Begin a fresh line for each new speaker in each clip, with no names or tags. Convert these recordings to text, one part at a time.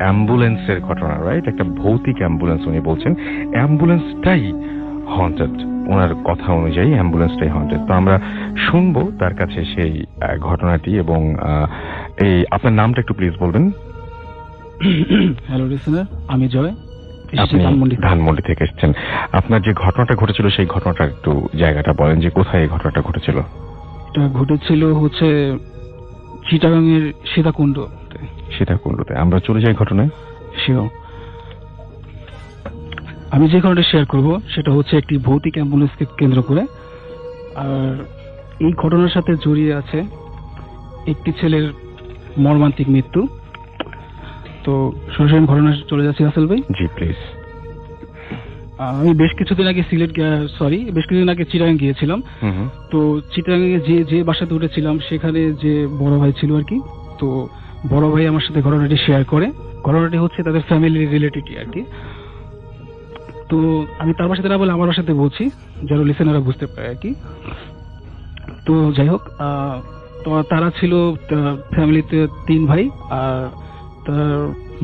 অ্যাম্বুলেন্সের ঘটনা, রাইট? একটা ভৌতিক অ্যাম্বুলেন্স উনি বলছেন, অ্যাম্বুলেন্সটাই হন্টেড। ওনার কথা অনুযায়ী অ্যাম্বুলেন্সটাই হন্টেড। তো আমরা শুনবো তার কাছে সেই ঘটনাটি। এবং এই আপনার নামটা একটু প্লিজ বলবেন।
হ্যালো লিসেনার, আমি জয়,
আপনি ধানমন্ডি থেকে এসেছেন। আপনার যে ঘটনাটা ঘটেছিল সেই ঘটনাটা একটু জায়গাটা বলেন, যে কোথায় এই ঘটনাটা ঘটেছিল।
এটা ঘটেছিল হচ্ছে চিটাগাং এর
সীতাকুণ্ডতে। আমরা চলে যাই ঘটনায়।
শিওর। আমি যে ঘটনাটা শেয়ার করব সেটা হচ্ছে একটি ভৌতিক অ্যাম্বুলেন্সকে কেন্দ্র করে। আর এই ঘটনার সাথে জড়িয়ে আছে একটি ছেলের মর্মান্তিক মৃত্যু। তো সরাসরি ঘটনা চলে যাচ্ছি রাসেল ভাই।
জি প্লিজ।
আমি বেশ কিছুদিন আগে চিটাগাং গিয়েছিলাম। তো চিটাগাং যে বাসাতে উঠেছিলাম সেখানে যে বড় ভাই ছিল আর কি। তো বড় ভাই আমার সাথে ঘটনাটি শেয়ার করে। ঘটনাটি হচ্ছে তাদের ফ্যামিলি রিলেটেড আর কি। তো আমি তার বাসাতে না বলে আমার বাসাতে বলছি যেন লিসেনাররা বুঝতে পারে আর কি। তো যাই হোক, তো তারা ছিল ফ্যামিলিতে 3 ভাই আর তার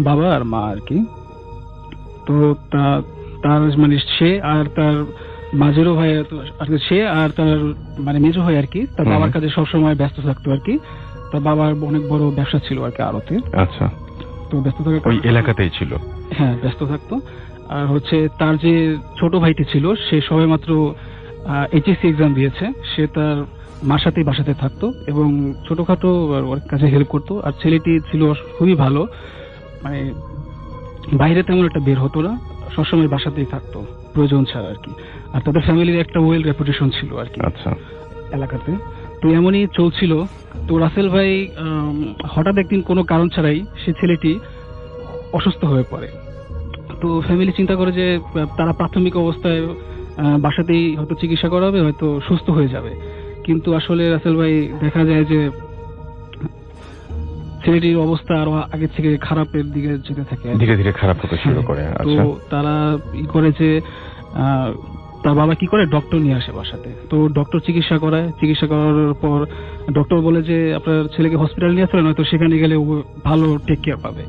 বাবা আর মা আর কি। তো তার মানে সে আর তার মাঝেরও ভাই আর কি, সে আর তার মানে মেজো ভাই আর কি, তার বাবার কাছে সবসময় ব্যস্ত থাকতো আর কি। তার বাবার অনেক বড় ব্যবসা ছিল আর কি, আড়তে।
আচ্ছা।
তো ব্যস্ত থাকার
ওই এলাকাতেই ছিল।
হ্যাঁ, ব্যস্ত থাকতো। আর হচ্ছে তার যে ছোট ভাইটি ছিল সে সবেমাত্র এইচএসসি এক্সাম দিয়েছে। সে তার মার সাথেই বাসাতে থাকতো এবং ছোটখাটো ওর কাছে হেল্প করতো। আর ছেলেটি ছিল খুবই ভালো, মানে বাইরে তেমন একটা বের হতো না, সবসময় বাসাতেই থাকতো প্রয়োজন ছাড়া আর কি। আর তাদের ফ্যামিলির একটা ওয়েল রেপুটেশন ছিল আর কি এলাকাতে। তো এমনই চলছিল। তো রাসেল ভাই হঠাৎ একদিন কোনো কারণ ছাড়াই সে ছেলেটি অসুস্থ হয়ে পড়ে। তো ফ্যামিলি চিন্তা করে যে তারা প্রাথমিক অবস্থায় বাসাতেই হয়তো চিকিৎসা করাবে, হয়তো সুস্থ হয়ে যাবে। কিন্তু আসলে রাসেল ভাই দেখা যায় যে ছেলেটির অবস্থা আরো আগে থেকে খারাপের দিকে যেতে থাকে,
ধীরে ধীরে খারাপ হতে শুরু করে।
তো তারা করে যে তার বাবা কি করে, ডক্টর নিয়ে আসে বাসাতে। তো ডক্টর চিকিৎসা করায়। চিকিৎসা করার পর ডক্টর বলে যে আপনার ছেলেকে হসপিটাল নিয়ে আসলে নয়তো সেখানে গেলে ভালো টেক কেয়ার পাবে।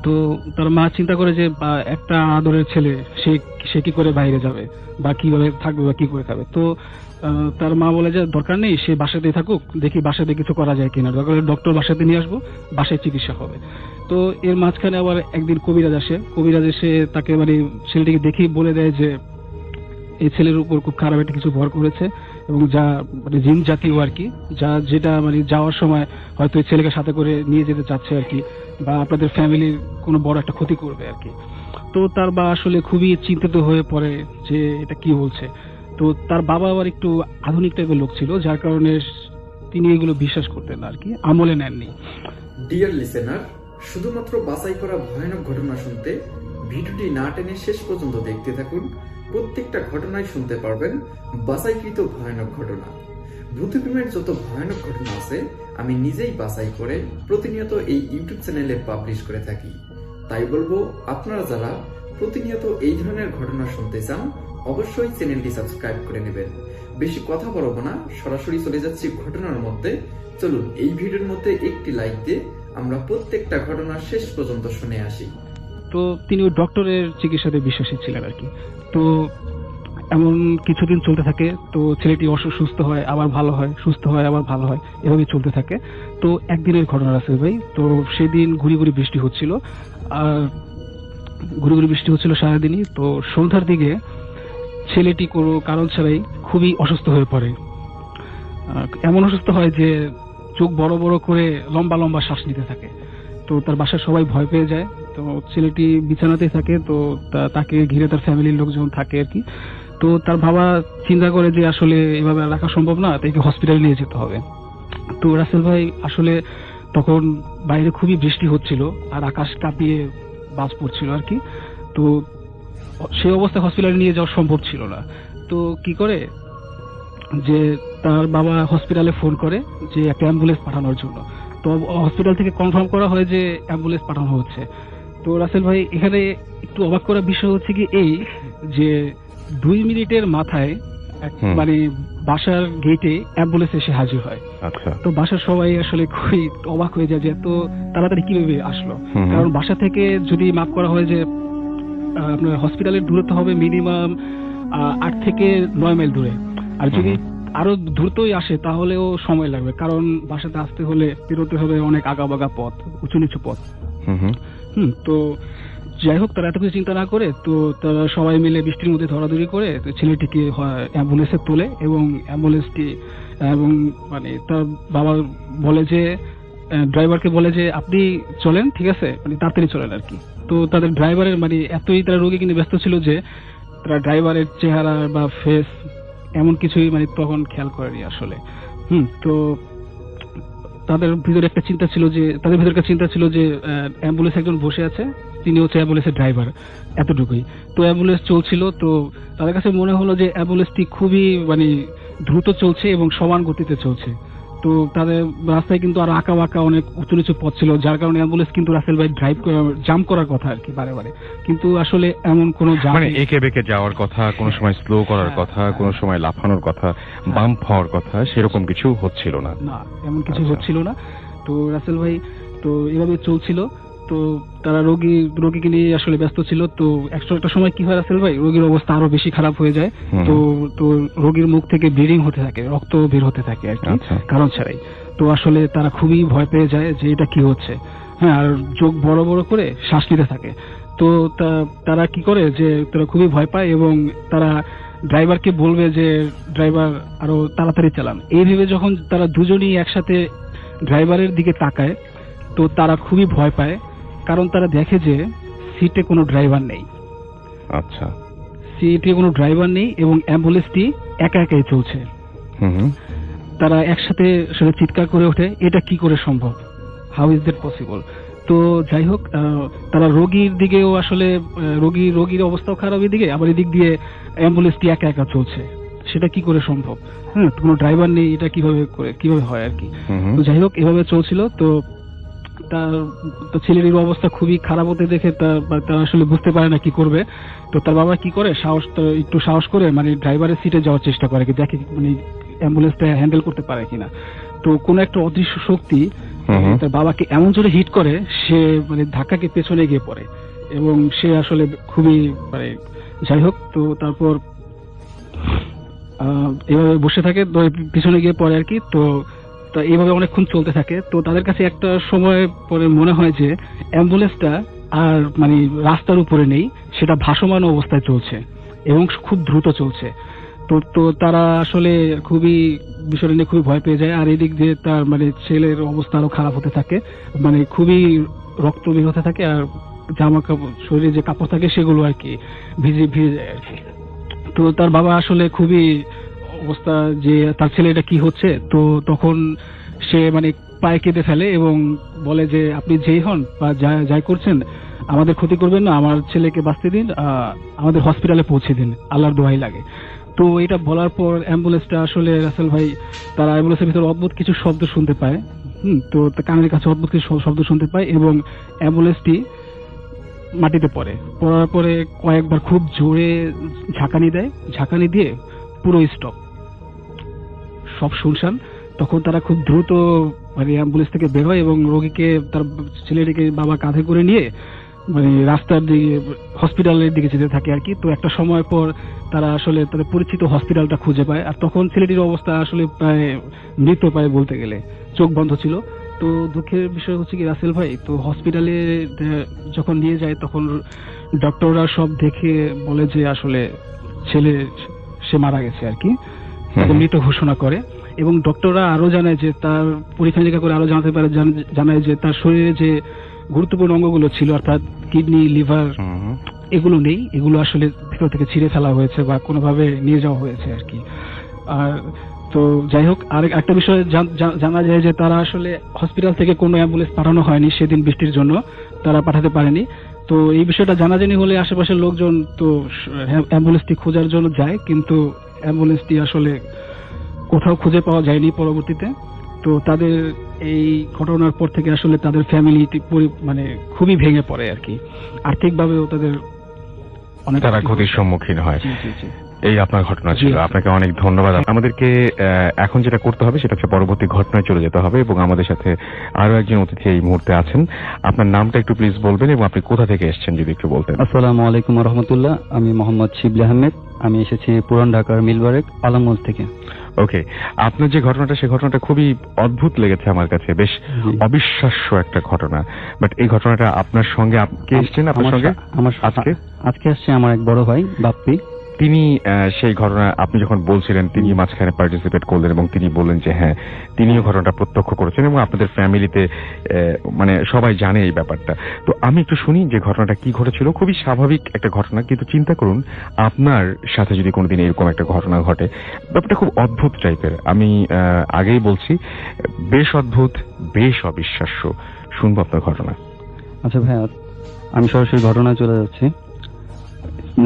তো তার মা চিন্তা করে যে একটা আদরের ছেলে, সে কি করে বাইরে যাবে বা কিভাবে থাকবে বা কি করে খাবে। তো তার মা বলে যে দরকার নেই, সে বাসাতেই থাকুক, দেখি বাসাতে কিছু করা যায় কিনা, দরকার ডক্টর বাসাতে নিয়ে আসবো, বাসায় চিকিৎসা হবে। তো এর মাঝখানে আবার একদিন কবিরাজ আসে। কবিরাজ এসে তাকে মানে ছেলেটিকে দেখেই বলে দেয় যে এই ছেলের উপর খুব খারাপ একটা কিছু ভর করেছে এবং যা মানে জিন জাতীয় আর কি, যেটা মানে যাওয়ার সময় হয়তো এই ছেলেকে সাথে করে নিয়ে যেতে চাচ্ছে আর কি, বা আপনাদের ফ্যামিলির কোনো বড় একটা ক্ষতি করবে আর কি। তো তার বাবা আসলে খুবই চিন্তিত হয়ে পড়ে যে এটা কি বলছে। তো তার বাবা আবার একটু আধুনিক টাইপের লোক ছিল, যার কারণে তিনি এগুলো বিশ্বাস করতেন আর কি, আমলে নেননি।
ডিয়ার লিসেনার, শুধুমাত্র বাছাই করা ভয়ানক ঘটনা শুনতে ভিডিওটি না টেনে শেষ পর্যন্ত দেখতে থাকুন। প্রত্যেকটা ঘটনায় শুনতে পারবেন বাছাইকৃত ভয়ানক ঘটনা। ভূতপ্রেমের যত ভয়ানক ঘটনা আছে আমি নিজেই বাছাই করে প্রতিনিয়ত এই ইউটিউব চ্যানেলে পাবলিশ করে থাকি। তাই বলবো, আপনারা যারা প্রতিনিয়ত এই ধরনের ঘটনা শুনতে চান অবশ্যই চ্যানেলটি সাবস্ক্রাইব করে নেবেন। বেশি কথা বলবো না, সরাসরি চলে যাচ্ছি ঘটনার মধ্যে। চলুন এই ভিডিওর মধ্যে একটি লাইক দিয়ে আমরা প্রত্যেকটা ঘটনা শেষ পর্যন্ত শুনে আসি।
তো তিনি ওই ডক্টরের চিকিৎসাতে বিশ্বাসী ছিলেন আর কি। তো এমন কিছুদিন চলতে থাকে। তো ছেলেটি অসুস্থ হয়, আবার ভালো হয়, সুস্থ হয়, আবার ভালো হয়, এভাবেই চলতে থাকে। তো একদিনের ঘটনা আছে ভাই। তো সেদিন ঘুরি ঘুরি বৃষ্টি হচ্ছিল, আর ঘুরি ঘুরি বৃষ্টি হচ্ছিল সারাদিনই। তো সন্ধ্যার দিকে ছেলেটি কোনো কারণ ছাড়াই খুবই অসুস্থ হয়ে পড়ে। এমন অসুস্থ হয় যে চোখ বড় বড় করে লম্বা লম্বা শ্বাস নিতে থাকে। তো তার বাসায় সবাই ভয় পেয়ে যায়। তো ছেলেটি বিছানাতেই থাকে। তো তাকে ঘিরে তার ফ্যামিলির লোকজন থাকে আর কি। তো তার বাবা চিন্তা করে যে আসলে এভাবে রাখা সম্ভব না, তাকে হসপিটালে নিয়ে যেতে হবে। তো রাসেল ভাই আসলে তখন বাইরে খুবই বৃষ্টি হচ্ছিল আর আকাশ কাঁপিয়ে বাজ পড়ছিল আর কি। তো সেই অবস্থায় হসপিটালে নিয়ে যাওয়া সম্ভব ছিল না। তো কি করে যে তার বাবা হসপিটালে ফোন করে যে একটা অ্যাম্বুলেন্স পাঠানোর জন্য। তো হসপিটাল থেকে কনফার্ম করা হয় যে অ্যাম্বুলেন্স পাঠানো হচ্ছে। তো রাসেল ভাই এখানে একটু অবাক করার বিষয় হচ্ছে কি এই যে 2 মিনিটের মাথায় মানে বাসার গেটে অ্যাম্বুলেন্স এসে হাজির হয়।
আচ্ছা।
তো বাসার সবাই আসলে খুবই অবাক হয়ে যায় যে এত তাড়াতাড়ি কিভাবে আসলো। কারণ বাসা থেকে যদি মাপ করা হয় যে আপনার হসপিটালের দূরত্ব হবে মিনিমাম 8 থেকে 9 মাইল দূরে, আর যদি আরো দ্রুতই আসে তাহলেও সময় লাগবে, কারণ বাসাতে আসতে হলে পেরোতে হবে অনেক আগাবাগা পথ, উঁচু নিচু পথ। তো যাই হোক, তারা এত কিছু চিন্তা না করে তো তারা সবাই মিলে বৃষ্টির মধ্যে ধরাধরি করে তো ছেলেটিকে অ্যাম্বুলেন্সে তোলে, এবং অ্যাম্বুলেন্সটি এবং মানে তার বাবা বলে যে ড্রাইভারকে বলে যে আপনি চলেন, ঠিক আছে, মানে তাড়াতাড়ি চলেন আর কি। তো তাদের ড্রাইভারের মানে এতই তারা রোগী কিন্তু ব্যস্ত ছিল যে তারা ড্রাইভারের চেহারা বা ফেস এমন কিছুই মানে তখন খেয়াল করেনি আসলে। তো তাদের ভিতরে একটা চিন্তা ছিল যে অ্যাম্বুলেন্স একজন বসে আছে, তিনি হচ্ছে অ্যাম্বুলেন্সের ড্রাইভার, এতটুকুই। তো অ্যাম্বুলেন্স চলছিল, তো তাদের কাছে মনে হলো যে অ্যাম্বুলেন্সটি খুবই মানে দ্রুত চলছে এবং সমান গতিতে চলছে। তো তাদের রাস্তায় কিন্তু আরো আঁকা বাঁকা অনেক উঁচু নিচু পথ ছিল, যার কারণে অ্যাম্বুলেন্স কিন্তু রাসেল ভাই জাম্প করার কথা আর কি বারে বারে, কিন্তু আসলে এমন কোনো
মানে একে বেঁকে যাওয়ার কথা, কোনো সময় স্লো করার কথা, কোনো সময় লাফানোর কথা, বাম্প হওয়ার কথা, সেরকম কিছু হচ্ছিল না,
এমন কিছু হচ্ছিল না। তো রাসেল ভাই তো এভাবে চলছিল। তো তারা রোগীকে নিয়ে আসলে ব্যস্ত ছিল। তো একটা সময় কি হয় রাসেল ভাই, রোগীর অবস্থা আরো বেশি খারাপ হয়ে যায়। তো রোগীর মুখ থেকে ব্লিডিং হতে থাকে, রক্ত বের হতে থাকে আর কি, কারণ ছাড়াই। তো আসলে তারা খুবই ভয় পেয়ে যায় যে এটা কি হচ্ছে। আর চোখ বড় বড় করে শ্বাস নিতে থাকে। তো তারা কি করে যে তারা খুবই ভয় পায় এবং তারা ড্রাইভারকে বলবে যে ড্রাইভার আরো তাড়াতাড়ি চালান। এই ভেবে যখন তারা দুজনেই একসাথে ড্রাইভারের দিকে তাকায়, তো তারা খুবই ভয় পায়, কারণ তারা দেখে যে সিটে কোনো ড্রাইভার নেই।
আচ্ছা,
সিটে কোনো ড্রাইভার নেই এবং অ্যাম্বুলেন্সটি একা একাই চলছে। তারা একসাথে সেটা চিৎকার করে ওঠে, এটা কি করে সম্ভব, হাউ ইজ দ্যাট পসিবল। তো যাই হোক, তারা রোগীর দিকেও আসলে রোগীর অবস্থাও খারাপ, এদিকে আবার এদিক দিয়ে অ্যাম্বুলেন্সটি একা একা চলছে, সেটা কি করে সম্ভব। কোনো ড্রাইভার নেই, এটা কিভাবে হয় আর কি। তো যাই হোক, এভাবে চলছিল। তো ছেলেটির অবস্থা খুবই খারাপ হতে দেখে তার আসলে বুঝতে পারে না কি করবে। তো তার বাবা কি করে, একটু সাহস করে মানে ড্রাইভারের সিটে যাওয়ার চেষ্টা করে, দেখে মানে অ্যাম্বুলেন্সটা হ্যান্ডেল করতে পারে কিনা। তো কোন একটা অদৃশ্য শক্তি তার বাবাকে এমন জোরে হিট করে, সে মানে ধাক্কাকে পেছনে গিয়ে পড়ে এবং সে আসলে খুবই মানে যাই হোক। তো তারপর এভাবে বসে থাকে, পিছনে গিয়ে পড়ে আর কি। তো এইভাবে অনেকক্ষণ চলতে থাকে। তো তাদের কাছে একটা সময় পরে মনে হয় যে অ্যাম্বুলেন্সটা আর মানে রাস্তার উপরে নেই, সেটা ভাসমান অবস্থায় চলছে এবং খুব দ্রুত চলছে। তো তারা আসলে বিষয়টা নিয়ে খুবই ভয় পেয়ে যায়। আর এদিক দিয়ে তার মানে ছেলের অবস্থা আরো খারাপ হতে থাকে, মানে খুবই রক্ত বের হতে থাকে, আর জামা কাপড়, শরীরে যে কাপড় থাকে সেগুলো আর কি ভিজে যায় আর কি। তো তার বাবা আসলে খুবই অবস্থা যে তার ছেলে এটা কি হচ্ছে। তো তখন সে মানে পায়ে কেঁদে ফেলে এবং বলে যে আপনি যেই হন বা যাই করছেন, আমাদের ক্ষতি করবেন না, আমার ছেলেকে বাঁচতে দিন, আমাদের হসপিটালে পৌঁছে দিন, আল্লাহর দোহাই লাগে। তো এটা বলার পর অ্যাম্বুলেন্সটা আসলে রাসেল ভাই, তারা অ্যাম্বুলেন্সের ভিতরে অদ্ভুত কিছু শব্দ শুনতে পায়। তো কানের কাছে অদ্ভুত কিছু শব্দ শুনতে পায় এবং অ্যাম্বুলেন্সটি মাটিতে পড়ার পরে কয়েকবার খুব জোরে ঝাঁকানি দিয়ে পুরো স্টপ, সব শুনশান। তখন তারা খুব দ্রুত মানে অ্যাম্বুলেন্স থেকে বের হয় এবং রোগীকে, তার ছেলেটিকে বাবা কাঁধে করে নিয়ে মানে রাস্তার দিকে, হসপিটালের দিকে যেতে থাকে আর কি। তো একটা সময় পর তারা আসলে তাদের পরিচিত হসপিটালটা খুঁজে পায়। আর তখন ছেলেটির অবস্থা আসলে প্রায় মৃত প্রায় বলতে গেলে, চোখ বন্ধ ছিল। তো দুঃখের বিষয় হচ্ছে কি রাসেল ভাই, তো হসপিটালে যখন নিয়ে যায় তখন ডক্টররা সব দেখে বলে যে আসলে সে মারা গেছে আর কি, মৃত ঘোষণা করে। এবং ডক্টররা আরো জানায় যে তার পরীক্ষা নিরীক্ষা করে আরো জানায় যে তার শরীরে যে গুরুত্বপূর্ণ অঙ্গগুলো ছিল, অর্থাৎ কিডনি, লিভার, এগুলো নেই, এগুলো আসলে ভিতর থেকে ছিঁড়ে ফেলা হয়েছে বা কোনোভাবে নিয়ে যাওয়া হয়েছে আর কি। আর তো যাই হোক, আর একটা বিষয় জানা যায় যে তারা আসলে হসপিটাল থেকে কোনো অ্যাম্বুলেন্স পাঠানো হয়নি সেদিন, বৃষ্টির জন্য তারা পাঠাতে পারেনি। তো এই বিষয়টা জানাজানি হলে আশেপাশের লোকজন তো অ্যাম্বুলেন্সটি খোঁজার জন্য যায়, কিন্তু অ্যাম্বুলেন্সটি আসলে কোথাও খুঁজে পাওয়া যায়নি পরবর্তীতে। তো তাদের এই ঘটনার পর থেকে আসলে তাদের ফ্যামিলি মানে খুবই ভেঙে পড়ে আর কি, আর্থিকভাবেও তাদের অনেক
তারা ক্ষতির সম্মুখীন হয়। এই আপনার ঘটনা ছিল।
জি।
আপনাকে অনেক ধন্যবাদ। আমাদেরকে এখন যেটা করতে হবে সেটা হচ্ছে পরবর্তী ঘটনায় চলে যেতে হবে, এবং আমাদের সাথে আরো একজন অতিথি এই মুহূর্তে আছেন। আপনার নামটা একটু প্লিজ বলবেন এবং আপনি কোথা থেকে এসেছেন যদি একটু বলতেন।
আসসালামু আলাইকুম রহমতুল্লাহ। আমি মোহাম্মদ শিবলি আহমেদ। আমি এসেছি পুরান ঢাকার মিলবারেক আলমগঞ্জ থেকে।
ওকে, আপনার যে ঘটনাটা সেই ঘটনাটা খুবই অদ্ভুত লেগেছে আমার কাছে, বেশ
জি।
অবিশ্বাস্য একটা ঘটনা। বাট এই ঘটনাটা আপনার সঙ্গে কে এসেছেন আপনার সঙ্গে আজকে?
আজকে আসছে আমার এক বড় ভাই বাপ্পি।
তিনি সেই ঘটনা আপনি যখন বলছিলেন তিনি মাঝখানে পার্টিসিপেট করলেন এবং তিনি বললেন যে হ্যাঁ তিনিও ঘটনাটা প্রত্যক্ষ করেছেন এবং আপনাদের ফ্যামিলিতে মানে সবাই জানে এই ব্যাপারটা। তো আমি একটু শুনি যে ঘটনাটা কি ঘটেছিল। খুবই স্বাভাবিক একটা ঘটনা, কিন্তু চিন্তা করুন আপনার সাথে যদি কোনোদিন এরকম একটা ঘটনা ঘটে, ব্যাপারটা খুব অদ্ভুত টাইপের। আমি আগেই বলছি, বেশ অদ্ভুত, বেশ অবিশ্বাস্য। শুনবো আপনার ঘটনা।
আচ্ছা ভাইয়া, আমি সরাসরি ঘটনায় চলে যাচ্ছি।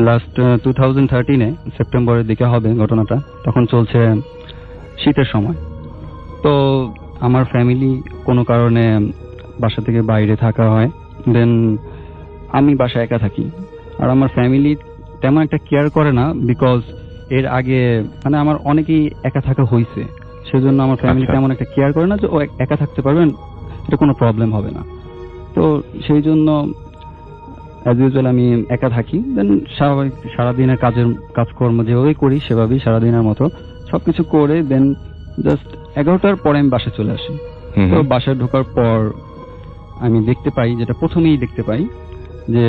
লাস্ট 2013-এ সেপ্টেম্বরের দিকে হবে ঘটনাটা। তখন চলছে শীতের সময়। তো আমার ফ্যামিলি কোনো কারণে বাসা থেকে বাইরে থাকা হয়। দেন আমি বাসায় একা থাকি। আর আমার ফ্যামিলি তেমন একটা কেয়ার করে না, বিকজ এর আগে মানে আমার অনেকেই একা থাকা হয়েছে, সেজন্য আমার ফ্যামিলি
আচ্ছা।
তেমন একটা কেয়ার করে না যে ও একা থাকতে পারবেন, এটা কোনো প্রবলেম হবে না। তো সেই জন্য অ্যাজ ইউজুয়াল আমি একা থাকি। দেন স্বাভাবিক সারাদিনের কাজকর্ম যেভাবেই করি সেভাবেই সারাদিনের মতো সবকিছু করে দেন জাস্ট 11টার পরে আমি বাসায় চলে আসি।
হুম
তো
হুম।
বাসায় ঢোকার পর আমি দেখতে পাই, যেটা প্রথমেই দেখতে পাই, যে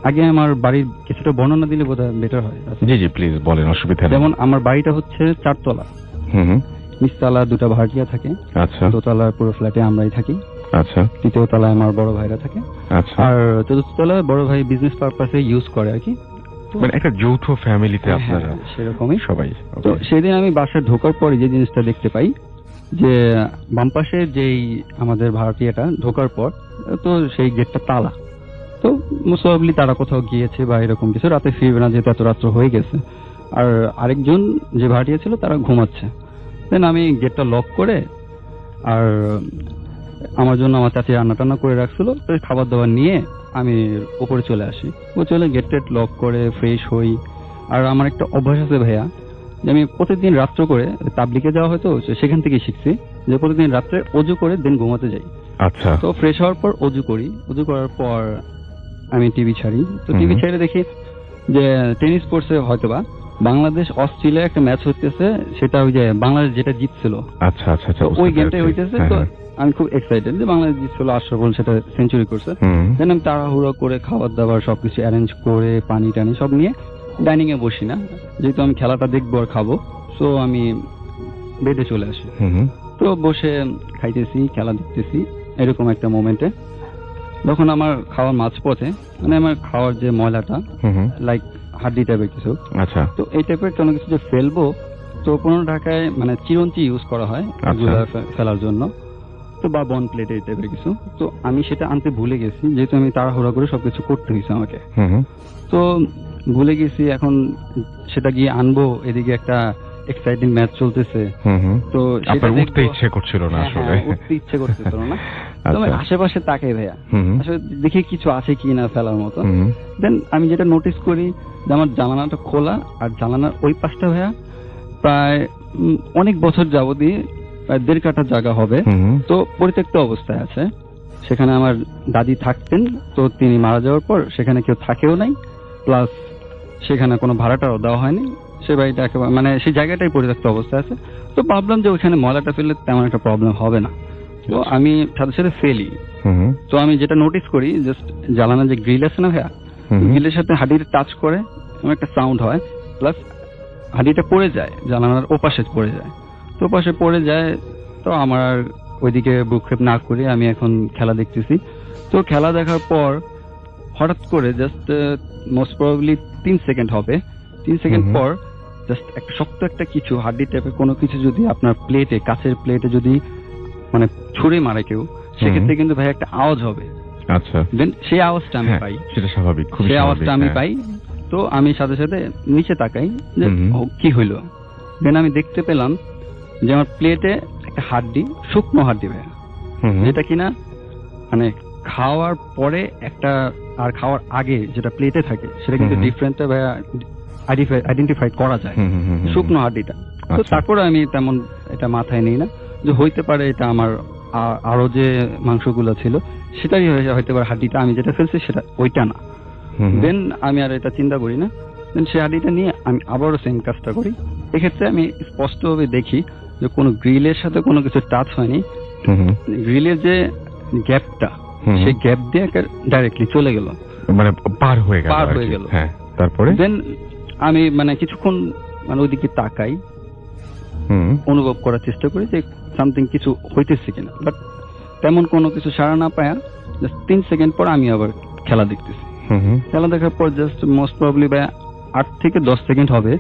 আগে আমার বাড়ির কিছুটা বর্ণনা দিলে বোধহয় বেটার হয়।
জি জি প্লিজ বলেন, অসুবিধা নেই।
যেমন আমার বাড়িটা হচ্ছে 4 তলা,
হুম হুম।
নিচতলা 2টা ভাড়াটিয়া থাকে,
আচ্ছা
দোতলার পুরো ফ্ল্যাটে আমরাই থাকি,
আচ্ছা
তৃতীয় তলায় আমার বড় ভাইরা থাকে,
আচ্ছা।
আর চতুর্থ তলায় বড় ভাই বিজনেস পারপাসে ইউজ করে আর কি।
মানে একটা যৌথ ফ্যামিলিতে আপনারা
হ্যাঁ, সেরকমই।
সবাই।
তো সেদিন আমি বাসায় ঢোকার পরে যে জিনিসটা দেখতে পাই, যে বাম পাশে যেই আমাদের ভাড়াটিয়াটা ঢোকার পর তো সেই গেটটা তালা। তো মোস্টলি তারা কোথাও গিয়েছে বা এরকম কিছু, রাতে ফিরবে না যেহেতু এত রাত্র হয়ে গেছে। আর আরেকজন যে ভাড়াটিয়া ছিল তারা ঘুমাচ্ছে। দেন আমি গেটটা লক করে, আর আমার জন্য আমার চাচি রান্না টান্না করে রাখছিল, তো খাবার দাবার নিয়ে আমি উপরে চলে আসি। ও চলে গেট টেট লক করে ফ্রেশ হই। আর আমার একটা অভ্যাস আছে ভাইয়া, যে আমি প্রতিদিন রাত্র করে তাবলিগে যাওয়া হয়তো সেখান থেকেই শিখছি যে প্রতিদিন রাত্রে অজু করে দেন ঘুমাতে যাই।
আচ্ছা
তো ফ্রেশ হওয়ার পর অজু করি, অজু করার পর আমি টিভি ছাড়ি। তো টিভি ছেড়ে দেখি যে টেনিস স্পোর্টসে হয়তোবা বাংলাদেশ অস্ট্রেলিয়া একটা ম্যাচ হইতেছে, সেটা ওই যে বাংলাদেশ যেটা জিতছিল
আচ্ছা আচ্ছা আচ্ছা।
ওই গেমটাই হইতেছে। তো আমি খুব এক্সাইটেড যে বাংলাদেশ জিতছিল, আশরাফুল সেটা সেঞ্চুরি করছে। দেন আমি তাড়াহুড়ো করে খাবার দাবার সবকিছু অ্যারেঞ্জ করে পানি টানি সব নিয়ে ডাইনিং এ বসি না, যেহেতু আমি খেলাটা দেখবো আর খাবো। সো আমি বেডে চলে আসি। তো বসে খাইতেছি, খেলা দেখতেছি, এরকম একটা মোমেন্টে যখন আমার খাওয়ার মাঝপথে মানে আমার খাওয়ার যে ময়লাটা লাইক হাড্ডি টাইপের কিছু,
আচ্ছা
তো এই টাইপের কোনো কিছু যে ফেলবো, তো পুরোনো ঢাকায় মানে চিরঞ্চি ইউজ করা হয় এগুলো ফেলার জন্য, তো বা বন প্লেট এই টাইপের কিছু। তো আমি সেটা আনতে ভুলে গেছি, যেহেতু আমি তাড়াহুড়া করে সবকিছু করতে হয়েছে আমাকে। তো ভুলে গেছি, এখন সেটা গিয়ে আনবো, এদিকে একটা এক্সাইটিং ম্যাচ চলতেছে। তো সেটা
উঠতে ইচ্ছে করছিল না আসলে,
উঠতে ইচ্ছে করতেছিল না। তো আমি আশেপাশে তাকাই ভাইয়া, আসলে দেখি কিছু আছে কি না ফেলার মতো। দেন আমি যেটা নোটিস করি যে আমার জানালাটা খোলা, আর জানালার ওই পাশটা ভাইয়া প্রায় অনেক বছর যাবতই প্রায় 1.5 কাঠা জায়গা হবে, তো পরিত্যক্ত অবস্থায় আছে। সেখানে আমার দাদি থাকতেন, তো তিনি মারা যাওয়ার পর সেখানে কেউ থাকেও নাই, প্লাস সেখানে কোনো ভাড়াটাও দেওয়া হয়নি। সে বাড়িটা একেবারে মানে সেই জায়গাটাই পরিত্যক্ত অবস্থায় আছে। তো ভাবলাম যে ওইখানে ময়লাটা ফেললে তেমন একটা প্রবলেম হবে না, তো আমি সাথে সাথে ফেলি। তো আমি যেটা নোটিস করি, জাস্ট জ্বালানোর যে গ্রিল আছে না ভাইয়া, গ্রিলের সাথে হাঁড়িটা টাচ করে এমন একটা সাউন্ড হয়, প্লাস হাঁড়িটা পড়ে যায়, জানালার ওপাশে পড়ে যায়। তো ওপাশে পড়ে যায়, তো আমার ওইদিকে ভ্রুক্ষেপ না করে আমি এখন খেলা দেখতেছি। তো খেলা দেখার পর হঠাৎ করে জাস্ট মোস্ট প্রবাবলি 3 সেকেন্ড হবে, 3 সেকেন্ড পর জাস্ট একটা শক্ত একটা কিছু হাড্ডি টাইপের কোনো কিছু যদি আপনার প্লেটে, কাঁচের প্লেটে যদি মানে ছুঁড়ে মারে কেউ, সেক্ষেত্রে কিন্তু ভাই একটা আওয়াজ হবে।
আচ্ছা,
দেন সেই আওয়াজটা আমি পাই,
সেটা স্বাভাবিক, খুব
সেই আওয়াজটা আমি পাই। তো আমি সাথে সাথে নিচে তাকাই যে কি হইলো। দেন আমি দেখতে পেলাম যে আমার প্লেটে একটা হাড্ডি, শুকনো হাড্ডি ভাইয়া, যেটা কিনা মানে খাওয়ার পরে একটা আর খাওয়ার আগে যেটা প্লেটে থাকে সেটা কিন্তু ডিফারেন্টটা ভাইয়া আইডেন্টিফাই করা যায় শুকনো হাড্ডিটা। তো
আচ্ছা।
তারপরে আমি তেমন এটা মাথায় নেই না যে হইতে পারে এটা আমার আরো যে মাংসগুলো ছিল সেটাই হইতে পারে, হাড্ডিটা আমি যেটা ফেলছি সেটা ওইটা না। দেন আমি আর এটা চিন্তা করি না, দেন সেই হাড্ডিটা নিয়ে আমি আবারও সেম কাজটা করি। এক্ষেত্রে আমি স্পষ্টভাবে দেখি যে কোনো গ্রিলের সাথে কোনো কিছু টাচ হয়নি, গ্রিলের যে গ্যাপটা সেই গ্যাপ দিয়ে ডাইরেক্টলি চলে গেল,
মানে পার হয়ে গেল। হ্যাঁ, তারপরে
দেন আমি মানে কিছুক্ষণ মানে ওইদিকে তাকাই, অনুভব করার চেষ্টা করি যে সামথিং কিছু হইতেছে কিনা, বাট তেমন কোনো কিছু সাড়া না পায়া জাস্ট 3 সেকেন্ড পর আমি আবার খেলা দেখতেছি। খেলা দেখার পর জাস্ট মোস্ট প্রবাবলি 8 থেকে 10 সেকেন্ড হবে,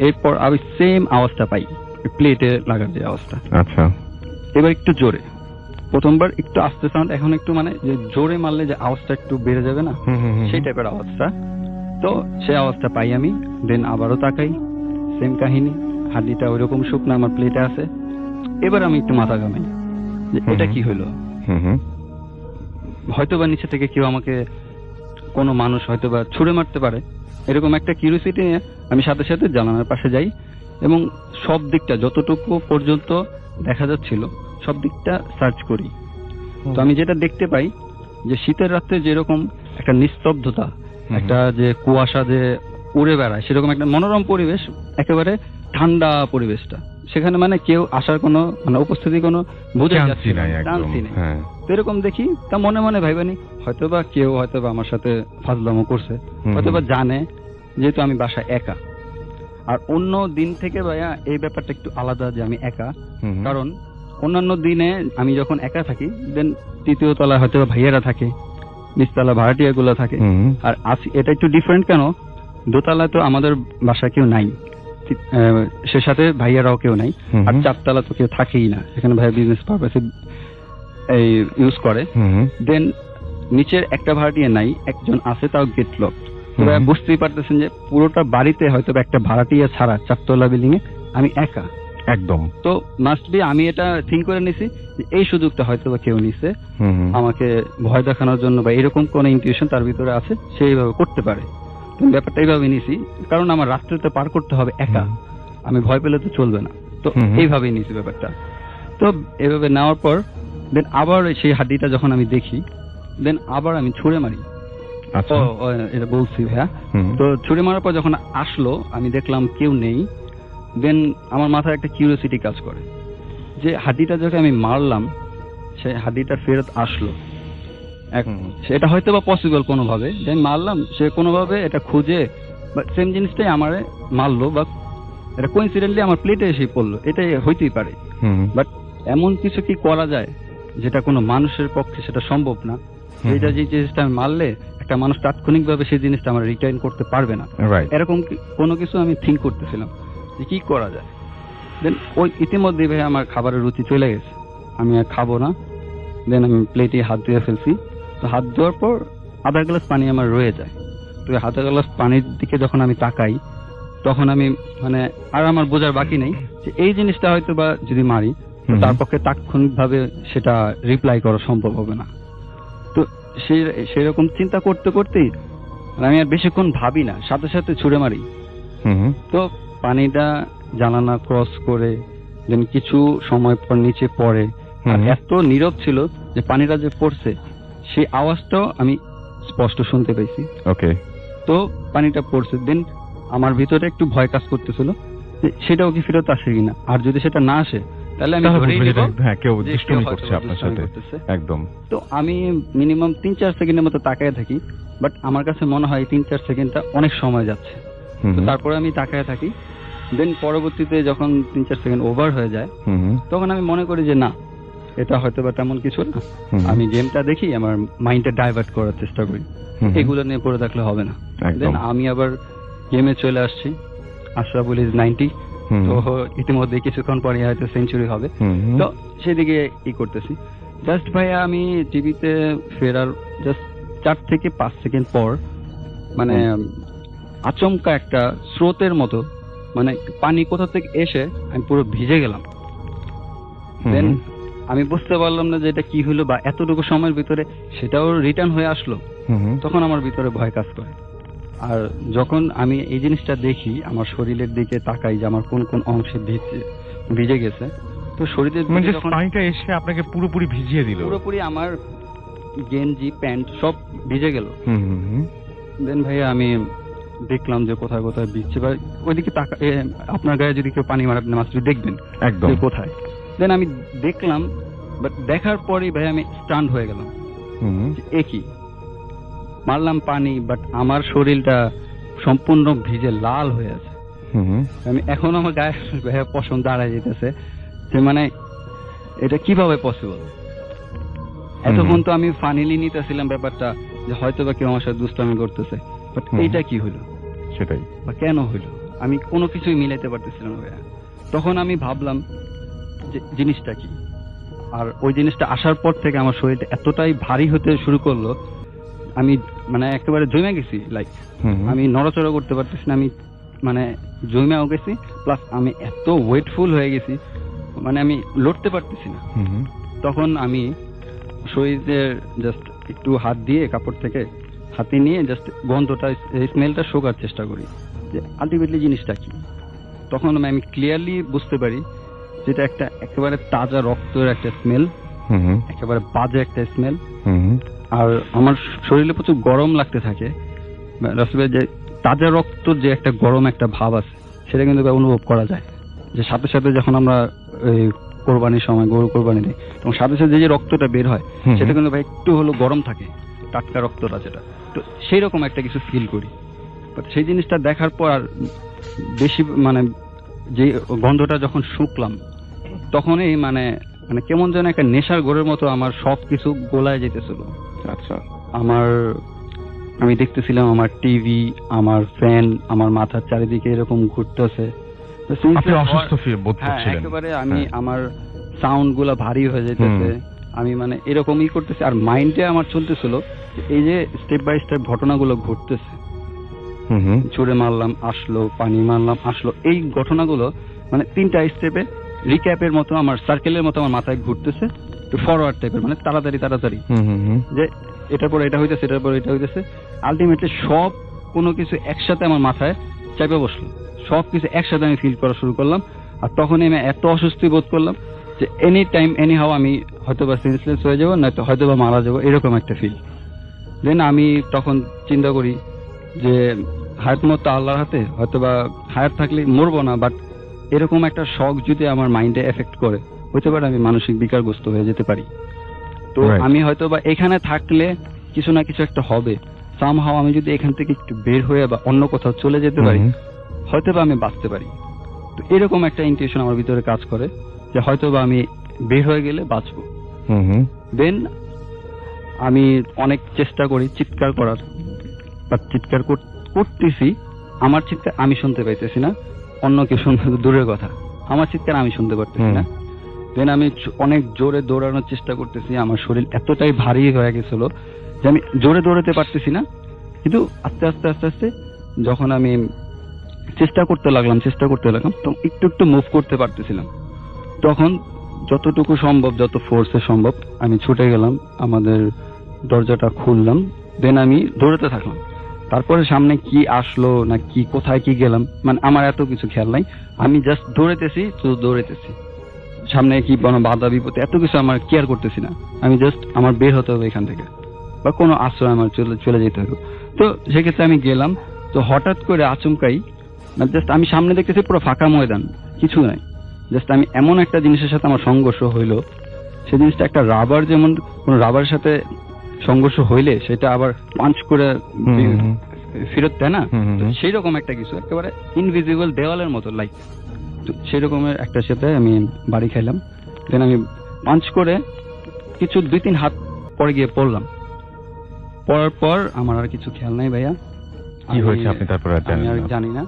এরপর আমি সেম আওয়াজটা পাই, প্লেটে লাগার যে আওয়াজটা।
আচ্ছা,
এবার একটু জোরে, প্রথমবার একটু আস্তে সাউন্ড, এখন একটু মানে যে জোরে মারলে যে আওয়াজটা একটু বেড়ে যাবে না, সেই টাইপের আওয়াজটা। তো সেই আওয়াজটা পাই আমি, দেন আবারও তাকাই, সেম কাহিনী, হাড্ডিটা ওইরকম শুকনো আমার প্লেটে আছে। এবার আমি একটু মাথা ঘামাই যে এটা কি হইলো, হয়তোবা নিচে থেকে কেউ আমাকে কোনো মানুষ হয়তোবা ছুড়ে মারতে পারে, এরকম একটা কিউরিওসিটি নিয়ে আমি সাথে সাথে জানালার পাশে যাই এবং সব দিকটা যতটুকু পর্যন্ত দেখা যাচ্ছিল সব দিকটা সার্চ করি। তো আমি যেটা দেখতে পাই যে শীতের রাত্রে যেরকম একটা নিস্তব্ধতা, একটা যে কুয়াশা যে উড়ে বেড়ায়, সেরকম একটা মনোরম পরিবেশ, একেবারে ঠান্ডা পরিবেশটা, সেখানে মানে কেউ আসার কোনো মানে উপস্থিতি কোনো বোঝা যাচ্ছে না, চান্সই নেই। তো এরকম দেখি, তা মনে মনে ভাইবানি হয়তোবা কেউ হয়তোবা আমার সাথে ফাজলামো করছে, হয়তোবা জানে যেহেতু আমি বাসায় একা। আর অন্য দিন থেকে ভাইয়া এই ব্যাপারটা একটু আলাদা যে আমি একা, কারণ অন্যান্য দিনে আমি যখন একা থাকি দেন তৃতীয় তলায় হয়তো ভাইয়েরা থাকে, নিচতলা ভাড়াটিয়া গুলো থাকে, আর এটা একটু ডিফারেন্ট কেন, দোতলায় তো আমাদের বাসায় কেউ নাই, সে সাথে ভাইয়ারাও কেউ নাই, আর 4 তলা তো কেউ থাকেই না, সেখানে ভাইয়া বিজনেস পারপাসে এই ইউজ করে। দেন নিচের একটা ভাড়াটিয়া নাই, একজন আছে, তাও গেট লক। বুঝতেই পারতেছেন যে পুরোটা বাড়িতে হয়তো একটা ভাড়াটিয়া ছাড়া 4 তলা বিল্ডিং এ আমি একা
একদম।
তো মাস্ট বি আমি এটা থিঙ্ক করে নিছি যে এই সুযোগটা হয়তো বা কেউ নিছে আমাকে ভয় দেখানোর জন্য, বা এরকম কোন ইনটিউশন তার ভিতরে আছে, সেইভাবে করতে পারে। তো ব্যাপারটা এইভাবে নিছি, কারণ আমার রাত্রিতে পার করতে হবে একা, আমি ভয় পেলে তো চলবে না, তো এইভাবেই নিছি ব্যাপারটা। তো এইভাবে নেওয়ার পর দেন আবার সেই হাড্ডিটা যখন আমি দেখি, দেন আবার আমি ছুঁড়ে মারি।
আচ্ছা,
এটা বলছি ভাইয়া। তো ছুঁড়ে মারার পর যখন আসলো আমি দেখলাম কেউ নেই, দেন আমার মাথায় একটা কিউরিওসিটি কাজ করে যে হাড্ডিটা যখন আমি মারলাম সেই হাড্ডিটা ফেরত আসলো, সেটা হয়তো বা পসিবল কোনোভাবে, যে আমি মারলাম সে কোনোভাবে এটা খুঁজে বা সেম জিনিসটাই আমার মারলো, বা এটা কোইন্সিডেন্টলি আমার প্লেটে এসে পড়লো, এটাই হইতেই পারে। বাট এমন কিছু কি করা যায় যেটা কোনো মানুষের পক্ষে সেটা সম্ভব না, এটা যে জিনিসটা আমি মারলে একটা মানুষ তাৎক্ষণিকভাবে সেই জিনিসটা আমার রিটার্ন করতে পারবে না, এরকম কোনো কিছু আমি থিঙ্ক করতেছিলাম যে কি করা যায়। দেন ওই ইতিমধ্যে ভাই আমার খাবারের রুচি চলে গেছে, আমি আর খাবো না। দেন আমি প্লেটে হাত ধুয়ে ফেলছি। তো হাত ধোয়ার পর আধা গ্লাস পানি আমার রয়ে যায়। তো আধা গ্লাস পানির দিকে যখন আমি তাকাই তখন আমি মানে আর আমার বোঝার বাকি নেই যে এই জিনিসটা হয়তো বা যদি মারি তার পক্ষে তাৎক্ষণিকভাবে সেটা রিপ্লাই করা সম্ভব হবে না। তো সেরকম চিন্তা করতে করতেই আমি আর বেশিক্ষণ ভাবি না, সাথে সাথে ছুঁড়ে মারি। তো পানিটা জানালা ক্রস করে দেন কিছু সময় পর নিচে পড়ে, আর এত নীরব ছিল যে পানিটা যে পড়ছে সেই আওয়াজটাও আমি স্পষ্ট শুনতে পেয়েছি। ওকে, তো পানিটা পড়ছে, দেন আমার ভিতরে একটু ভয় কাজ করতেছিল যে সেটাও কি ফেরত আসে কিনা, আর যদি সেটা না আসে তাহলে আমি ধরেই নিব
কেউ দুষ্টুমি করছে আপনার সাথে। একদম।
তো আমি মিনিমাম 3-4 সেকেন্ডের মতো তাকায় থাকি, বাট আমার কাছে মনে হয় 3-4 সেকেন্ডটা অনেক সময় যাচ্ছে। তো তারপরে আমি তাকায় থাকি, দেন পরবর্তীতে যখন 3-4 সেকেন্ড ওভার হয়ে যায় তখন আমি মনে করি যে না, এটা হয়তো বা তেমন কিছু না, আমি গেমটা দেখি, আমার মাইন্ডটা ডাইভার্ট করার চেষ্টা করি, এগুলো নিয়ে পড়ে থাকলে হবে না। দেন আমি আবার গেমে চলে আসছি। আশরাফুল ইজ 90, তো ইতিমধ্যে কিছুক্ষণ পরে হয়তো সেঞ্চুরি হবে, তো সেদিকে ই করতেছি। জাস্ট ভাইয়া আমি টিভিতে ফেরার জাস্ট 4 থেকে 5 সেকেন্ড পর মানে আচমকা একটা স্রোতের মতো মানে পানি কোথা থেকে এসে আমি পুরো ভিজে গেলাম। দেন আমি বুঝতে পারলাম না যে এটা কি হলো, বা এতটুকু সময়ের ভিতরে সেটাও রিটার্ন হয়ে আসলো। তখন আমার ভিতরে ভয় কাজ করে আর যখন আমি এই জিনিসটা দেখি, আমার শরীরের দিকে তাকাই যে আমার কোন কোন অংশে ভিজে গেছে, তো শরীরের
মানে পানিটা এসে আপনাকে পুরোপুরি ভিজিয়ে দিল?
পুরোপুরি আমার গেঞ্জি প্যান্ট সব ভিজে গেল। দেন ভাইয়া আমি দেখলাম যে কোথায় কোথায় ভিজছে, বা ওইদিকে আপনার গায়ে যদি কেউ পানি মারে মাত্র দেখবেন একদম কোথায়। দেন আমি দেখলাম, বাট দেখার পরেই ভাই আমি স্টান্ড হয়ে গেলাম, একই মারলাম পানি, বাট আমার শরীরটা সম্পূর্ণ ভিজে লাল হয়ে আছে। আমি এখন আমার গায়ে ভাইয়া পশম দাঁড়ায় যেতেছে যে মানে এটা কিভাবে পসিবল। এতক্ষণ তো আমি ফানিলি নিতেছিলাম ব্যাপারটা যে হয়তো বা কেউ আমার সাথে দুষ্টামি করতেছে, বাট এইটা কি হলো,
সেটাই
বা কেন হইলো, আমি কোনো কিছুই মিলাইতে পারতেছিলাম না ভাইয়া। তখন আমি ভাবলাম যে জিনিসটা কি, আর ওই জিনিসটা আসার পর থেকে আমার শরীরটা এতটাই ভারী হতে শুরু করলো, আমি মানে একেবারে জমে গেছি, লাইক আমি নড়াচড়া করতে পারতেছি না, আমি মানে জমেও গেছি, প্লাস আমি এত ওয়েটফুল হয়ে গেছি, মানে আমি লড়তে পারতেছি না। তখন আমি শরীরের জাস্ট একটু হাত দিয়ে কাপড় থেকে হাতে নিয়ে জাস্ট গন্ধটা স্মেলটা শোকার চেষ্টা করি যে আলটিমেটলি জিনিসটা কি। তখন আমি ক্লিয়ারলি বুঝতে পারি যেটা একটা একেবারে তাজা রক্তের একটা স্মেল, একেবারে বাজে একটা স্মেল। আর আমার শরীরে প্রচুর গরম লাগতে থাকে, আসলে যে তাজা রক্ত যে একটা গরম একটা ভাব আছে সেটা কিন্তু অনুভব করা যায়, যে সাথে সাথে যখন আমরা কোরবানির সময় গরু কোরবানি দিই তখন সাথে সাথে যে রক্তটা বের হয় সেটা কিন্তু ভাই একটু হলো গরম থাকে, টাটকা রক্তটা যেটা, তো সেই রকম একটা কিছু ফিল করি। সেই জিনিসটা দেখার পর আর বেশি মানে যে গন্ধটা যখন শুকলাম তখনই মানে মানে কেমন যেন একটা নেশার ঘোরের মতো আমার সবকিছু গোলায় যেতেছিল।
আচ্ছা,
আমি দেখতেছিলাম আমার টিভি, আমার ফ্যান আমার মাথার চারিদিকে এরকম ঘুরতেছে, একেবারে আমি আমার সাউন্ড গুলা ভারী হয়ে যেতেছে, আমি মানে এরকমই করতেছি। আর মাইন্ডে আমার চলতেছিল এই যে স্টেপ বাই স্টেপ ঘটনাগুলো ঘটতেছে, ছুড়ে মারলাম আসলো, পানি মারলাম আসলো, এই ঘটনাগুলো মানে 3টা স্টেপে রিক্যাপের মতো আমার সার্কেলের মতো আমার মাথায় ঘুরতেছে, ফরওয়ার্ড টাইপের, মানে তাড়াতাড়ি তাড়াতাড়ি যে এটার পর এটা হইতেছে, এটার পর এটা হইতেছে। আলটিমেটলি সব কোনো কিছু একসাথে আমার মাথায় চাপে বসলো, সবকিছু একসাথে আমি ফিল করা শুরু করলাম। আর তখনই আমি এত অস্বস্তি বোধ করলাম যে এনি টাইম এনি হাও আমি হয়তো বা সেন্সলেস হয়ে যাবো, নয়তো হয়তো বা মারা যাবো, এরকম একটা ফিল। দেন আমি তখন চিন্তা করি যে হায়াত মত আল্লাহর হাতে, হয়তো বা হায়াত থাকলে মরবো না, বাট এরকম একটা শখ যদি আমার মাইন্ডে এফেক্ট করে হইতে পারে আমি মানসিক বিকারগ্রস্ত হয়ে যেতে পারি। তো আমি হয়তো বা এখানে থাকলে কিছু না কিছু একটা হবে, সামহাও আমি যদি এখান থেকে একটু বের হয়ে বা অন্য কোথাও চলে যেতে পারি হয়তো বা আমি বাঁচতে পারি। তো এরকম একটা ইন্টিউশন আমার ভিতরে কাজ করে যে হয়তো বা আমি বের হয়ে গেলে বাঁচবো। দেন আমি অনেক চেষ্টা করি চিৎকার করার, বাট চিৎকার করতেছি, আমার চিৎকার আমি শুনতে পাইতেছি না, অন্য কেউ শুনতে দূরের কথা, আমার চিৎকার আমি শুনতে পারতেছি না। দেন আমি অনেক জোরে দৌড়ানোর চেষ্টা করতেছি, আমার শরীর এতটাই ভারী হয়ে গেছিল যে আমি জোরে দৌড়াতে পারতেছি না, কিন্তু আস্তে আস্তে আস্তে আস্তে যখন আমি চেষ্টা করতে লাগলাম তো একটু একটু মুভ করতে পারতেছিলাম। তখন যতটুকু সম্ভব, যত ফোর্সে সম্ভব আমি ছুটে গেলাম, আমাদের দরজাটা খুললাম, দেন আমি দৌড়াতে থাকলাম। তারপরে সামনে কি আসলো না কি কোথায় কি গেলাম মানে আমার এত কিছু খেয়াল নাই, আমি জাস্ট দৌড়াইতেছি, শুধু দৌড়াইতেছি, সামনে কি কোনো বাধা বিপত্তি এত কিছু আমার কেয়ার করতেছি না, আমি জাস্ট আমার বের হতে হবে এখান থেকে বা কোনো আশ্রয় আমার চলে যেতে হবে। তো সেক্ষেত্রে আমি গেলাম, তো হঠাৎ করে আচমকাই জাস্ট আমি সামনে দেখতেছি পুরো ফাঁকা ময়দান, কিছু নাই, জাস্ট আমি এমন একটা জিনিসের সাথে আমার সংঘর্ষ হইলো, সেই জিনিসটা একটা রাবার, যেমন কোন রাবারের সাথে সংঘর্ষ হইলে সেটা আবার পাঞ্চ করে ফেরত দেয় না, সেই রকম একটা কিছু, একেবারে ইনভিজিবল দেওয়ালের মতো লাইক, সেই রকমের একটা সাথে আমি বাড়ি খাইলাম। দেন আমি পাঞ্চ করে কিছু 2-3 হাত পরে গিয়ে পড়লাম, পড়ার পর আমার আর কিছু খেয়াল নাই ভাইয়া,
কি হয়েছে আপনি তারপর
আমি আর জানি না।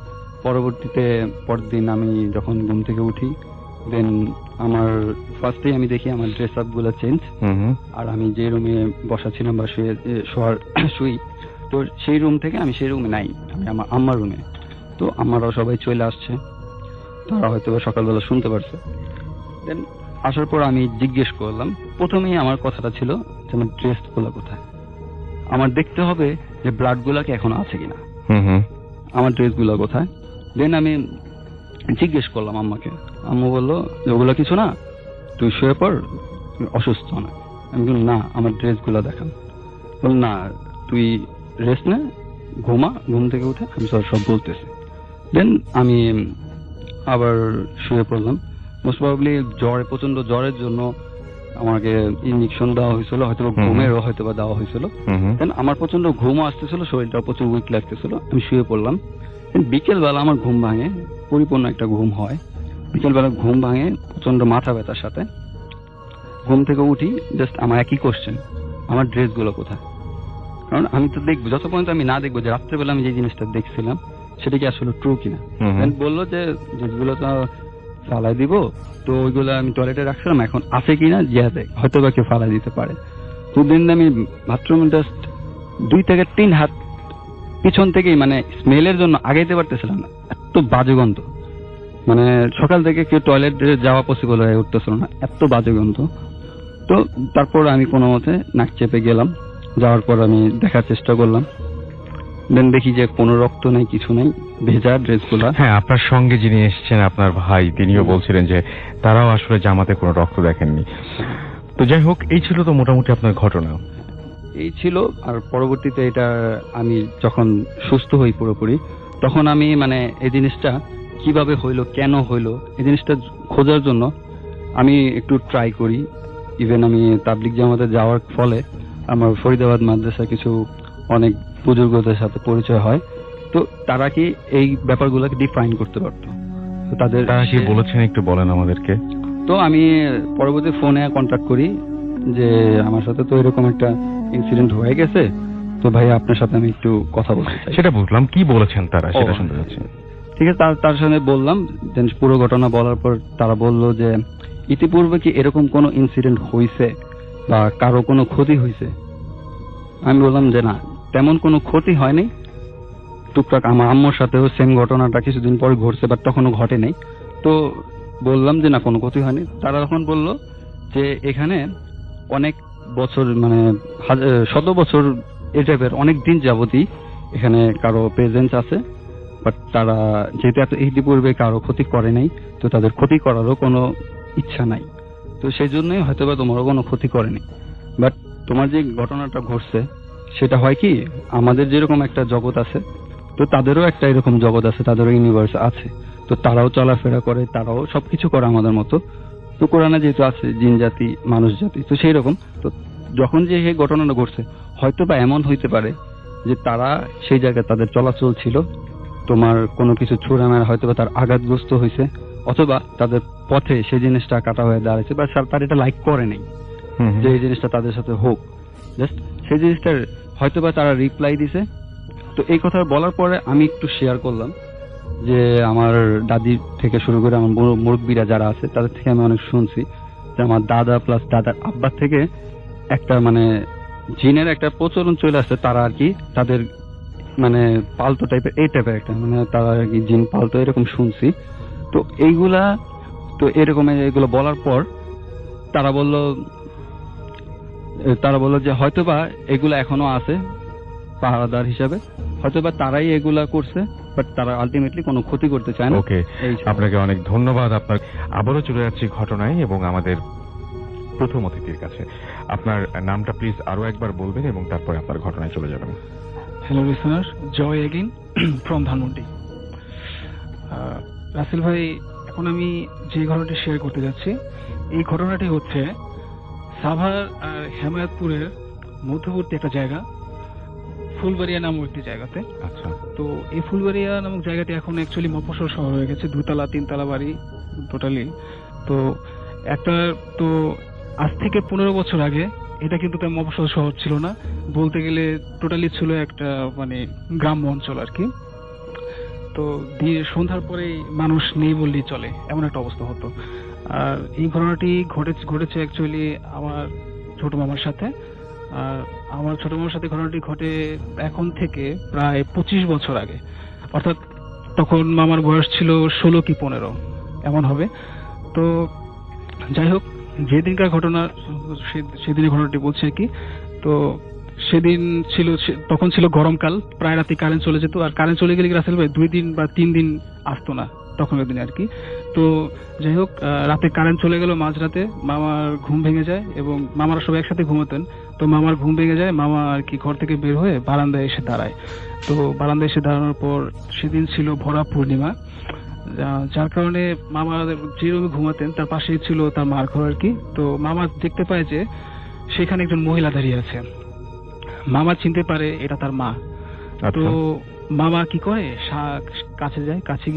পরবর্তীতে পরদিন আমি যখন ঘুম থেকে উঠি, দেন আমার ফার্স্টেই আমি দেখি আমার ড্রেস আপ গুলো চেঞ্জ, আর আমি যে রুমে বসা ছিলাম বা শুই, তো সেই রুম থেকে আমি সেই রুমে নাই, আমি আমার আম্মার রুমে। তো আমারাও সবাই চলে আসছে, তারা হয়তো সকালবেলা শুনতে পারছে। দেন আসার পর আমি জিজ্ঞেস করলাম, প্রথমেই আমার কথাটা ছিল যে আমার ড্রেস গুলো কোথায়, আমার দেখতে হবে যে ব্লাড গুলা কি এখন আছে কিনা, আমার ড্রেসগুলো কোথায়। দেন আমি জিজ্ঞেস করলাম আম্মাকে, আম্মু বললো যে ওগুলো কিছু না, তুই শুয়ে পড়, তুই অসুস্থ না। আমি বললাম না, আমার ড্রেসগুলো দেখান। বল না, তুই রেস্ট নে, ঘুমা, ঘুম থেকে উঠে আমি সব বলতেছি। দেন আমি আবার শুয়ে পড়লাম। মোস্ট প্রবাবলি প্রচন্ড জ্বরের জন্য আমাকে ইঞ্জেকশন দেওয়া হয়েছিল, হয়তো ঘুমেরও হয়তো বা দেওয়া হয়েছিল। দেন আমার প্রচন্ড ঘুমও আসতেছিল, শরীরটা প্রচুর উইক লাগতেছিল। আমি শুয়ে পড়লাম। বিকেল বেলা আমার ঘুম ভাঙে, পরিপূর্ণ একটা ঘুম হয়। বিকেল বেলা ঘুম ভাঙে প্রচন্ড মাথা ব্যথার সাথে। ঘুম থেকে উঠি, জাস্ট আমার একই কোশ্চেন, আমার ড্রেসগুলো কোথায়? কারণ আমি তো দেখবো, যত পর্যন্ত আমি না দেখবো যে রাত্রেবেলা আমি যে জিনিসটা দেখছিলাম সেটা কি আসলে ট্রু কিনা। বললো যে ড্রেসগুলো তো ফালাই দিব, তো ওইগুলো আমি টয়লেটে রাখছিলাম, এখন আছে কিনা জিয়া দেখ, হয়তো বা কেউ ফালাই দিতে পারে। তো দিন আমি বাথরুমে জাস্ট 2 থেকে 3 হাত পিছন থেকেই মানে স্মেলের জন্য আগাইতে পারতেছিলাম না, এত বাজে গন্ধ। মানে সকাল থেকে কেউ টয়লেটে যাওয়া পসিবল হয়ে উঠতেছিল না, এত বাজে গন্ধ। তো তারপর আমি কোনো মতে নাক চেপে গেলাম। যাওয়ার পর আমি দেখার চেষ্টা করলাম, দেন দেখি যে কোনো রক্ত নেই, কিছু নেই, ভেজা ড্রেসগুলো।
হ্যাঁ, আপনার সঙ্গে যিনি এসেছেন আপনার ভাই, তিনিও বলছিলেন যে তারাও আসলে জামাতে কোনো রক্ত দেখেননি। তো যাই হোক, এই ছিল তো মোটামুটি আপনার ঘটনা।
এই ছিল। আর পরবর্তীতে এটা আমি যখন সুস্থ হই পুরোপুরি, তখন আমি মানে এই জিনিসটা কিভাবে হইলো, কেন হইলো, এই জিনিসটা খোঁজার জন্য আমি একটু ট্রাই করি। ইভেন আমি তাবলিগ জামাতে যাওয়ার ফলে আমার ফরিদাবাদ মাদ্রাসা কিছু অনেক বুজুর্গদের সাথে পরিচয় হয়। তো তারা কি এই ব্যাপারগুলোকে ডিফাইন করতে পারতো, তো
তারা কি বলেছেন একটু বলেন আমাদেরকে।
তো আমি পরবর্তী ফোনে কন্ট্যাক্ট করি যে আমার সাথে তো এরকম একটা ইনসিডেন্ট হয়ে গেছে, তো ভাই আপনার সাথে আমি একটু কথা বলতে চাই।
সেটা বুঝলাম, কি বলেছেন তারা সেটা শুনতে চাচ্ছি।
ঠিক আছে, তার সাথে বললাম, দেন পুরো ঘটনা বলার পর তারা বলল যে ইতিপূর্বে কি এরকম কোনো ইনসিডেন্ট হয়েছে বা কারো কোনো ক্ষতি হয়েছে? আমি বললাম যে না, তেমন কোনো ক্ষতি হয়নি। টুকটাক আমার আম্মুর সাথেও সেম ঘটনাটা কিছুদিন পরে ঘটছে, বাট তখনও ঘটে নাই। তো বললাম যে না, কোনো ক্ষতি হয়নি। তারা তখন বলল যে এখানে অনেক বছর মানে 100 বছর এই টাইপের অনেক দিন যাবতই এখানে কারো প্রেজেন্স আছে, বাট তারা যেহেতু এত ইতিপূর্বে কারো ক্ষতি করে নাই, তো তাদের ক্ষতি করারও কোনো ইচ্ছা নাই। তো সেই জন্যই হয়তো বা তোমারও কোনো ক্ষতি করেনি। বাট তোমার যে ঘটনাটা ঘটছে সেটা হয় কি, আমাদের যেরকম একটা জগৎ আছে, তো তাদেরও একটা এরকম জগৎ আছে, তাদেরও ইউনিভার্স আছে। তো তারাও চলাফেরা করে, তারাও সবকিছু করে আমাদের মতো। তো কোরআনে যেহেতু আছে জিন জাতি, মানুষ জাতি, তো সেই রকম। তো যখন যে এই ঘটনাটা ঘটছে, হয়তো বা এমন হইতে পারে যে তারা সেই জায়গায় তাদের চলাচল ছিল, তোমার কোনো কিছু ছুঁড়ে মারা হয়তো বা তার আঘাতগ্রস্ত হয়েছে, অথবা তাদের পথে সেই জিনিসটা কাটা হয়ে দাঁড়াচ্ছে, বা তার এটা লাইক করে নেই যে এই জিনিসটা তাদের সাথে হোক। জাস্ট সেই জিনিসটার হয়তো বা তারা রিপ্লাই দিছে। তো এই কথা বলার পরে আমি একটু শেয়ার করলাম যে আমার দাদি থেকে শুরু করে আমার মুরব্বীরা যারা আছে তাদের থেকে আমি অনেক শুনছি যে আমার দাদা প্লাস দাদার আব্বা থেকে একটা মানে জিনের একটা প্রচলন চলে আসছে। তারা আর কি তাদের মানে পালতো টাইপের, এই টাইপের একটা মানে তারা আর কি জিন পালতো, এরকম শুনছি। তো এইগুলা তো এরকম এগুলো বলার পর তারা বলল যে হয়তোবা এগুলা এখনো আছে পাহারাদার হিসাবে, হয়তোবা তারাই এগুলা করছে, বাট তারা আলটিমেটলি কোনো ক্ষতি করতে চায় না।
ওকে, আপনাকে অনেক ধন্যবাদ। আপনার আবারও চলে যাচ্ছি ঘটনায় এবং আমাদের প্রথম অতিথির কাছে। আপনার নামটা প্লিজ আরো একবার বলবেন এবং তারপরে আপনার ঘটনায় চলে যাবেন।
Hello listener, Joy again from Dhanmondi. Rasel ভাই, এখন আমি যে ঘটনাটি শেয়ার করতে যাচ্ছি, এই ঘটনাটি হচ্ছে সাভার আর হেমায়তপুরের মধ্যবর্তী একটা জায়গা, ফুলবাড়িয়া নামক একটি জায়গাতে।
আচ্ছা।
তো এই ফুলবাড়িয়া নামক জায়গাটি এখন অ্যাকচুয়ালি মফস্বল শহর হয়ে গেছে, 2তলা 3তলা বাড়ি টোটালি। তো আজ থেকে 15 বছর আগে এটা কিন্তু তেমন মফস্বল শহর ছিল না, বলতে গেলে টোটালি ছিল একটা মানে গ্রাম্য অঞ্চল আর কি। তো সন্ধ্যার পরে মানুষ নেই বললেই চলে, এমন একটা অবস্থা হতো। আর এই ঘটনাটি ঘটেছে অ্যাকচুয়ালি আমার ছোট মামার সাথে। আর আমার ছোট মামার সাথে ঘটনাটি ঘটে এখন থেকে প্রায় 25 বছর আগে, অর্থাৎ তখন মামার বয়স ছিল 16 কি 15 এমন হবে। তো যাই হোক, যেদিনকার ঘটনা সেদিনের ঘটনাটি বলছে কি। তো সেদিন তখন ছিল গরমকাল, প্রায় রাতে কারেন্ট চলে যেত, আর কারেন্ট চলে গেলে রাসেল ভাই 2 দিন বা 3 দিন আসতো না তখনের দিনে আর কি। তো যাই হোক, রাতে কারেন্ট চলে গেল মাঝরাতে, মামার ঘুম ভেঙে যায় এবং মামারা সবাই একসাথে ঘুমাতেন। তো মামার ঘুম ভেঙে যায়, মামা আর কি ঘর থেকে বের হয়ে বারান্দায় এসে দাঁড়ায়। তো বারান্দায় এসে দাঁড়ানোর পর সেদিন ছিল ভরা পূর্ণিমা, যার কারণে মামা যে রুমে ঘুমাতেন তার পাশেই ছিল তার মার ঘর আর কি। তো মামা দেখতে পায় যে সেখানে একজন মহিলা দাঁড়িয়ে আছে। মামা চিনতে পারে এটা তার মা। তো মামা কি করে, কাছে যায়, কাছে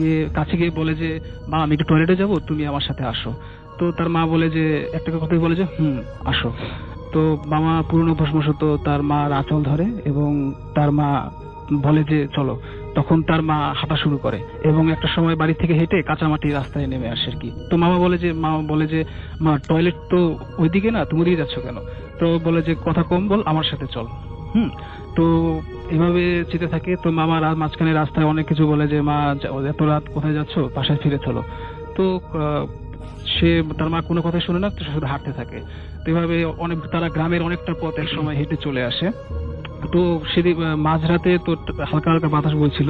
গিয়ে বলে যে মা আমি একটু টয়লেটে যাবো, তুমি আমার সাথে আসো। তো তার মা বলে যে একটা কথাই বলে যে আসো। তো মামা পুরনো অভ্যাসমশত তার মার আঁচল ধরে এবং তার মা বলে যে চলো। তখন তার মা হাঁটা শুরু করে এবং একটা সময় বাড়ি থেকে হেঁটে কাঁচামাটি রাস্তায় নেমে আসে আর কি। তো মামা বলে যে মা টয়লেট তো ওইদিকে না, তুমি ওদিকে যাচ্ছ কেন? তো বলে যে কথা কম বল, আমার সাথে চল। তো এভাবে যেতে থাকে। তো মামা মাঝখানে রাস্তায় অনেক কিছু বলে যে মা এত রাত কোথায় যাচ্ছ, বাসায় ফিরে চলো। তো তার মা কোনো কথা শুনে না, তো শুধু হাঁটতে থাকে। তো এভাবে তারা গ্রামের অনেকটা পথ এক সময় হেঁটে চলে আসে। তো সেদিন মাঝরাতে তো হালকা হালকা বাতাস বইছিল,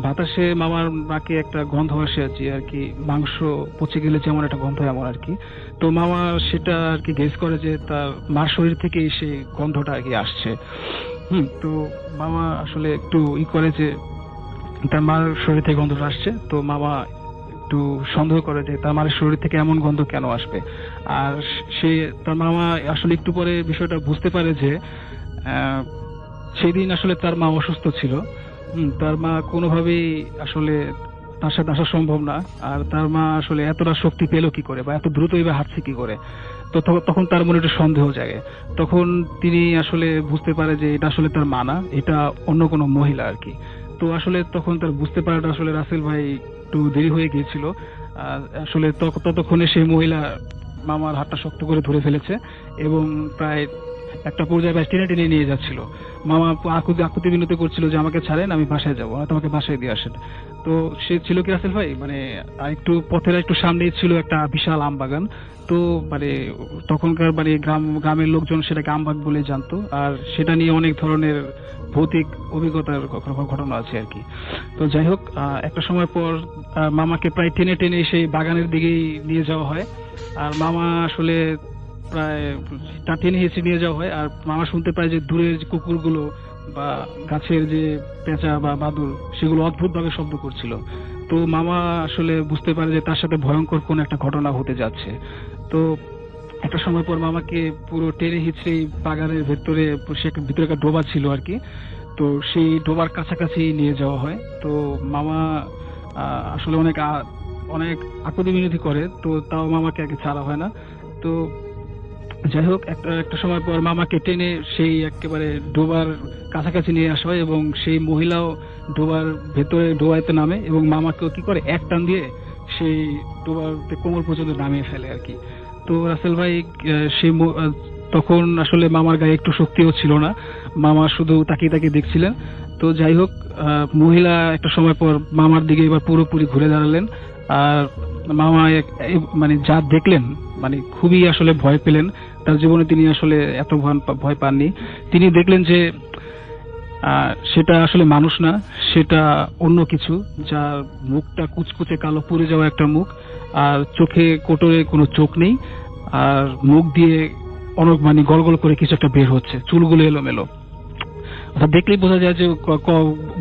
বাতাসে মামার নাকে একটা গন্ধ আসে আর কি, মাংস পচে গেলে যেমন একটা গন্ধ এমন আর কি। তো মামা সেটা আর কি গেস করে যে তার মার শরীর থেকে সেই গন্ধটা আর কি আসছে। তো মামা আসলে একটু করে যে তার মার শরীর থেকে গন্ধটা আসছে। তো মামা একটু সন্দেহ করে যে তার মায়ের শরীর থেকে এমন গন্ধ কেন আসবে। আর তার মামা আসলে একটু পরে বিষয়টা বুঝতে পারে যে সেদিন আসলে তার মা অসুস্থ ছিল। তার মা কোনোভাবেই আসলে তার সাথে আসা সম্ভব না। আর তার মা আসলে এতটা শক্তি পেল কি করে বা এত দ্রুত এবার হাঁটছে কি করে। তো তখন তার মনে একটু সন্দেহ জাগে। তখন তিনি আসলে বুঝতে পারে যে এটা আসলে তার মা না, এটা অন্য কোনো মহিলা আর কি। তো আসলে তখন তার বুঝতে পারাটা আসলে রাসেল ভাই একটু দেরি হয়ে গিয়েছিল। আসলে ততক্ষণে সেই মহিলা মামার হাতটা শক্ত করে ধরে ফেলেছে এবং প্রায় একটা পর্যায়ে টেনে টেনে নিয়ে যাচ্ছিল। মামা আকুতি বিনতি করছিল যে আমাকে ছাড়েন, আমি বাসায় যাবো, তোমাকে বাসায় দিয়ে আসেন। তো সে ছিল কি রাসেল ভাই, মানে একটু পথের একটু সামনেই ছিল একটা বিশাল আম বাগান। তো মানে তখনকার মানে গ্রামের লোকজন সেটাকে আমবাগ বলে জানতো। আর সেটা নিয়ে অনেক ধরনের ভৌতিক অভিজ্ঞতার ঘটনা আছে আর কি। তো যাই হোক, একটা সময় পর মামাকে প্রায় টেনে টেনে সেই বাগানের দিকেই নিয়ে যাওয়া হয়। আর মামা আসলে প্রায় টেনে হেঁচে নিয়ে যাওয়া হয়। আর মামা শুনতে পায় যে দূরের যে কুকুরগুলো বা গাছের যে পেঁচা বা বাদুড় সেগুলো অদ্ভুত ভাবে শব্দ করছিল। তো মামা আসলে বুঝতে পারে যে তার সাথে ভয়ঙ্কর কোন একটা ঘটনা হতে যাচ্ছে। তো একটা সময় পর মামাকে পুরো টেনে হিঁচড়ে বাগানের ভিতরে একটা ডোবা ছিল আর কি। তো সেই ডোবার কাছাকাছি নিয়ে যাওয়া হয়। তো মামা আসলে অনেক আকুতি বিনতি করে, তো তাও মামাকে আগে ছাড়া হয় না। তো যাই হোক, একটা সময় পর মামাকে টেনে সেই একেবারে ডোবার কাছাকাছি নিয়ে আসা হয় এবং সেই মহিলাও ডোবার ভেতরে ডোবাইতে নামে এবং মামাকেও কি করে এক টান দিয়ে সেই ডোবাতে কোমর পর্যন্ত নামিয়ে ফেলে আর কি। তো রাসেল ভাই তখন আসলে মামার গায়ে একটু শক্তিও ছিল না, মামা শুধু তাকিয়ে তাকিয়ে দেখছিলেন। তো যাই হোক, মহিলা একটা সময় পর মামার দিকে এবার পুরোপুরি ঘুরে দাঁড়ালেন। আর মামা মানে যা দেখলেন, মানে খুবই আসলে ভয় পেলেন। তার জীবনে তিনি আসলে এত ভয় পাননি। তিনি দেখলেন যে সেটা আসলে মানুষ না, সেটা অন্য কিছু, যার মুখটা কুচকুচে কালো পুড়ে যাওয়া একটা মুখ, আর চোখে কোটরে কোনো চোখ নেই, আর মুখ দিয়ে অনেক মানে গল গল করে কিছু একটা বের হচ্ছে, চুলগুলো এলোমেলো। দেখলেই বোঝা যায় যে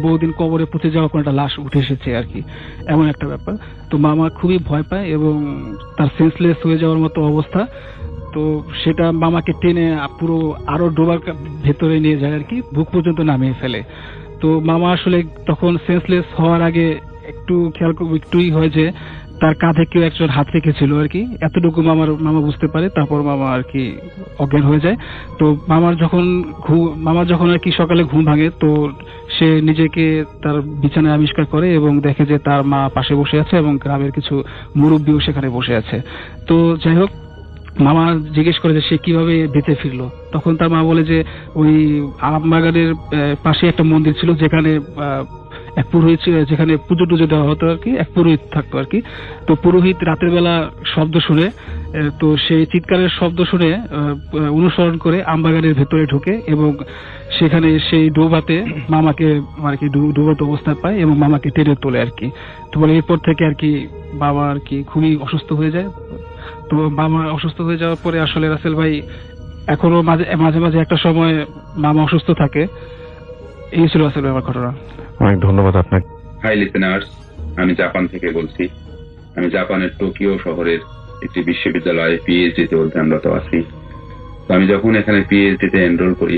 বহুদিন কবরে পুঁতে যাওয়া কোনো একটা লাশ উঠে এসেছে আর কি, এমন একটা ব্যাপার। তো মামা খুবই ভয় পায় এবং তার সেন্সলেস হয়ে যাওয়ার মতো অবস্থা। তো সেটা মামাকে টেনে পুরো আরো ডোবার ভেতরে নিয়ে যায় আর কি, বুক পর্যন্ত নামিয়ে ফেলে। তো মামা আসলে তখন সেন্সলেস হওয়ার আগে একটুই হয় যে তার কাঁধে কেউ একজন হাত রেখেছিল আর কি, এতটুকু মামা বুঝতে পারে। তারপর মামা আর কি অজ্ঞান হয়ে যায়। তো মামার যখন আর কি সকালে ঘুম ভাঙে, তো সে নিজেকে তার বিছানায় আবিষ্কার করে এবং দেখে যে তার মা পাশে বসে আছে এবং গ্রামের কিছু মুরব্বীও সেখানে বসে আছে। তো যাই হোক, মামা জিজ্ঞেস করে যে সে কিভাবে বেঁচে ফিরলো। তখন তার মা বলে যে ওই আমবাগানের পাশে একটা মন্দির ছিল, যেখানে এক পুরোহিত, যেখানে পুজো টুজো দেওয়া হতো আর কি, এক পুরোহিত থাকতো আর কি। তো পুরোহিত রাতের বেলা শব্দ শুনে তো সেই চিৎকারের শব্দ শুনে অনুসরণ করে আমবাগানের ভেতরে ঢুকে এবং সেখানে সেই ডোবাতে মামাকে আর কি ডুবন্ত অবস্থায় পায় এবং মামাকে টেনে তোলে আর কি। তো বলে এরপর থেকে আর কি বাবা আর কি খুবই অসুস্থ হয়ে যায়। তো মামা অসুস্থ হয়ে যাওয়ার পরে আসলে রাসেল ভাই এখনো মাঝে মাঝে একটা সময় মামা অসুস্থ থাকে। এই ছিল রাসেল ভাই আমার ঘটনা।
অনেক ধন্যবাদ আপনাকে।
হাই লিসেনার্স, আমি জাপান থেকে বলছি। আমি জাপানের টোকিও শহরের একটি বিশ্ববিদ্যালয়ে পিএইচডিতে অধ্যয়নরত আছি। তো আমি যখন এখানে পিএইচডিতে এনরোল করি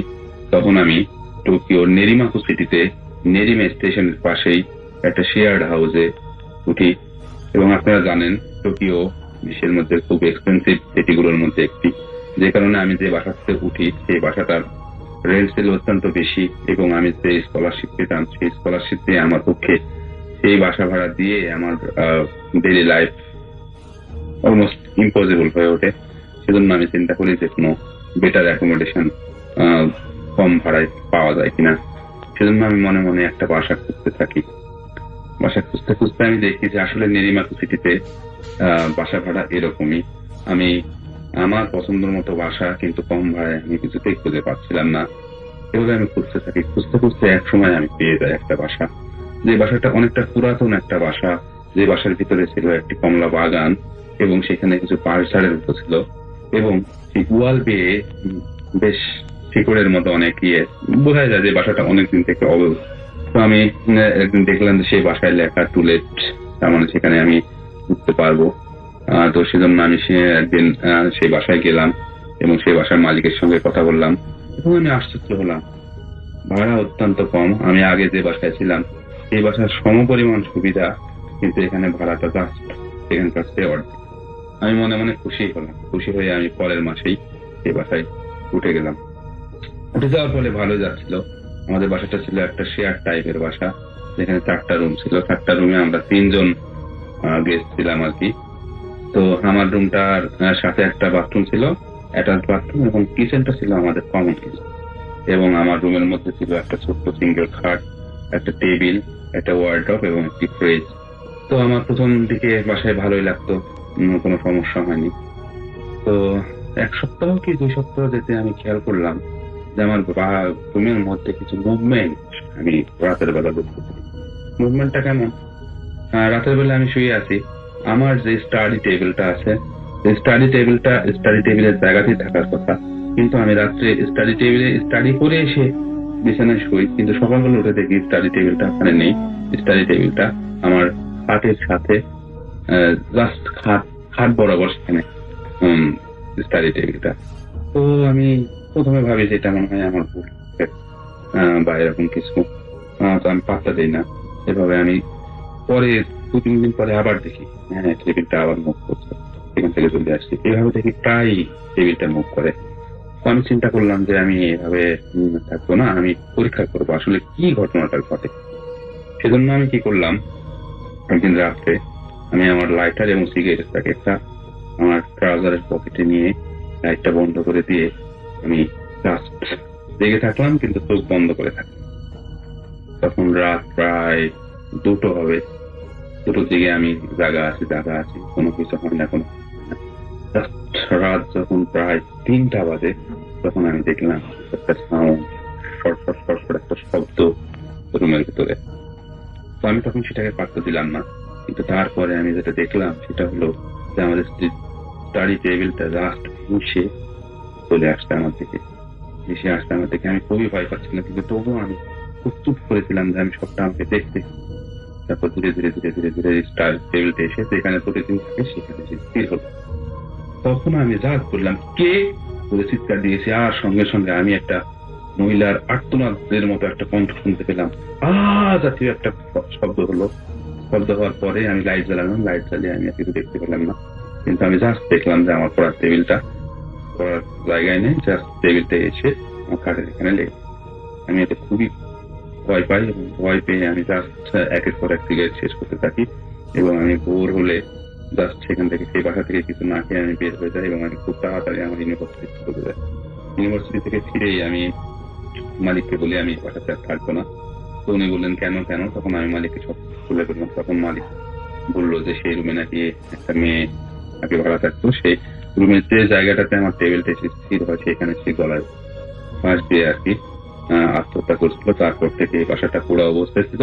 তখন আমি টোকিওর নেরিমাকু সিটিতে নেরিমে স্টেশনের পাশেই একটা শেয়ার্ড হাউসে উঠি। এবং আপনারা জানেন টোকিও বিশ্বের মধ্যে খুব এক্সপেন্সিভ সিটিগুলোর মধ্যে একটি, যে কারণে আমি যে বাসাতে উঠি সেই বাসাটার রেন্ট ছিল অত্যন্ত বেশি এবং আমি যে স্কলারশিপ পেতাম সেই স্কলারশিপ দিয়ে আমার পক্ষে সেই বাসা ভাড়া দিয়ে আমার ডেইলি লাইফ অলমোস্ট ইম্পসিবল হয়ে ওঠে। সেজন্য আমি চিন্তা করি যে কোনো বেটার অ্যাকোমোডেশন কম ভাড়ায় পাওয়া যায় কিনা। সেজন্য আমি মনে মনে একটা বাসা খুঁজতে থাকি। বাসা খুঁজতে খুঁজতে আমি দেখি যে আসলে নেরিমাকু সিটিতে বাসা ভাড়া এরকমই। আমি আমার পছন্দের মতো বাসা কিন্তু কম ভাড়ায় আমি কিছুতেই খুঁজে পাচ্ছিলাম না। এভাবে আমি খুঁজতে থাকি। খুঁজতে খুঁজতে এক সময় আমি পেয়ে যাই একটা বাসা, যে বাসাটা অনেকটা পুরাতন একটা বাসা, যে বাসার ভিতরে ছিল একটি কমলা বাগান এবং সেখানে কিছু পাহাড় মতো ছিল এবং সেই ওয়াল বেয়ে বেশ শিকড়ের মতো অনেক বোঝা যায় যে বাসাটা অনেকদিন থেকে অবৈধ। তো আমি একদিন দেখলাম যে সেই বাসায় লেখা টুলেট, তার মানে সেখানে আমি উঠতে পারবো। তো সেজন্য আমি একদিন সেই বাসায় গেলাম এবং সেই বাসার মালিকের সঙ্গে কথা বললাম এবং আমি আশ্চর্য হলাম, ভাড়া অত্যন্ত কম। আমি আগে যে বাসায় ছিলাম এই বাসার সমপরিমাণ সুবিধা, কিন্তু এখানে ভাড়াটা জাস্ট এখানকার চেয়ে অর্ধেক। আমি মনে মনে খুশি হলাম। খুশি হয়ে আমি পরের মাসেই এই বাসায় উঠে গেলাম। উঠে যাওয়ার ফলে ভালো যাচ্ছিল। আমাদের বাসাটা ছিল একটা শেয়ার টাইপের বাসা, যেখানে 4টা রুম ছিল। 4টা রুমে আমরা 3 জন গেস্ট ছিলাম আর কি। তো আমার রুমটার সাথে একটা বাথরুম ছিল, অ্যাটাচ বাথরুম, এবং কিচেনটা ছিল আমাদের কমন কিচেন। এবং আমার রুমের মধ্যে ছিল একটা ছোট্ট সিঙ্গেল খাট, একটা টেবিল, একটা ওয়ার্ডরোব এবং একটি ফ্রিজ। তো আমার প্রথম দিকে বাসায় ভালোই লাগতো, কোনো সমস্যা হয়নি। তো 1 সপ্তাহ কি 2 সপ্তাহ যেতে আমি খেয়াল করলাম যে আমার রুমের মধ্যে কিছু মুভমেন্ট আমি রাতের বেলা দেখতে পাই। মুভমেন্টটা কেমন? রাতের বেলা আমি শুয়ে আছি, আমার যে স্টাডি টেবিলটা আছে, স্টাডি টেবিলের জায়গাতেই থাকার কথা, কিন্তু আমি রাত্রে স্টাডি টেবিলে স্টাডি করে এসে বিছানায় শুই, কিন্তু সকালবেলা উঠে দেখি স্টাডি টেবিলটা ওখানে নেই। স্টাডি টেবিলটা আমার খাটের সাথে জাস্ট খাট বরাবর সেখানে স্টাডি টেবিলটা। তো আমি প্রথমে ভাবি যে এটা মনে হয় আমার ভুল বা এরকম কিছু, তো আমি পাত্তা দিই না। এভাবে আমি পরে 2-3 দিন পরে আবার দেখি হ্যাঁ টেবিলটা আবার মুভ করছে, সেখান থেকে চলে আসছি। এভাবে দেখি প্রায় টেবিলটা মুভ করে। তো আমি চিন্তা করলাম যে আমি এভাবে থাকবো না, আমি পরীক্ষা করবো আসলে কি ঘটনাটা ঘটে। সেজন্য আমি কি করলাম, একদিন রাত্রে আমি আমার লাইটার এবং সিগারেট প্যাকেটটা আমার ট্রাউজারের পকেটে নিয়ে লাইটটা বন্ধ করে দিয়ে আমি জাস্ট জেগে থাকলাম, কিন্তু চোখ বন্ধ করে থাকলাম। তখন রাত প্রায় 2টো হবে। 2টোর দিকে আমি জাগা আছি, কোনো কিছু হয় না, কোনো রাত যখন প্রায় 3টা বাজে তখন আমি দেখলাম একটা সাউন্ড, শর্ট একটা শব্দ রুমের ভিতরে। তো আমি তখন সেটাকে পাত্তা দিলাম না, কিন্তু তারপরে আমি যেটা দেখলাম সেটা হলো যে আমাদের স্টাডি টেবিলটা জাস্ট ঘুষে চলে আসছে আমার দিকে। আমি খুবই ভয় পাচ্ছিলাম, কিন্তু তবুও আমি খুব চুপ করেছিলাম যে আমি সবটা আমাকে দেখতে। তারপর ধীরে ধীরে স্টাডি টেবিলটা এসে যেখানে প্রতিদিন থাকে সেখানে স্থির হলো। তখন আমি জাজ করলাম কে বলে চিৎকার দিয়েছি, আর সঙ্গে সঙ্গে আমি একটা মহিলার আর্তনাদের মতো একটা কণ্ঠ শুনতে পেলাম। জাতীয় একটা শব্দ হলো। শব্দ হওয়ার পরে আমি লাইট জ্বালালাম। লাইট জ্বালিয়ে আমি কিছু দেখতে পেলাম না, কিন্তু আমি জাস্ট দেখলাম যে আমার পড়ার টেবিলটা পড়ার জায়গায় নেই, জাস্ট টেবিলটা এসে আমার খাটের এখানে লেগে। আমি এতে খুবই ভয় পাই এবং ভয় পেয়ে আমি জাস্ট একের পর এক সিগারেট শেষ করতে থাকি এবং আমি ভোর হলে জাস্ট সেখান থেকে সেই বাসা থেকে কিছু না খেয়ে আমি বের হয়ে যাই এবং আমি খুব তাড়াতাড়ি আমার ইউনিভার্সিটি চলে যাই। ইউনিভার্সিটি থেকে ফিরেই আমি মালিককে বলি আমি বাসাতে আর থাকবো না। তো উনি বললেন কেন? তখন আমি মালিককে সব খুলে বললাম। তখন মালিক বললো যে সেই রুমে নাকি একটা মেয়ে আগে ভাড়া থাকতো, সেই রুমের যে জায়গাটাতে আমার টেবিলটা স্থির হয় সেখানে সে গলায় ফাঁস দিয়ে আর কি আত্মহত্যা করছিল। তারপর থেকে এই বাসাটা পুরো অবস্থায় ছিল।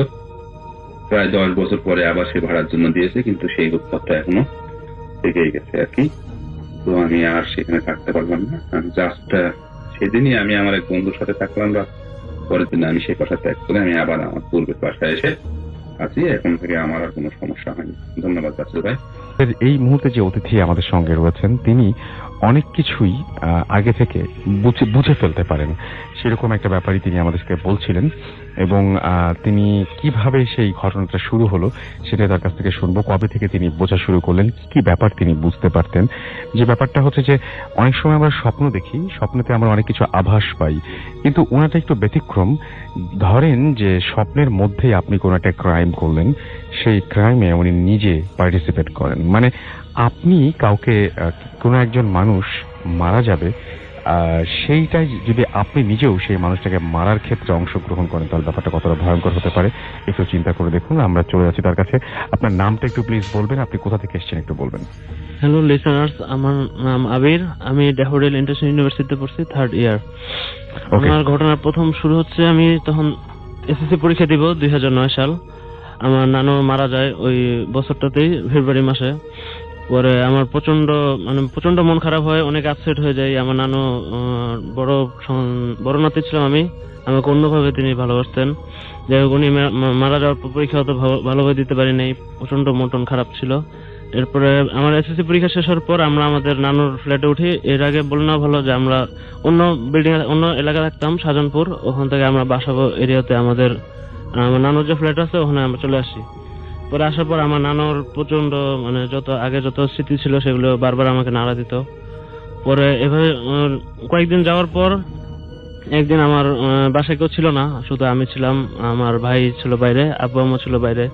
প্রায় 10 বছর পরে আবার সে ভাড়ার জন্য দিয়েছে, কিন্তু সেই উৎপাদটা এখনো থেকেই গেছে আর কি। তো আমি আর সেখানে থাকতে পারলাম না। আমি জাস্ট সেদিনই আমি আমার এক বন্ধুর সাথে থাকলাম, বা পরের দিন আমি সেই বাসা ত্যাগ করে আমি আবার আমার পূর্বের বাসায় এসে আছি। এখন থেকে আমার আর কোনো সমস্যা হয়নি। ধন্যবাদ রাসেল ভাই।
এই মুহূর্তে যে অতিথি আমাদের সঙ্গে রয়েছেন তিনি অনেক কিছুই আগে থেকে বুঝে ফেলতে পারেন, সেরকম একটা ব্যাপারই তিনি আমাদেরকে বলছিলেন। এবং তিনি কিভাবে সেই ঘটনাটা শুরু হলো সেটা তার কাছ থেকে শুনবো। কবে থেকে তিনি বোঝা শুরু করলেন, কি ব্যাপার তিনি বুঝতে পারতেন। যে ব্যাপারটা হচ্ছে যে অনেক সময় আমরা স্বপ্ন দেখি, স্বপ্নেতে আমরা অনেক কিছু আভাস পাই, কিন্তু ওনাটা একটু ব্যতিক্রম। ধরেন যে স্বপ্নের মধ্যেই আপনি কোনো একটা ক্রাইম করলেন, সেই ক্রাইমে উনি নিজে পার্টিসিপেট করেন। মানে আপনি কাউকে, কোনো একজন মানুষ মারা যাবে, সেইটাই যদি আপনি নিজেও সেই মানুষটাকে মারার ক্ষেত্রে অংশগ্রহণ করেন, তাহলে ব্যাপারটা কতটা ভয়ঙ্কর হতে পারে একটু চিন্তা করে দেখুন। আমরা চলে যাচ্ছি তার কাছে। আপনার নামটা একটু প্লিজ বলবেন, আপনি কোথা থেকে এসেছেন একটু বলবেন।
হ্যালো লিসেনার্স, আমার নাম আবির, আমি ড্যাফোডিল ইন্টারন্যাশনাল ইউনিভার্সিটিতে পড়ছি, 3rd ইয়ার। আমার ঘটনার প্রথম শুরু হচ্ছে, আমি তখন এসএসসি পরীক্ষা দিব 2009 সাল। আমার নানু মারা যায় ওই বছরটাতেই, ফেব্রুয়ারি মাসে। পরে আমার প্রচন্ড মন খারাপ হয়, অনেক আপসেট হয়ে যায়। আমার নানু বড় নাতি ছিলাম আমি, আমাকে অন্যভাবে তিনি ভালোবাসতেন। যাই হোক, উনি মারা যাওয়ার পর পরীক্ষা অত ভালোভাবে দিতে পারি নাই, প্রচন্ড মন খারাপ ছিল। এরপরে আমার এসএসসি পরীক্ষা শেষ হওয়ার পর আমরা আমাদের নানুর ফ্ল্যাটে উঠি। এর আগে বলে না ভালো যে আমরা অন্য বিল্ডিং অন্য এলাকা থাকতাম, শাহজাহানপুর। ওখান থেকে আমরা বাসাবো এরিয়াতে আমার নানুর যে ফ্ল্যাট আছে ওখানে আমরা চলে আসি। পরে আসার পর আমার নানুর প্রচন্ড যত স্মৃতি ছিল সেগুলো বারবার আমাকে নাড়া দিত। পরে এভাবে কয়েকদিন যাওয়ার পর একদিন আমার বাসায় কেউ ছিল না, শুধু আমি ছিলাম, আমার ভাই ছিল বাইরে, আব্বু আম্মু ছিল বাইরে।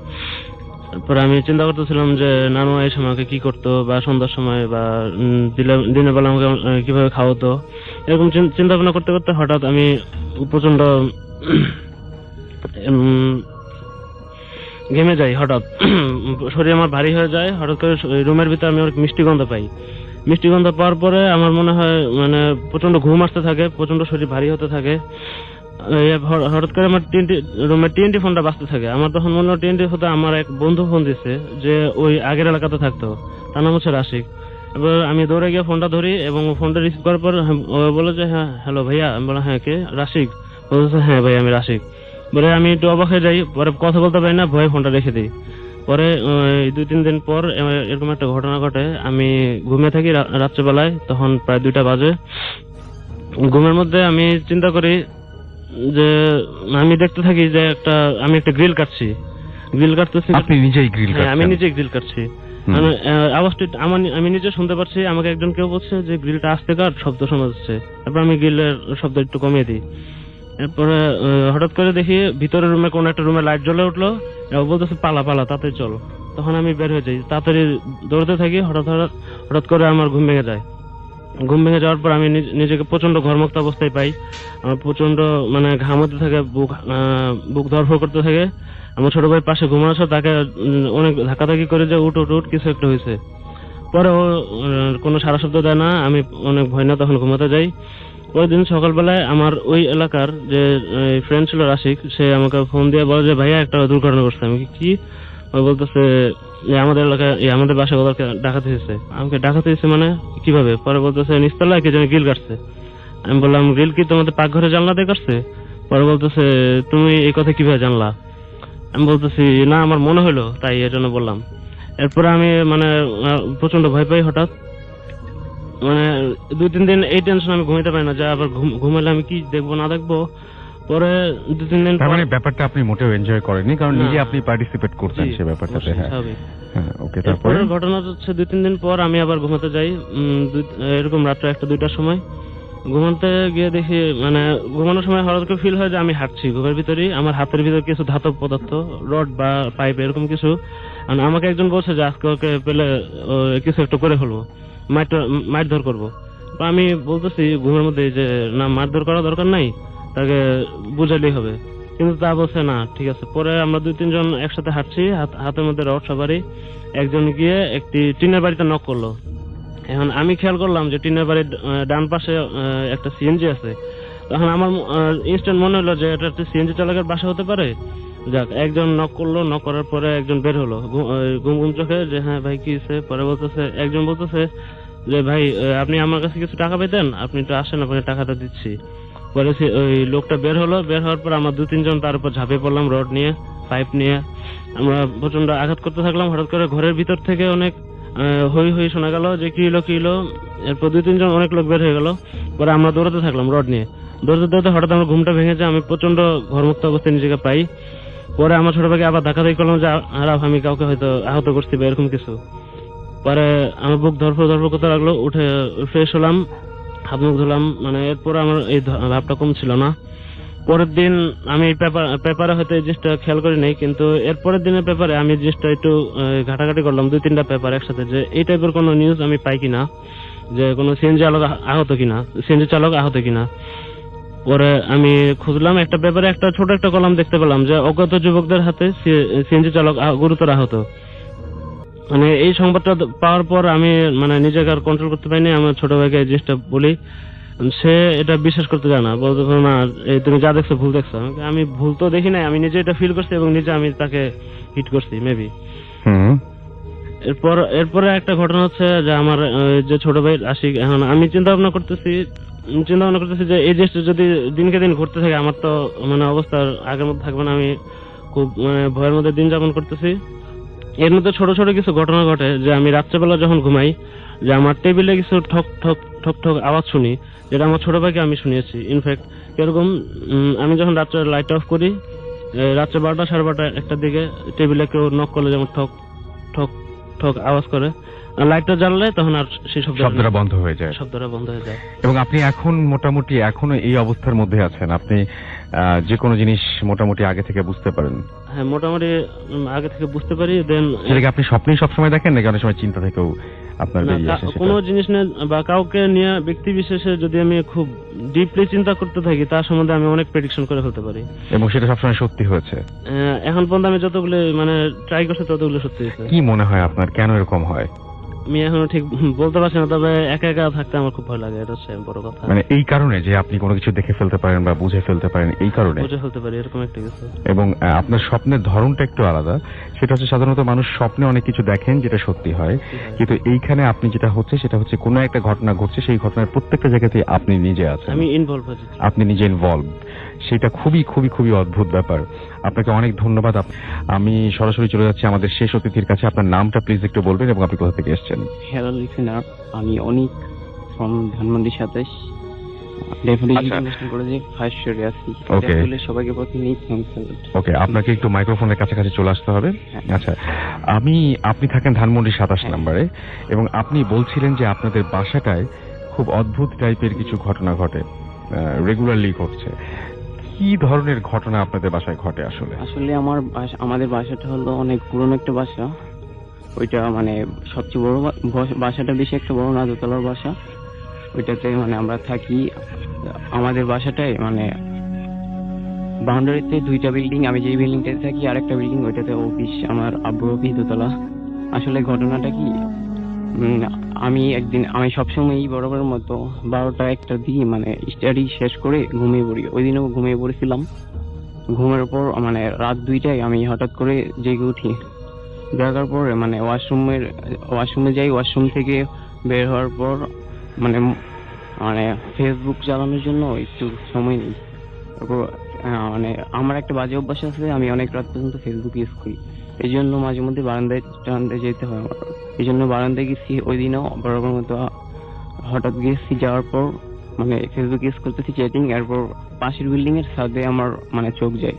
তারপরে আমি চিন্তা করতেছিলাম যে নানু এই সময় আমাকে কি করতো, বা সন্ধ্যার সময় বা দিনের বেলা আমাকে কিভাবে খাওয়াতো। এরকম চিন্তা ভাবনা করতে করতে হঠাৎ আমি প্রচন্ড ঘেমে যাই। হঠাৎ শরীর আমার ভারী হয়ে যায়। হঠাৎ করে রুমের ভিতরে আমি অনেক মিষ্টি গন্ধ পাই। মিষ্টি গন্ধ পাওয়ার পরে আমার মনে হয় প্রচন্ড ঘুম আসতে থাকে, প্রচন্ড শরীর ভারী হতে থাকে। হঠাৎ করে আমার রুমের টিএনটি ফোনটা বাজতে থাকে। আমার তখন মনে হয় টিএনটি হতে আমার এক বন্ধু ফোন দিচ্ছে, যে ওই আগের এলাকাতে থাকতো, তার নাম হচ্ছে রাশিক। এবার আমি দৌড়ে গিয়ে ফোনটা ধরি এবং ফোনটা রিসিভ করার পর বলে যে হ্যাঁ হ্যালো ভাইয়া। আমি বললাম হ্যাঁ কে? রাশিক? বলছে হ্যাঁ ভাই আমি রাশিক। পরে আমি একটু অবাক হয়ে যাই, পরে কথা বলতে পারি না, ভয়ে ফোনটা রেখে দিই। পরে 2-3 দিন পর এরকম একটা ঘটনা ঘটে। আমি ঘুমিয়ে থাকি রাত্রেবেলায়, তখন প্রায় 2টা বাজে। ঘুমের মধ্যে আমি চিন্তা করি যে আমি দেখতে থাকি যে আমি একটা গ্রিল কাটছি।
আপনি নিজেই গ্রিল কাটছেন?
আমি নিজেই গ্রিল কাটছি। আওয়াজটা আমি নিজে শুনতে পাচ্ছি। আমাকে কেউ বলছে যে গ্রিলটা আস্তে কাট, শব্দ শোনা যাচ্ছে। তারপর আমি গ্রিলের শব্দ একটু কমিয়ে দিই। এরপরে হঠাৎ করে দেখি ভিতরের রুমে কোন একটা রুমে লাইট জ্বলে উঠলো। বলতেছে পালা তাড়াতাড়ি চল। তখন আমি বের হয়ে যাই, তাড়াতাড়ি দৌড়তে থাকি। হঠাৎ করে আমার ঘুম ভেঙে যায়। ঘুম ভেঙে যাওয়ার পর আমি নিজেকে প্রচন্ড ঘর্মক্ত অবস্থায় পাই। আমার প্রচন্ড ঘাম হতে থাকে, বুক ধরফর করতে থাকে। আমার ছোট ভাই পাশে ঘুমানো ছিল, তাকে অনেক ধাক্কাধাক্কি করে যে উঠ কিছু একটা হয়েছে। পরে ও কোনো সারা শব্দ দেয় না। আমি অনেক ভয় না তখন ঘুমাতে যাই। পরের দিন সকালবেলায় আমার ওই এলাকার যে ফ্রেন্ড ছিল রাশিক, সে আমাকে ফোন দিয়ে বলে যে ভাইয়া একটা দুর্ঘটনা ঘটছে। আমি কি? বলতেছে আমাদের এলাকায় আমাদের বাসায় ওদেরকে ডাকাতি হয়েছে। আমাকে ডাকাতি হয়েছে মানে কিভাবে? পরে বলতেছে নিচতলায় কে যেন গ্রিল কাটছে। আমি বললাম গ্রিল কি তোমাদের পাকঘরে জানলা দিয়ে কাটছে? পরে বলতেছে তুমি এই কথা কিভাবে জানলা? আমি বলতেছি না আমার মনে হলো, তাই এর জন্য বললাম। এরপরে আমি প্রচন্ড ভয় পাই। হঠাৎ 2-3 দিন এই টেনশন, আমি ঘুমাইতে পারি না যে আবার ঘুমাইলে আমি কি দেখবো না দেখবো। পরে 2-3 দিন
ব্যাপারটা আপনি মোটেও এনজয় করেননি, কারণ নিজে আপনি পার্টিসিপেট করতেন সেই ব্যাপারটাতে। হ্যাঁ ওকে। তারপরে
ঘটনা হচ্ছে 2-3 দিন পর আমি আবার ঘুমাতে যাই, এরকম রাত্রে 1-2টার সময়। ঘুমাতে গিয়ে দেখি ঘুমানোর সময় হঠাৎ করে ফিল হয় যে আমি হাঁটছি ঘুমের ভিতরেই। আমার হাতের ভিতরে কিছু ধাতব পদার্থ, রড বা পাইপ এরকম কিছু। আমাকে একজন বলছে যে আজকে ওকে পেলে কিছু একটা করে ফেলবো, মারধর করবো। তো আমি বলতেছি ঘুমের মধ্যে যে না, মারধর করা দরকার নাই, তাকে বুঝালেই হবে। কিন্তু তা বলছে না ঠিক আছে। পরে আমরা 2-3 জন একসাথে হাঁটছি, হাতের মধ্যে রড সবারই। একজন গিয়ে একটি টিনের বাড়িতে নক করলো। এখন আমি খেয়াল করলাম যে টিনের বাড়ির ডান পাশে একটা সিএনজি আছে। তখন আমার ইনস্ট্যান্ট মনে হলো যে এটা একটা সিএনজি চালকের বাসা হতে পারে। যাক, একজন নক করলো, নক করার পরে একজন বের হলো ঘুম ঘুম চোখে, যে হ্যাঁ ভাই কি হয়েছে। পরে বলতেছে, একজন বলতেছে যে ভাই আপনি আমার কাছে কিছু টাকা পেতেন, আপনি তো আসেন, আপনাকে টাকাটা দিচ্ছি। পরে ওই লোকটা বের হলো, বের হওয়ার পর আমরা 2-3 জন তার উপর ঝাঁপিয়ে পড়লাম, রড নিয়ে, পাইপ নিয়ে। আমরা প্রচন্ড আঘাত করতে থাকলাম। হঠাৎ করে ঘরের ভিতর থেকে অনেক হই হই শোনা গেল যে কি হলো। এরপর 2-3 জন অনেক লোক বের হয়ে গেল। পরে আমরা দৌড়াতে থাকলাম রড নিয়ে। দৌড়াতে হঠাৎ আমার ঘুমটা ভেঙেছে, আমি প্রচন্ড ঘরমুক্ত অবস্থায় নিজেকে পাই। পরে আমার ছোট ভাইকে আবার ধাক্কাধাক্কি করলাম যে আমি কাউকে হয়তো আহত করছি বা এরকম কিছু। পরে আমার বুক ধরফর করতে লাগলো। উঠে ফ্রেশ হলাম, হাত মুখ ধুলাম, মানে এরপর আমার এই ভাবটা কম ছিল না। পরের দিন আমি পেপারে হয়তো এই জিনিসটা খেয়াল করি নাই, কিন্তু এরপরের দিনের পেপারে আমি জিনিসটা একটু ঘাটাঘাটি করলাম, 2-3টা পেপার একসাথে, যে এই টাইপের কোনো নিউজ আমি পাই কিনা, যে কোনো সিএনজি চালক আহত কিনা। পরে আমি খুঁজলাম, একটা পেপারে একটা ছোট একটা কলাম দেখতে পেলাম যে অজ্ঞাত যুবকদের হাতে সিএনজি চালক গুরুতর আহত। মানে এই সংবাদটা পাওয়ার পর আমি মানে নিজেকে আর কন্ট্রোল করতে পারিনি। আমার ছোট ভাইকে এই জিনিসটা বলি, সে এটা বিশ্বাস করতে চায় না, বলতে না তুমি যা দেখছো ভুল দেখছো। আমি ভুল তো দেখি নাই, আমি নিজে এটা ফিল করছি এবং নিজে আমি তাকে হিট করছি মেবি। এরপরে একটা ঘটনা হচ্ছে যে আমার যে ছোট ভাই আশিক, এখন আমি চিন্তা ভাবনা করতেছি যে এই জিনিসটা যদি দিনকে দিন ঘটতে থাকে, আমার তো মানে অবস্থা আগের মধ্যে থাকবে না। আমি খুব মানে ভয়ের মধ্যে দিন যাপন করতেছি। এর মধ্যে ছোট ছোট কিছু ঘটনা ঘটে, যে আমি রাত্রেবেলা যখন ঘুমাই, যে আমার টেবিলে কিছু ঠক ঠক ঠক ঠক আওয়াজ শুনি, যেটা আমার ছোট ভাইকে আমি শুনিয়েছি। ইনফ্যাক্ট এরকম আমি যখন রাত্রে লাইট অফ করি, রাত্রে 12টা 12:30 1টার দিকে টেবিলে কেউ নক করলে যেমন ঠক ঠক ঠক আওয়াজ করে, লাইটটা জ্বাললে তখন আর সেই শব্দটা বন্ধ হয়ে যায়।
এবং আপনি এখন মোটামুটি এখনো এই অবস্থার মধ্যে আছেন, আপনি যে কোনো জিনিস মোটামুটি আগে থেকে বুঝতে পারেন?
হ্যাঁ, মোটামুটি আগে থেকে বুঝতে পারি। দেন
সেটাকে আপনি স্বপ্নেই সবসময় দেখেন নাকি অনেক সময় চিন্তা থেকেও আপনার বেরিয়ে আসে?
কোনো জিনিস নিয়ে বা কাউকে নিয়ে ব্যক্তি বিশেষে যদি আমি খুব ডিপলি চিন্তা করতে থাকি, তার সম্বন্ধে আমি অনেক প্রেডিকশন করে ফেলতে পারি,
এবং সেটা সবসময় সত্যি হয়েছে।
এখন পর্যন্ত আমি যতগুলো মানে ট্রাই করছি ততগুলো সত্যি হয়েছে।
কি মনে হয় আপনার, কেন এরকম হয়?
আমি এখনো ঠিক বলতে পারছি না, তবে একা একা থাকতে আমার খুব ভয় লাগে, এটা হচ্ছে বড় কথা।
মানে এই কারণে যে আপনি কোনো কিছু দেখে ফেলতে পারেন বা বুঝে ফেলতে পারেন, এই কারণে
বুঝে ফেলতে পারি এরকম একটা কিছু।
এবং আপনার স্বপ্নের ধরনটা একটু আলাদা। সেটা হচ্ছে সাধারণত মানুষ স্বপ্নে অনেক কিছু দেখেন যেটা সত্যি হয়, কিন্তু এইখানে আপনি যেটা হচ্ছে সেটা হচ্ছে কোনো একটা ঘটনা ঘটছে, সেই ঘটনার প্রত্যেকটা জায়গাতে আপনি নিজে আছেন,
আমি ইনভলভ আছি,
আপনি নিজে ইনভলভ। সেটা খুবই খুবই খুবই অদ্ভুত ব্যাপার। আপনাকে অনেক ধন্যবাদ। আমি সরাসরি চলে যাচ্ছি আমাদের শেষ অতিথির কাছে। আপনার নামটা প্লিজ একটু বলবেন এবং আপনি কোথা থেকে এসেছেন?
হ্যালো লিসেনার, আমি অনিক ফ্রম ধানমন্ডি 27 ডেফিনেটলি ইন্টারন্যাশনাল কলেজে ফার্স্ট ইয়ারে আছি। আসলে সবাইকে প্রথমেই থ্যাঙ্কস।
ওকে, আপনাকে একটু মাইক্রোফোনের কাছাকাছি চলে আসতে হবে। আচ্ছা, আপনি থাকেন ধানমন্ডি 27 নম্বরে, এবং আপনি বলছিলেন যে আপনাদের বাসাটায় খুব অদ্ভুত টাইপের কিছু ঘটনা ঘটে, রেগুলারলি ঘটছে। কি ধরনের ঘটনা আপনাদের বাসায় ঘটে?
আসলে আমাদের বাসাটা হলো অনেক পুরনো একটা বাসা। ওইটা মানে সবচেয়ে বড় বাসাটা, বেশি একটা বড় না, দোতলার বাসা। ওইটাতে মানে আমরা থাকি। আমাদের বাসাটায় মানে বাউন্ডারিতে 2টা বিল্ডিং, আমি যেই বিল্ডিংটাতে থাকি আর একটা বিল্ডিং, ওইটাতে অফিস, আমার আব্বুর অফিস, দোতলা। আসলে ঘটনাটা কি, আমি সবসময়ই বরাবরের মতো 12টা 1টা দিয়ে মানে স্টাডি শেষ করে ঘুমিয়ে পড়ি। ওই দিনও ঘুমিয়ে পড়েছিলাম। ঘুমের পর মানে রাত 2টায় আমি হঠাৎ করে জেগে উঠি। জাগার পর মানে ওয়াশরুমে যাই। ওয়াশরুম থেকে বের হওয়ার পর মানে ফেসবুক চালানোর জন্য একটু সময় নেই। তারপর মানে আমার একটা বাজে অভ্যাস আছে, আমি অনেক রাত পর্যন্ত ফেসবুক ইউজ করি। এই জন্য মাঝে মধ্যে বারান্দায় যেতে হয় আমার। এই জন্য বারান্দায় গেছি। ওই দিনও বরাবর মতো হঠাৎ গেছি, যাওয়ার পর মানে ফেসবুক ইউজ করতেছি, চ্যাটিং। এরপর পাশের বিল্ডিং এর ছাদে আমার মানে চোখ যায়।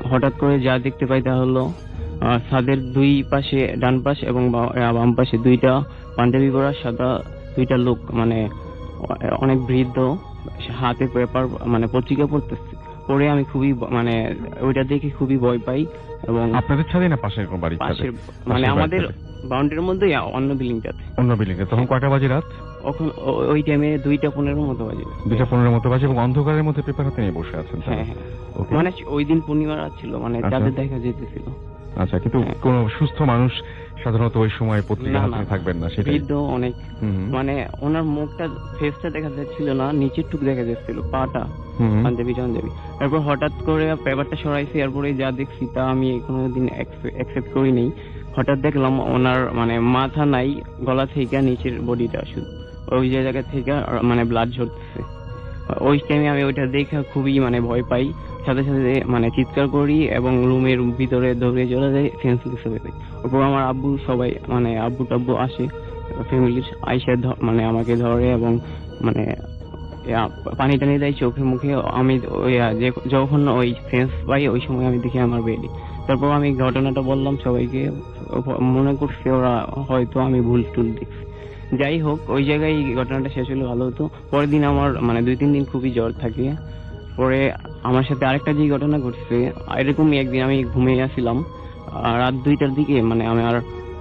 হঠাৎ করে যা দেখতে পাই তা হলো ছাদের 2 পাশে, ডান পাশ এবং বাম পাশে 2টা পাঞ্জাবি পরা সাদা 2টা লোক, মানে অনেক বৃদ্ধ, হাতে পেপার মানে পত্রিকা পড়তেছে। পরে আমি খুবই মানে ওইটা দেখে খুবই ভয় পাই। এবং
আপনাদের ছাদে না পাশের বাড়ির ছাদে?
মানে আমাদের বাউন্ডারির মধ্যে, অন্য বিল্ডিংটাতে।
তখন কয়টা বাজে রাত?
ওই টাইমে 2:15 মতো বাজে।
2:15 মতো বাজে, এবং অন্ধকারের মধ্যে পেপার হাতে নিয়ে বসে আছেন?
হ্যাঁ, মানে ওই দিন পূর্ণিমা রাত ছিল, মানে চাঁদের দেখা যেতেছিল।
আচ্ছা, কিন্তু কোন সুস্থ মানুষ সাধারণত ওই সময় পত্রিকা
না,
হাতে
না।
থাকবেন না, সেটাই।
বৃদ্ধ অনেক, মানে ওনার মুখটা, ফেসটা দেখা যাচ্ছিল না, নিচের টুক দেখা যাচ্ছিল, পাটা পাঞ্জাবি। তারপর হঠাৎ করে পেপারটা সরাইছি, এরপরে যা দেখছি তা আমি কোনোদিন অ্যাকসেপ্ট করি নাই। হঠাৎ দেখলাম ওনার মানে মাথা নাই, গলা থেকে নিচের বডিটা শুধু, ওই জায়গা থেকে মানে ব্লাড ঝরতেছে। ওই টাইমে আমি ওইটা দেখে খুবই মানে ভয় পাই, সাথে সাথে মানে চিৎকার করি এবং রুমের ভিতরে দৌড়ে চলে যাই, সেন্সলেস হয়ে যাই। ওপর আমার আব্বু সবাই মানে আব্বু টাব্বু আসে, ফ্যামিলির আইসা মানে আমাকে ধরে এবং মানে পানি টানি দেয় চোখে মুখে। আমি ওই যখন ওই সেন্স পাই ওই সময় আমি দেখি আমার বেডে। তারপর আমি ঘটনাটা বললাম সবাইকে, মনে করছি ওরা হয়তো আমি ভুল টুল দেখছি। যাই হোক, ওই জায়গায় ঘটনাটা শেষ হলে ভালো হতো। পরের দিন আমার মানে 2-3 দিন খুবই জ্বর থাকে। পরে আমার সাথে আরেকটা যে ঘটনা ঘটছে, এরকমই একদিন আমি ঘুমিয়ে আসছিলাম রাত 2টার দিকে, মানে আমার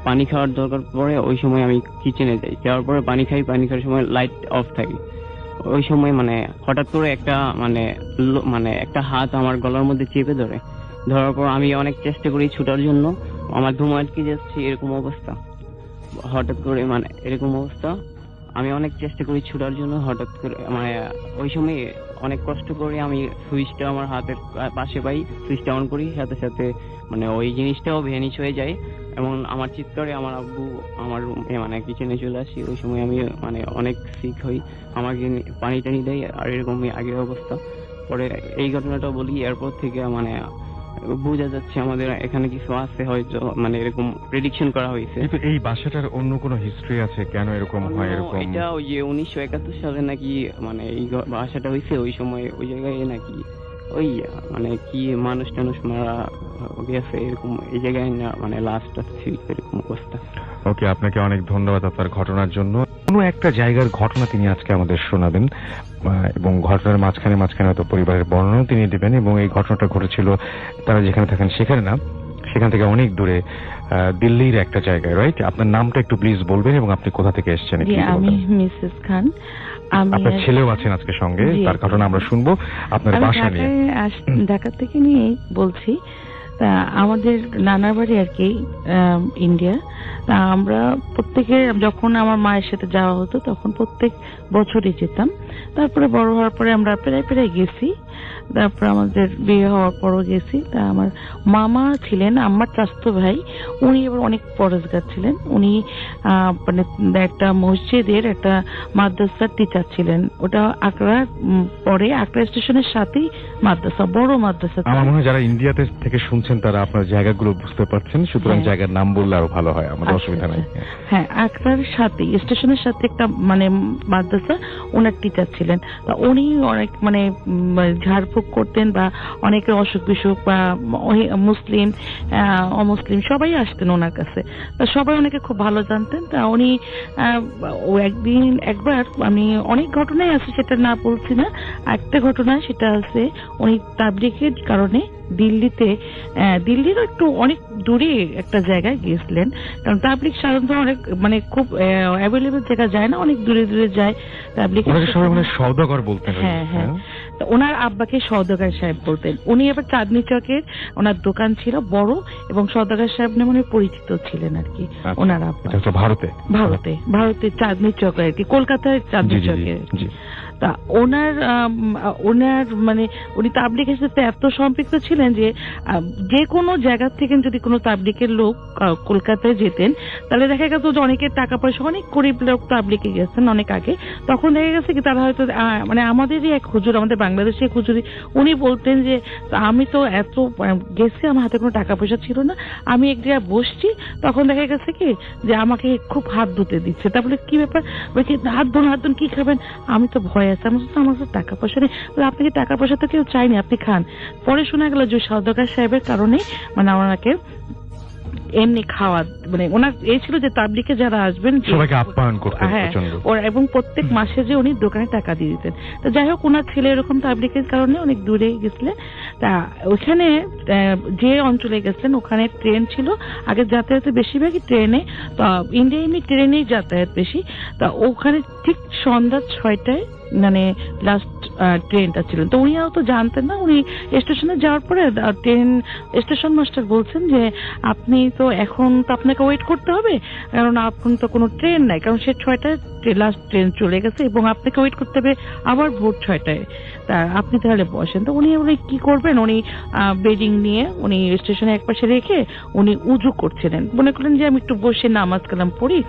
পানি খাওয়ার দরকার পড়ে। ওই সময় আমি কিচেনে যাই, যাওয়ার পরে পানি খাওয়ার সময় লাইট অফ থাকে। ওই সময় মানে হঠাৎ করে একটা একটা হাত আমার গলার মধ্যে চেপে ধরার পর আমি অনেক চেষ্টা করি ছুটার জন্য, আমার ধুম আটকে যাচ্ছে, এরকম অবস্থা। হঠাৎ করে মানে এরকম অবস্থা, আমি অনেক চেষ্টা করি ছুটার জন্য। হঠাৎ করে মানে ওই সময় অনেক কষ্ট করে আমি সুইচটা আমার হাতের পাশে পাই, সুইচটা অন করি, সাথে সাথে মানে ওই জিনিসটাও ভ্যানিশ হয়ে যায় এবং আমার চিৎকারে আমার আব্বু আমার রুমে মানে কিচেনে চলে আসি। ওই সময় আমি মানে অনেক সিক হই, আমাকে পানি টানি দেয়, আর এরকমই আগের অবস্থা। পরে এই ঘটনাটা বলি, এরপর থেকে মানে বোঝা যাচ্ছে আমাদের এখানে কিছু আছে, হয়তো মানে এরকম প্রেডিকশন করা হয়েছে।
এই বাসাটার অন্য কোনো হিস্ট্রি আছে কেন এরকম হয়? এরকম
এটা ওই যে 1971 সালে নাকি মানে এই বাসাটা হয়েছে, ওই সময় ওই জায়গায় নাকি ওই মানে কি মানুষ টানুষ মারা গেছে, এরকম এই জায়গায় না মানে লাস্ট ছিল, এরকম অবস্থা।
ওকে, আপনাকে অনেক ধন্যবাদ আপনার ঘটনার জন্য। কোনো একটা জায়গার ঘটনা তিনি আজকে আমাদের শোনাবেন এবং ঘটনার মাঝখানে হয়তো পরিবারের বর্ণনাও তিনি দেবেন। এবং এই ঘটনাটা ঘটেছিল তারা যেখানে থাকেন সেখানে না, সেখান থেকে অনেক দূরে, দিল্লির একটা জায়গায়, রাইট? আপনার নামটা একটু প্লিজ বলবেন এবং আপনি কোথা থেকে এসেছেন?
আমি মিসেস খান।
আপনার ছেলেও আছেন আজকে সঙ্গে, তার ঘটনা আমরা শুনবো আপনার বাসা নিয়ে।
ঢাকা থেকে নিয়ে বলছি। তা আমাদের নানার বাড়ি আর কি ইন্ডিয়া। তা আমরা প্রত্যেকে যখন আমার মায়ের সাথে যাওয়া হতো তখন প্রত্যেক বছরই যেতাম। তারপরে বড় হওয়ার পরে আমরা প্রায় গেছি। তারপর আমাদের বিয়ে হওয়ার পরও গেছি। তা আমার মামা ছিলেন আমার চাচাতো ভাই, উনি এবার অনেক পরেশগার ছিলেন। উনি মানে একটা মসজিদের একটা মাদ্রাসার টিচার ছিলেন। ওটা আকরা পরে আকরা স্টেশনের সাথেই মাদ্রাসা, বড় মাদ্রাসা।
আমার মনে হয় যারা ইন্ডিয়াতে থেকে শুনছেন তারা আপনার জায়গাগুলো বুঝতে পারছেন, সুতরাং জায়গার নাম বললে আরো ভালো হয়, আমাদের অসুবিধা নাই।
হ্যাঁ, আকরার সাথে স্টেশনের সাথে একটা মানে মাদ্রাসা, ওনার টিচার ছিলেন। তা উনি অনেক মানে ঝাড়ফুঁক করতেন বা অনেকের অসুখ বিসুখ বা মুসলিম অমুসলিম সবাই আসতেন ওনার কাছে। তা সবাই ওনাকে খুব ভালো জানতেন। তা উনি একবার আমি অনেক ঘটনাই আছে, সেটা না বলছি না, একটা ঘটনা সেটা আছে উনি তাবলিগের কারণে দিল্লির একটু অনেক দূরে একটা জায়গায় গিয়েছিলেন। কারণ তাবলিগ সাধারণত অনেক মানে খুব অ্যাভেলেবল জায়গা যায় না, অনেক দূরে যায় তাবলিগ।
সওদাগর বলতেন।
হ্যাঁ, ওনার আব্বাকে সওদাগর সাহেব বলতেন। উনি এবার চাঁদনি চকের ওনার দোকান ছিল বড়, এবং সওদাগর সাহেব নামে পরিচিত ছিলেন আর কি ওনার আব্বা। ভারতে চাঁদনি চকে আর কি, কলকাতার চাঁদনি চকে। তা ওনার মানে উনি তাবলিগের সাথে এত সম্পৃক্ত ছিলেন যে কোনো জায়গা থেকে যদি কোনো তাবলিগের লোক কলকাতায় যেতেন তাহলে দেখা গেছে যে অনেকের টাকা পয়সা, অনেক গরিব লোক তাবলিগে গেছেন অনেক আগে, তখন দেখা গেছে কি তারা হয়তো মানে আমাদেরই এক হুজুর, আমাদের বাংলাদেশের এক হুজুরি, উনি বলতেন যে আমি তো এত গেছি, আমার হাতে কোনো টাকা পয়সা ছিল না, আমি এক জায়গায় বসছি, তখন দেখা গেছে কি যে আমাকে খুব হাত ধুতে দিচ্ছে। তারপরে কি ব্যাপার, হাত ধুন কি খাবেন, আমি তো ভয় আছে, আমার কাছে টাকা পয়সা নেই। আপনাকে টাকা পয়সা তো কেউ চাইনি, আপনি খান। পরে শোনা গেল যে সওদাগর সাহেবের কারণে মানে ওনাকে এমনি খাওয়া, মানে ওনার এই ছিল যে তাবলিগে যারা আসবেন
সবাইকে আপ্যায়ন করতেন।
হ্যাঁ, এবং প্রত্যেক মাসে যে উনি দোকানে টাকা দিয়ে দিতেন। তো যাই হোক, ওনার ছেলে এরকম তাবলিগের কারণে অনেক দূরে গেছিলেন। তা ওখানে যে অঞ্চলে গেছিলেন ওখানে ট্রেন ছিল, আগে যাতায়াতে বেশিরভাগই ট্রেনে, তো ইন্ডিয়া এমনি ট্রেনেই যাতায়াত বেশি। তা ওখানে ঠিক সন্ধ্যা 6টায় মানে লাস্ট ট্রেনটা ছিলেন। তো উনিও তো জানতেন না। উনি স্টেশনে যাওয়ার পরে ট্রেন স্টেশন মাস্টার বলছেন যে আপনি তো এখন তো আপনাকে ওয়েট করতে হবে, কারণ এখন তো কোনো ট্রেন নাই, কারণ সে 6টায় লাস্ট ট্রেন চলে গেছে এবং আপনাকে ওয়েট করতে হবে আবার ভোর 6টায়। তা আপনি তাহলে বসেন। তো উনি কি করবেন, উনি বেডিং নিয়ে উনি স্টেশনে একপাশে রেখে উনি উজু করছিলেন। মনে করলেন যে আমি একটু বসে নামাজ কালাম পড়ি।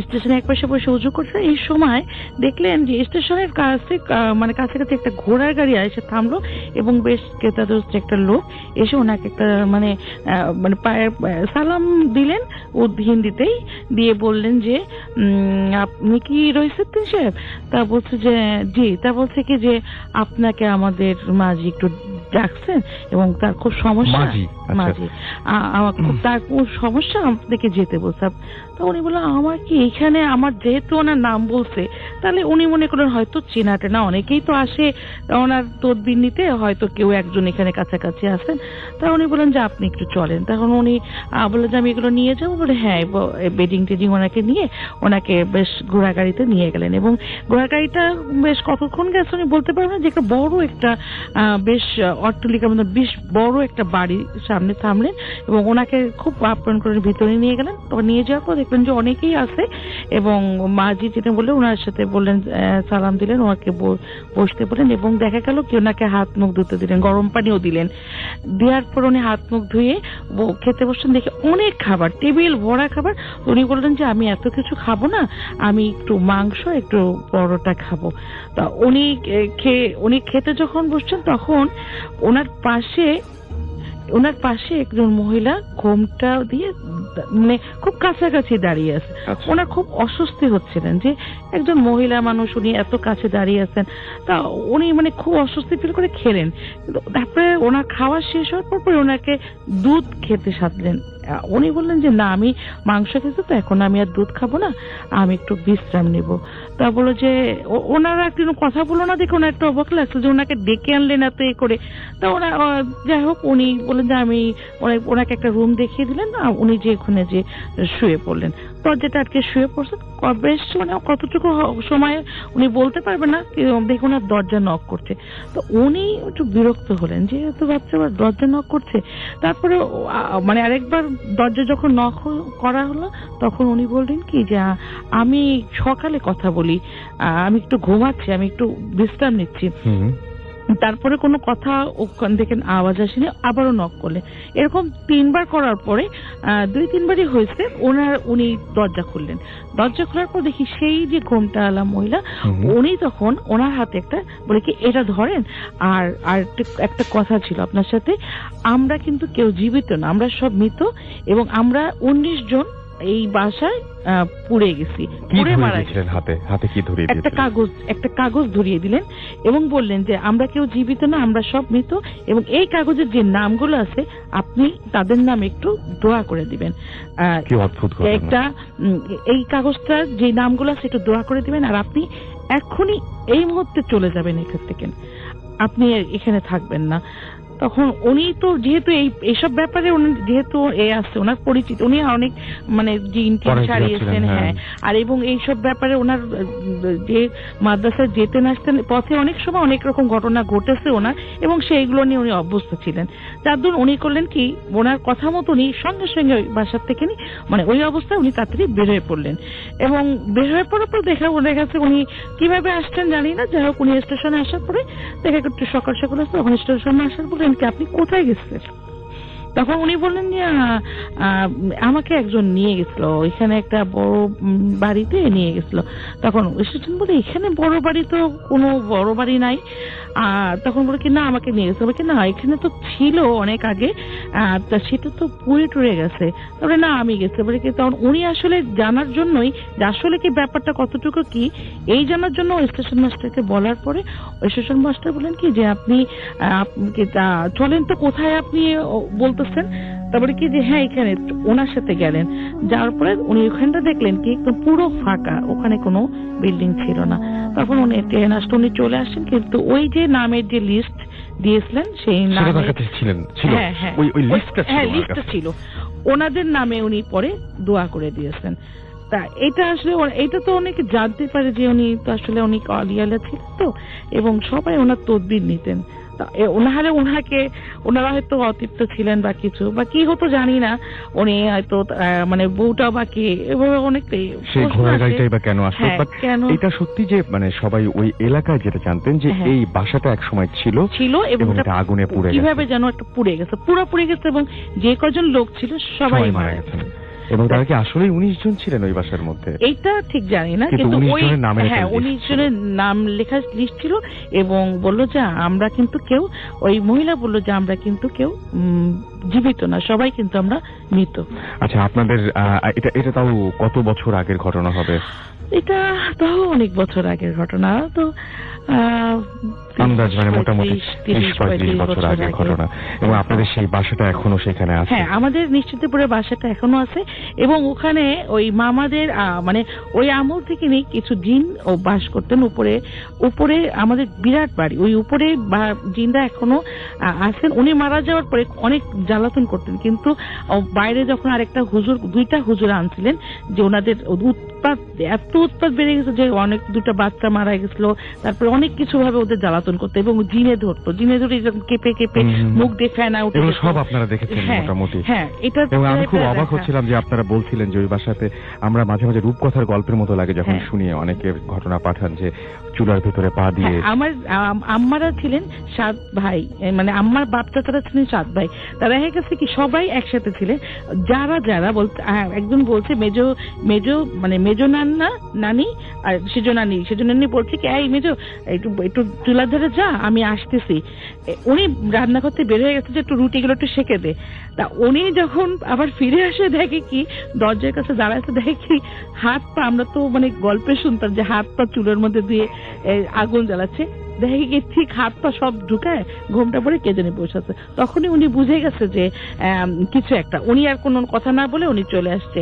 স্টেশনে একপাশে বসে উজু করছে, এই সময় দেখলেন যে স্টেশনের কাছে মানে কাছাকাছি একটা ঘোড়ার গাড়ি এসে থামলো এবং বেশ ক্রেতাদোস্ত একটা লোক এসে ওনাকে একটা মানে মানে পায়ের সালাম দিলেন ও হিন্দিতেই, দিয়ে বললেন যে আপনি কি রইসুদ্দিন সাহেব? তা বলছে যে জি। তা বলছে কি যে আপনাকে আমাদের মাঝি একটু ডাকছেন এবং তার খুব সমস্যা, মাঝি তার খুব সমস্যা, আপনাকে যেতে বলছে। তো উনি বললেন আমার কি এখানে, আমার যেহেতু ওনার নাম বলছে তাহলে উনি মনে করেন হয়তো চেনা টেনা অনেকেই তো আসে ওনার তদবির নিতে, হয়তো কেউ একজন এখানে কাছাকাছি আসেন। তা উনি বলেন যে আপনি একটু চলেন। তখন উনি বললেন যে আমি এগুলো নিয়ে যাবো। বলে হ্যাঁ, বেডিং টেডিং ওনাকে নিয়ে ওনাকে বেশ ঘোড়া গাড়িতে নিয়ে গেলেন এবং ঘোড়া গাড়িটা বেশ কতক্ষণ গেছে উনি বলতে পারবেন, যে একটা বড় একটা বেশ অট্টালিকার মধ্যে বেশ বড় একটা বাড়ির সামনে থামলেন এবং ওনাকে খুব আপ্যায়ন করে ভিতরে নিয়ে গেলেন। তো নিয়ে যাওয়ার পর দেখলেন যে অনেকেই আছে এবং মাঝি যেটা বললেন ওনার সাথে বললেন সালাম দিলেন, ওনাকে বসতে বললেন এবং দেখা গেল কি ওনাকে হাত মুখ ধুতে দিলেন, গরম পানিও দিলেন। দেওয়ার পর উনি হাত মুখ ধুয়ে খেতে বসছেন, দেখে অনেক খাবার, টেবিল ভরা খাবার। উনি বললেন যে আমি এত কিছু খাবো না, আমি একটু মাংস একটু পরোটা খাবো। তা উনি খেতে যখন বসছেন তখন ওনার পাশে একজন মহিলা ঘোমটা দিয়ে মানে খুব কাছাকাছি দাঁড়িয়ে আছে। ওনার খুব অস্বস্তি হচ্ছিলেন যে একজন মহিলা মানুষ উনি এত কাছে দাঁড়িয়ে আছেন। তা উনি মানে খুব অস্বস্তি ফিল করে খেলেন। তারপরে ওনার খাওয়া শেষ হওয়ার পর ওনাকে দুধ খেতে সাধলেন। উনি বললেন যে না, আমি মাংস খেতে তো এখন আমি আর দুধ খাবো না, আমি একটু বিশ্রাম নিব। তা বললো যে ওনারা একটু কথা বলো না, দেখে ওনার একটু অবাক লাগছে যে ওনাকে ডেকে আনলেন এত এ করে। তা ওরা যাই হোক উনি বললেন যে আমি ওনাকে একটা রুম দেখিয়ে দিলেন, উনি যে ওখানে যে শুয়ে পড়লেন, দরজাটা আটকে শুয়ে পড়ছেন। বেশ মানে কতটুকু সময় উনি বলতে পারবেন না, দেখুন আর দরজা নক করছে। তো উনি একটু বিরক্ত হলেন যে এত বাচ্চা আবার দরজা নক করছে। তারপরে মানে আরেকবার দরজা যখন নক করা হলো তখন উনি বললেন কি যে আমি সকালে কথা বলি, আমি একটু ঘুমাচ্ছি, আমি একটু বিশ্রাম নিচ্ছি। তারপরে কোনো কথা ওখান থেকে আওয়াজ আসেনি, আবারও নক করলেন। এরকম 3বার করার পরে 2-3বারই হয়েছে উনি দরজা খুললেন। দরজা খোলার পর দেখি সেই যে ঘোমটা আলা মহিলা, উনি তখন ওনার হাতে একটা বলে কি এটা ধরেন, আর একটা কথা ছিল আপনার সাথে, আমরা কিন্তু কেউ জীবিত না, আমরা সব মৃত এবং আমরা 19 জন এই বাসায় পুড়ে গেছি, পুড়ে মারা গেছি।
হাতে কি ধরিয়ে দিলেন?
একটা কাগজ ধরিয়ে দিলেন এবং বললেন যে আমরা কেউ জীবিত না, আমরা সব মৃত এবং এই কাগজের যে নামগুলো আছে আপনি তাদের নাম একটু দোয়া করে দিবেন।
কি অদ্ভুত ঘটনা!
একটা এই কাগজটা যে নামগুলো আছে একটু দোয়া করে দিবেন, আর আপনি এখনই এই মুহূর্তে চলে যাবেন এখান থেকে, আপনি এখানে থাকবেন না। তখন উনি তো যেহেতু এইসব ব্যাপারে যেহেতু আছে ওনার পরিচিত, উনি অনেক মানে জিন টিন সারিয়েছেন, হ্যাঁ, আর এবং এইসব ব্যাপারে ওনার যে মাদ্রাসায় যেতেন আসতেন পথে অনেক সময় অনেক রকম ঘটনা ঘটেছে ওনার, এবং সেইগুলো নিয়ে উনি অভ্যস্ত ছিলেন। যার জন্য উনি করলেন কি, ওনার কথা মতো উনি সঙ্গে সঙ্গে ওই বাসার থেকে মানে ওই অবস্থায় উনি তাড়াতাড়ি বের হয়ে পড়লেন এবং বের হয়ে পড়ার পর দেখা গেছে উনি কিভাবে আসছেন জানি না, যাই হোক উনি স্টেশনে আসার পরে দেখা একটু সকাল সকাল আসছে, ওখানে স্টেশনে আসার পরে আপনি কোথায় গেছেন? তখন উনি বললেন যে আমাকে একজন নিয়ে গেছিল, এখানে একটা বড় বাড়িতে নিয়ে গেছিল। তখন স্টেশন বলে এখানে বড় বাড়ি তো কোনো বড় বাড়ি নাই। তখন বলে কি না আমাকে নিয়ে গেছে, বলে কি না এখানে তো ছিল অনেক আগে, তা সেটা তো পুড়ে টুড়ে গেছে। তবে না আমি গেছি, বলে কি তখন উনি আসলে জানার জন্যই যে আসলে কি ব্যাপারটা কতটুকু কি এই জানার জন্য স্টেশন মাস্টারকে বলার পরে স্টেশন মাস্টার বলেন কি যে আপনি চলেন তো, কোথায় আপনি বলতেছেন? তারপরে কি যে হ্যাঁ এখানে, ওনার সাথে গেলেন, যাওয়ার পরে উনি ওখানটা দেখলেন কি পুরো ফাঁকা, ওখানে কোনো বিল্ডিং ছিল না। তখন উনি ট্রেন আসতে উনি চলে আসেন, কিন্তু ওই যে নামের যে লিস্ট দিয়েছিলেন সেই নামে লিস্টটা ছিল, ওনাদের নামে উনি পরে দোয়া করে দিয়েছেন। তা এটা আসলে এটা তো অনেকে জানতে পারে যে উনি তো আসলে অনেক অলিয়ালা ছিলেন তো, এবং সবাই ওনার তদবির নিতেন। ওনারা হয়তো অতৃপ্ত ছিলেন বা কিছু বা কি হতো জানি না, উনি হয়তো মানে বউটা বা কে এভাবে অনেকটাই
সেই ঘোড়ার গাড়িটাই বা কেন আসলো। এটা সত্যি যে মানে সবাই ওই এলাকায় যেটা জানতেন যে এই বাসাটা এক সময় ছিল এবং এটা আগুনে পুড়ে গেছে,
কিভাবে যেন একটা পুড়ে গেছে, পুরো পুড়ে গেছে, এবং যে কজন লোক ছিল সবাই মারা গেছে।
এবং তারা কি আসলেই 19 জন ছিলেন ওই বাসার মধ্যে?
এইটা ঠিক জানি না, কিন্তু 19 জনের নাম লেখা লিস্ট ছিল, এবং বললো যে আমরা কিন্তু কেউ, ওই মহিলা বললো যে আমরা কিন্তু কেউ জীবিত না, সবাই কিন্তু আমরা মৃত।
আচ্ছা, আপনাদের এটা তাও কত বছর আগের ঘটনা হবে?
এটা তাও অনেক বছর আগের ঘটনা, তো
আন্দাজ মানে মোটামুটি 30-35 বছর আগের ঘটনা। এবং আপনাদের সেই বাসাটা এখনো সেখানে আছে?
হ্যাঁ, আমাদের নিশ্চিন্তপুরের বাসাটা এখনো আছে, এবং ওখানে ওই মামাদের মানে ওই আমল থেকে নেই কিছু জিন ও বাস করতেন উপরে। উপরে আমাদের বিরাট বাড়ি, ওই উপরে জিনরা এখনো আছেন। উনি মারা যাওয়ার পরে অনেক জ্বালাতন করতেন, কিন্তু বাইরে যখন আরেকটা দুইটা হুজুর আনছিলেন, যে ওনাদের এত উৎপাত বেড়ে গেছে যে অনেক দুটা বাচ্চা মারা গেছিল, তারপরে অনেক কিছু ভাবে ওদের জ্বালাতন করতো, এবং জিনে ধরতো, জিনে ধরে কেঁপে কেঁপে মুখ দিয়ে ফেনা উঠে।
সব আপনারা দেখেছেন মোটামুটি?
হ্যাঁ, এটা
আমি খুব অবাক হচ্ছিলাম যে আপনারা বলছিলেন যে ওই বাসাতে আমরা মাঝে মাঝে রূপকথার গল্পের মতো লাগে যখন শুনি, অনেকের ঘটনা পাঠান যে চুলার ভেতরে পা দিয়ে।
আমার আম্মারা ছিলেন 7 ভাই, মানে আম্মার বাপ চাচারা ছিলেন 7 ভাই। তারা হয়ে গেছে কি সবাই একসাথে ছিলেন। যারা বলতে, একজন বলছে মেজো মানে মেজো নানি আর সেজো নানি বলছে কি এই মেজো একটু চুলার ধারে যা, আমি আসতেছি। উনি রান্না করতে বের হয়ে গেছে যে একটু রুটিগুলো একটু সেঁকে দে। তা উনি যখন আবার ফিরে আসে দেখে কি দরজার কাছে দাঁড়াচ্ছে, দেখে কি হাত পা, আমরা তো মানে গল্পে শুনতাম যে হাত পা চুলের মধ্যে দিয়ে আগুন জ্বালাচ্ছে, দেখে কি ঠিক হাত পা সব ঢুকায় ঘোমটা পরে কে জানি বসে আছে। তখনই উনি বুঝে গেছে যে কিছু একটা। উনি আর কোনো কথা না বলে উনি চলে আসছে।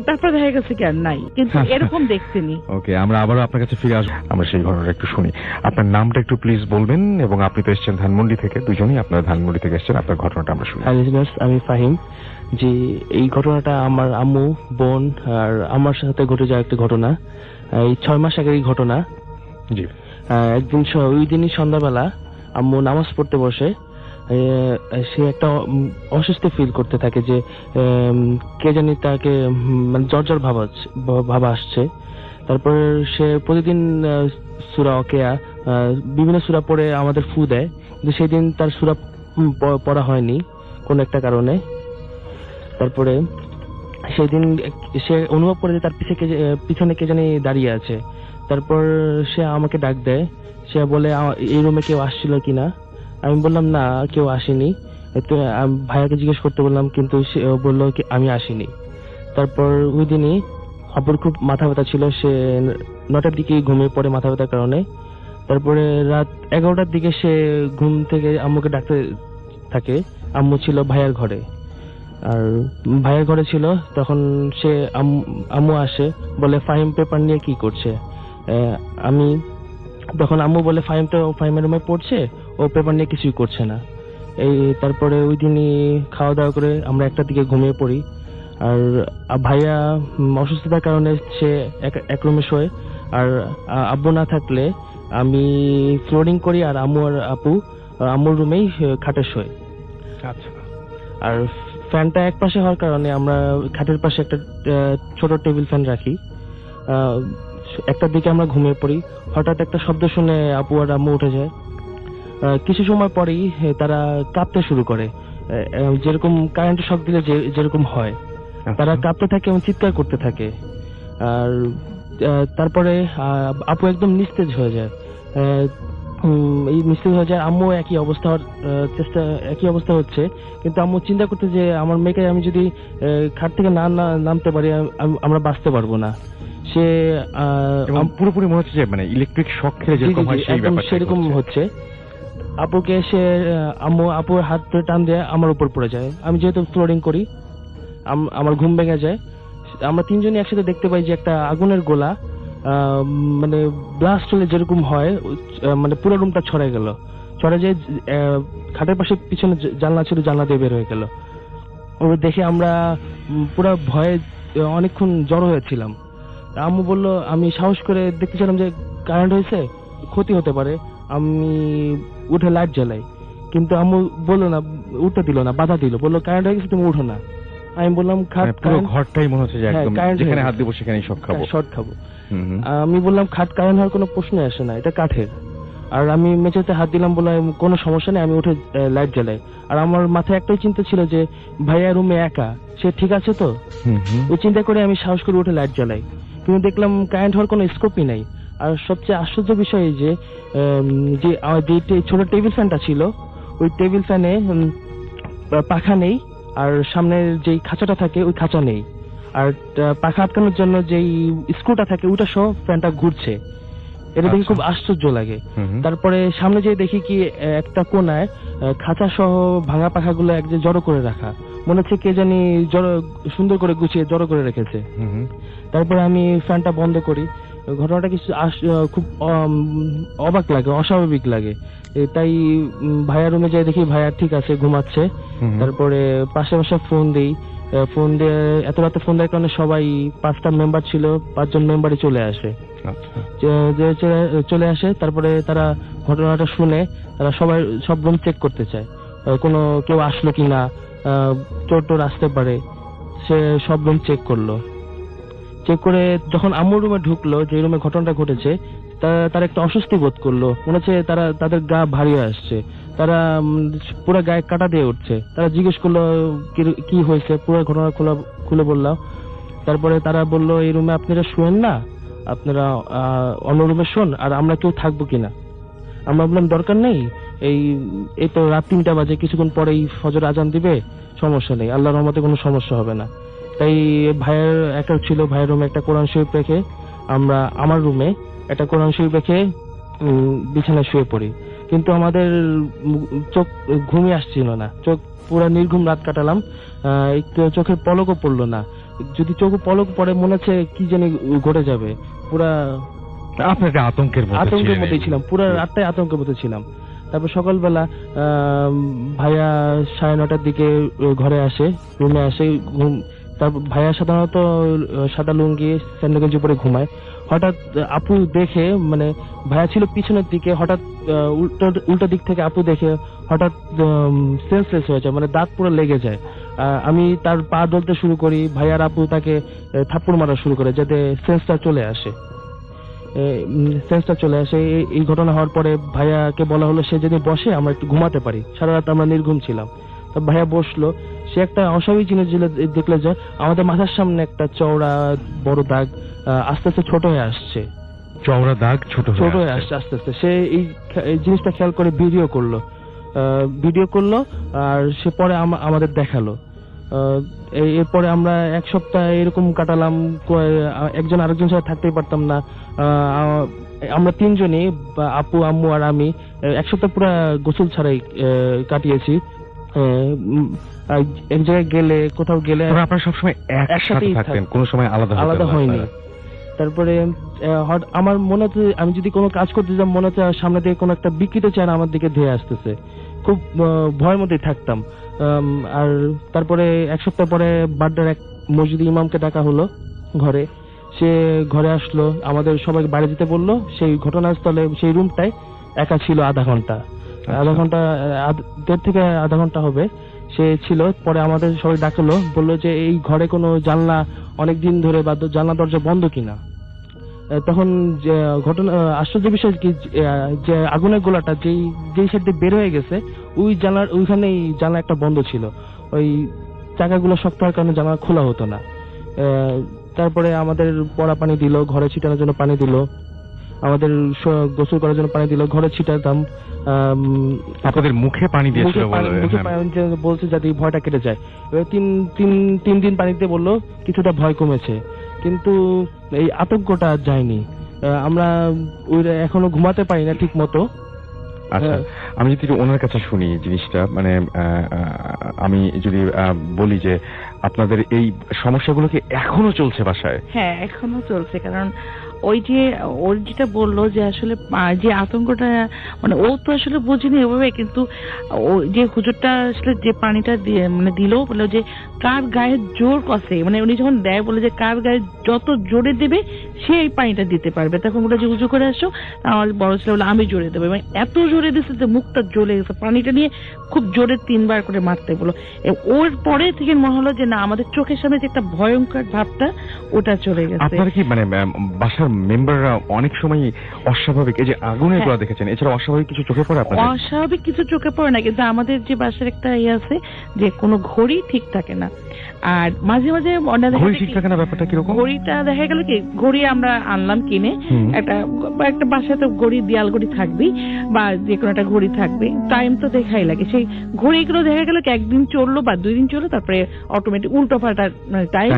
তারপর দেখা গেছে কি আর নাই, কিন্তু এরকম দেখতেনি।
ওকে, আমরা আবারও আপনার কাছে ফিরে আসবো, আমরা সেই ঘটনাটা একটু শুনি। আপনার নামটা একটু প্লিজ বলবেন, এবং আপনি তো এসেছেন ধানমন্ডি থেকে, দুজনেই আপনারা ধানমন্ডি থেকে এসেছেন, আপনার ঘটনাটা আমরা শুনি।
আমি ফাহিম। যে এই ঘটনাটা আমার আম্মু, বোন আর আমার সাথে ঘটে যাওয়া একটা ঘটনা। এই 6 মাস আগের এই ঘটনা।
জি।
একদিন ওই দিনই সন্ধ্যাবেলা আম্মু নামাজ পড়তে বসে, সে একটা অসুস্থ ফিল করতে থাকে যে কে জানি তাকে মানে জ্বর ভাব আসছে। তারপর সে প্রতিদিন সূরা ওয়াকিয়া বিভিন্ন সূরা পড়ে আমাদের ফু দেয়, কিন্তু সেদিন তার সূরা পড়া হয়নি কোন একটা কারণে। তারপরে সেদিন সে অনুভব করে যে তার পিছনে কে জানি দাঁড়িয়ে আছে। তারপর সে আমাকে ডাক দেয়, সে বলে এই রুমে কেউ আসছিল কিনা। আমি বললাম না, কেউ আসেনি। ভাইয়াকে জিজ্ঞেস করতে বললাম, কিন্তু সে বললো কি আমি আসিনি। তারপর ওই দিনই আপুর খুব মাথা ব্যথা ছিল, সে 9টার দিকে ঘুমিয়ে পড়ে মাথা ব্যথার কারণে। তারপরে রাত 11টার দিকে সে ঘুম থেকে আম্মুকে ডাকতে থাকে। আম্মু ছিল ভাইয়ার ঘরে, আর ভাইয়ের ঘরে ছিল। তখন সে আম্মু আসে, বলে ফাহিম পেপার নিয়ে কি করছে। আমি তখন আম্মু বলে ফাহিমের রুমে পড়ছে, ও পেপার নিয়ে কিছুই করছে না। তারপরে ওই দিনই খাওয়া দাওয়া করে আমরা 1টার দিকে ঘুমিয়ে পড়ি। আর ভাইয়া অসুস্থতার কারণে সে এক রুমে শোয়, আর আব্বু না থাকলে আমি ফ্লোরিং করি, আর আম্মু আর আপু আম্মুর রুমেই খাটে শোয়।
আচ্ছা।
আর ফ্যানটা এক পাশে হওয়ার কারণে আমরা খাটের পাশে একটা ছোট টেবিল ফ্যান রাখি। 1টার দিকে আমরা ঘুমিয়ে পড়ি। হঠাৎ একটা শব্দ শুনে আপু আর আম্মু উঠে যায়। কিছু সময় পরেই তারা কাঁপতে শুরু করে, যেরকম কারেন্টের শক দিলে যেরকম হয়। তারা কাঁপতে থাকে এবং চিৎকার করতে থাকে। আর তারপরে আপু একদম নিস্তেজ হয়ে যায়। আম্মু একই অবস্থা হচ্ছে, কিন্তু আম্মু চিন্তা করতে যে আমার মেয়েকে আমি যদি খাট থেকে না নামতে পারি আমরা বাঁচতে পারবো না। সে
পুরোপুরি মনে হচ্ছে যে মানে ইলেকট্রিক শক খেলে যেরকম হয় সেই ব্যাপারটা
সেরকম হচ্ছে। আপুকে সে আপুর হাত ধরে টান দিয়ে আমার উপর পড়ে যায়। আমি যেহেতু ফ্লোরিং করি, আমার ঘুম ভেঙে যায়। আমরা 3 জনই একসাথে দেখতে পাই যে একটা আগুনের গোলা মানে ব্লাস্ট হলে যেরকম হয় মানে পুরো রুমটা ছড়ে যায়। খাটের পাশে পিছনে জানলা ছিল, জানলা দিয়ে বের হয়ে গেল। ও দেখে আমরা পুরো ভয়ে অনেকক্ষণ জড়ো হয়েছিলাম। আম্মু বলল, আমি সাহস করে দেখতেছিলাম যে কারেন্ট হয়েছে, ক্ষতি হতে পারে, আমি উঠে লাইট জ্বালাই, কিন্তু আম্মু বললো না, উঠতে দিল না, বাধা দিল, বললো কারেন্ট হয়ে গেছে, তুমি উঠো না। আমি বললাম
পুরো ঘরটাই মনে হচ্ছে যে একদম যেখানে হাত দেবো সেখানেই শর্ট খাবো।
আমি বললাম খাট কারেন্ট হওয়ার কোনো প্রশ্নই আসে না, এটা কাঠের। আর আমি মেঝেতে হাত দিলাম, বলে কোনো সমস্যা নেই, আমি উঠে লাইট জ্বালাই। আর আমার মাথায় একটাই চিন্তা ছিল যে ভাইয়া রুমে একা, সে ঠিক আছে তো, ওই চিন্তা করে আমি সাহস করে উঠে লাইট জ্বালাই। কিন্তু দেখলাম কারেন্ট হওয়ার কোনো স্কোপই নাই। আর সবচেয়ে আশ্চর্য বিষয় যে ছোট টেবিল ফ্যানটা ছিল, ওই টেবিল ফ্যানে পাখা নেই, আর সামনের যেই খাঁচাটা থাকে ওই খাঁচা নেই, আর পাখা আটকানোর জন্য যেই স্ক্রুটা থাকে ওটা সহ ফ্যানটা ঘুরছে। এটা দেখে খুব আশ্চর্য লাগে। তারপরে সামনে যেয়ে দেখি কি একটা কোনায় খাঁচা সহ ভাঙা পাখাগুলো এক যে জড়ো করে রাখা, মনে হচ্ছে কে জানি সুন্দর করে গুছিয়ে জড়ো করে রেখেছে। তারপরে আমি ফ্যানটা বন্ধ করি। ঘটনাটা কিছু খুব অবাক লাগে, অস্বাভাবিক লাগে। তাই ভাইয়ার রুমে যাই, দেখি ভাইয়া ঠিক আছে, ঘুমাচ্ছে। তারপরে পাশে ফোন দিই, ফোন দিয়ে এত রাতে ফোন দেওয়ার কারণে সবাই 5টা মেম্বার ছিল, 5জন মেম্বারই চলে আসে। চলে আসে, তারপরে তারা ঘটনাটা শুনে তারা সবাই সব রুম চেক করতে চায়, কোনো কেউ আসলো কিনা, চোর টোর আসতে পারে। সে সব রুম চেক করলো। চেক করে যখন আম্মুর রুমে ঢুকলো, যে রুমে ঘটনাটা ঘটেছে, তারা একটা অস্বস্তি বোধ করলো, মনে হচ্ছে তাদের গা ভারী হয়ে আসছে, তারা পুরো গায়ে কাটা দিয়ে উঠছে। তারা জিজ্ঞেস করলো কি হয়েছে, পুরো ঘটনা খুলে বললাম। তারপরে তারা বললো, এই রুমে আপনারা শুয়েন না, আপনারা অন্য রুমে শোন, আর আমরা কেউ থাকবো কিনা। আমরা বললাম দরকার নেই, এই তো রাত 3টা বাজে, কিছুক্ষণ পরেই ফজর আজান দিবে, সমস্যা নেই, আল্লাহর রহমতে কোনো সমস্যা হবে না। তাই ভাইয়ের একটা ছিল, ভাইয়ের রুমে একটা কোরআন শরীফ রেখে আমরা আমার রুমে একটা কোরআন শরীফ রেখে বিছানায় শুয়ে পড়ি। কিন্তু আমাদের চোখ ঘুমিয়ে আসছিল না, চোখ পুরো নির্ঘুম রাত কাটালাম, একটু চোখের পলকও পড়লো না। যদি চোখ পলক পড়ে মনে হচ্ছে কি জানি ঘটে যাবে, পুরা
আপনাকে আতঙ্কের
মধ্যে ছিলাম, পুরো রাতটাই আতঙ্কের মধ্যে ছিলাম। তারপর সকালবেলা ভাইয়া 9:30টার দিকে ঘরে আসে, রুমে আসে। তারপর ভাইয়া সাধারণত সাদা লুঙ্গি স্যান্ডো গেঞ্জি পরে ঘুমায়। হঠাৎ আপু দেখে, মানে ভাইয়া ছিল পিছনের দিকে, হঠাৎ উল্টো দিক থেকে আপু দেখে হঠাৎ সেন্সলেস হয়ে যায়, মানে দাঁত পুরো লেগে যায়। আমি তার পা ধরতে শুরু করি, ভাইয়ার আপু তাকে থাপ্পড় মারা শুরু করে যাতে সেন্সটা চলে আসে। এই ঘটনা হওয়ার পরে ভাইয়াকে বলা হলো সে যদি বসে আমরা একটু ঘুমাতে পারি, সারা রাত আমরা নির্ঘুম ছিলাম। তো ভাইয়া বসলো। সে একটা অস্বাভাবিক জিনিস দেখলে যে আমাদের মাথার সামনে একটা চওড়া বড় দাগ আস্তে আস্তে ছোট হয়ে আসছে,
চওড়া দাগ ছোট হয়ে
আসছে আস্তে আস্তে। সে এই জিনিসটা খেয়াল করে ভিডিও করলো, আর সে পরে আমাদের দেখালো। এরপরে আমরা 1 সপ্তাহ এরকম কাটালাম, একজন আরেকজন সাথে থাকতেই পারতাম না। আমরা 3জনই, আপু, আম্মু আর আমি 1 সপ্তাহ পুরো গোসল ছাড়াই কাটিয়েছি। এক জায়গায় গেলে, কোথাও গেলে
আপনারা সবসময় একসাথেই থাকতেন, কোনো সময় আলাদা হয়নি।
তারপরে আমার মনে হচ্ছে আমি যদি কোনো কাজ করতে যাই, মনে হচ্ছে সামনে থেকে কোনো একটা বিকৃত চেহারা আমার দিকে ধেয়ে আসতেছে, খুব ভয়ের মধ্যেই থাকতাম। আর তারপরে 1 সপ্তাহ পরে বাড্ডার এক মসজিদ ইমামকে ডাকা হলো ঘরে। সে ঘরে আসলো, আমাদের সবাইকে বাইরে যেতে বললো। সেই ঘটনাস্থলে সেই রুমটায় একা ছিল আধা ঘন্টা, 1.5 থেকে আধা ঘন্টা হবে সে ছিল। পরে আমাদের সবাই ডাকলো, বললো যে এই ঘরে কোনো জানলা অনেকদিন ধরে বা জানলা দরজা বন্ধ কিনা। তখন ঘটনা আশ্চর্য বিষয় কি, যে আগুনের গোলাটা যেই সাইড দিয়ে বের হয়ে গেছে ওইখানেই জানলা একটা বন্ধ ছিল, ওই চাকাগুলো শক্ত হওয়ার কারণে জানলা খোলা হতো না। তারপরে আমাদের পড়া পানি দিল, ঘরে ছিটানোর জন্য পানি দিল, আমাদের গোসল করার জন্য পানি দিল, ঘরে ছিটাতাম।
আপনাদের মুখে পানি দিয়েছিল,
বলছে যাতে ভয়টা কেটে যায়। 3 দিন পানি দিয়ে বললো কিছুটা ভয় কমেছে, কিন্তু এই আতঙ্কটা যায়নি। আমরা এখনো ঘুমাতে পারি না ঠিক মতো।
আচ্ছা, আমি যদি ওনার কাছে শুনি জিনিসটা, মানে আমি যদি বলি যে আপনাদের এই সমস্যাগুলো কি এখনো চলছে বাসায়?
হ্যাঁ, এখনো চলছে, কারণ ওই যে ওর যেটা বললো যে আসলে যে আতঙ্কটা, মানে ও তো আসলে বোঝেনি এভাবে, কিন্তু ও যে হুজুরটা আসলে যে পানিটা মানে দিল, বললো যে কার গায়ে জোর কষে, মানে উনি যখন দেয় বলে যে কার গায়ে যত জোরে দেবে সে এই পানিটা দিতে পারবে। তখন বলে যে উজু করে আসো, আমার বড় ছেলে বলে আমি জোরে দেবো, মানে এত জোরে দিচ্ছে যে মুখটা জ্বলে গেছে। পানিটা নিয়ে খুব জোরে 3 বার করে মারতে বলো। ওর পরে থেকে মনে হলো যে না, আমাদের চোখের সামনে যে একটা ভয়ঙ্কর ভাবটা ওটা চলে গেছে।
আপনারা কি মানে বাসার মেম্বাররা অনেক সময় অস্বাভাবিক, এই যে আগুনের গোলা দেখেছেন, এছাড়া অস্বাভাবিক কিছু চোখে পড়ে আপনাদের?
অস্বাভাবিক কিছু চোখে পড়ে না, কিন্তু আমাদের যে বাসার একটা আছে যে কোনো ঘড়ি ঠিক থাকে না, আর মাঝে মাঝে
ঘড়ি ঠিক থাকে না। ব্যাপারটা কিরকম?
ঘড়িটা দেখা গেল কি, ঘড়ি আমরা আনলাম কিনে, একটা বাসায় তো ঘড়ি, দেয়াল ঘড়ি থাকবেই বা যে কোনো একটা ঘড়ি থাকবে, টাইম তো দেখাই লাগে। সেই ঘড়িগুলো দেখা গেল কি একদিন চললো বা 2 দিন চললো, তারপরে অটোমেটিক উল্টো পাল্টা টাইম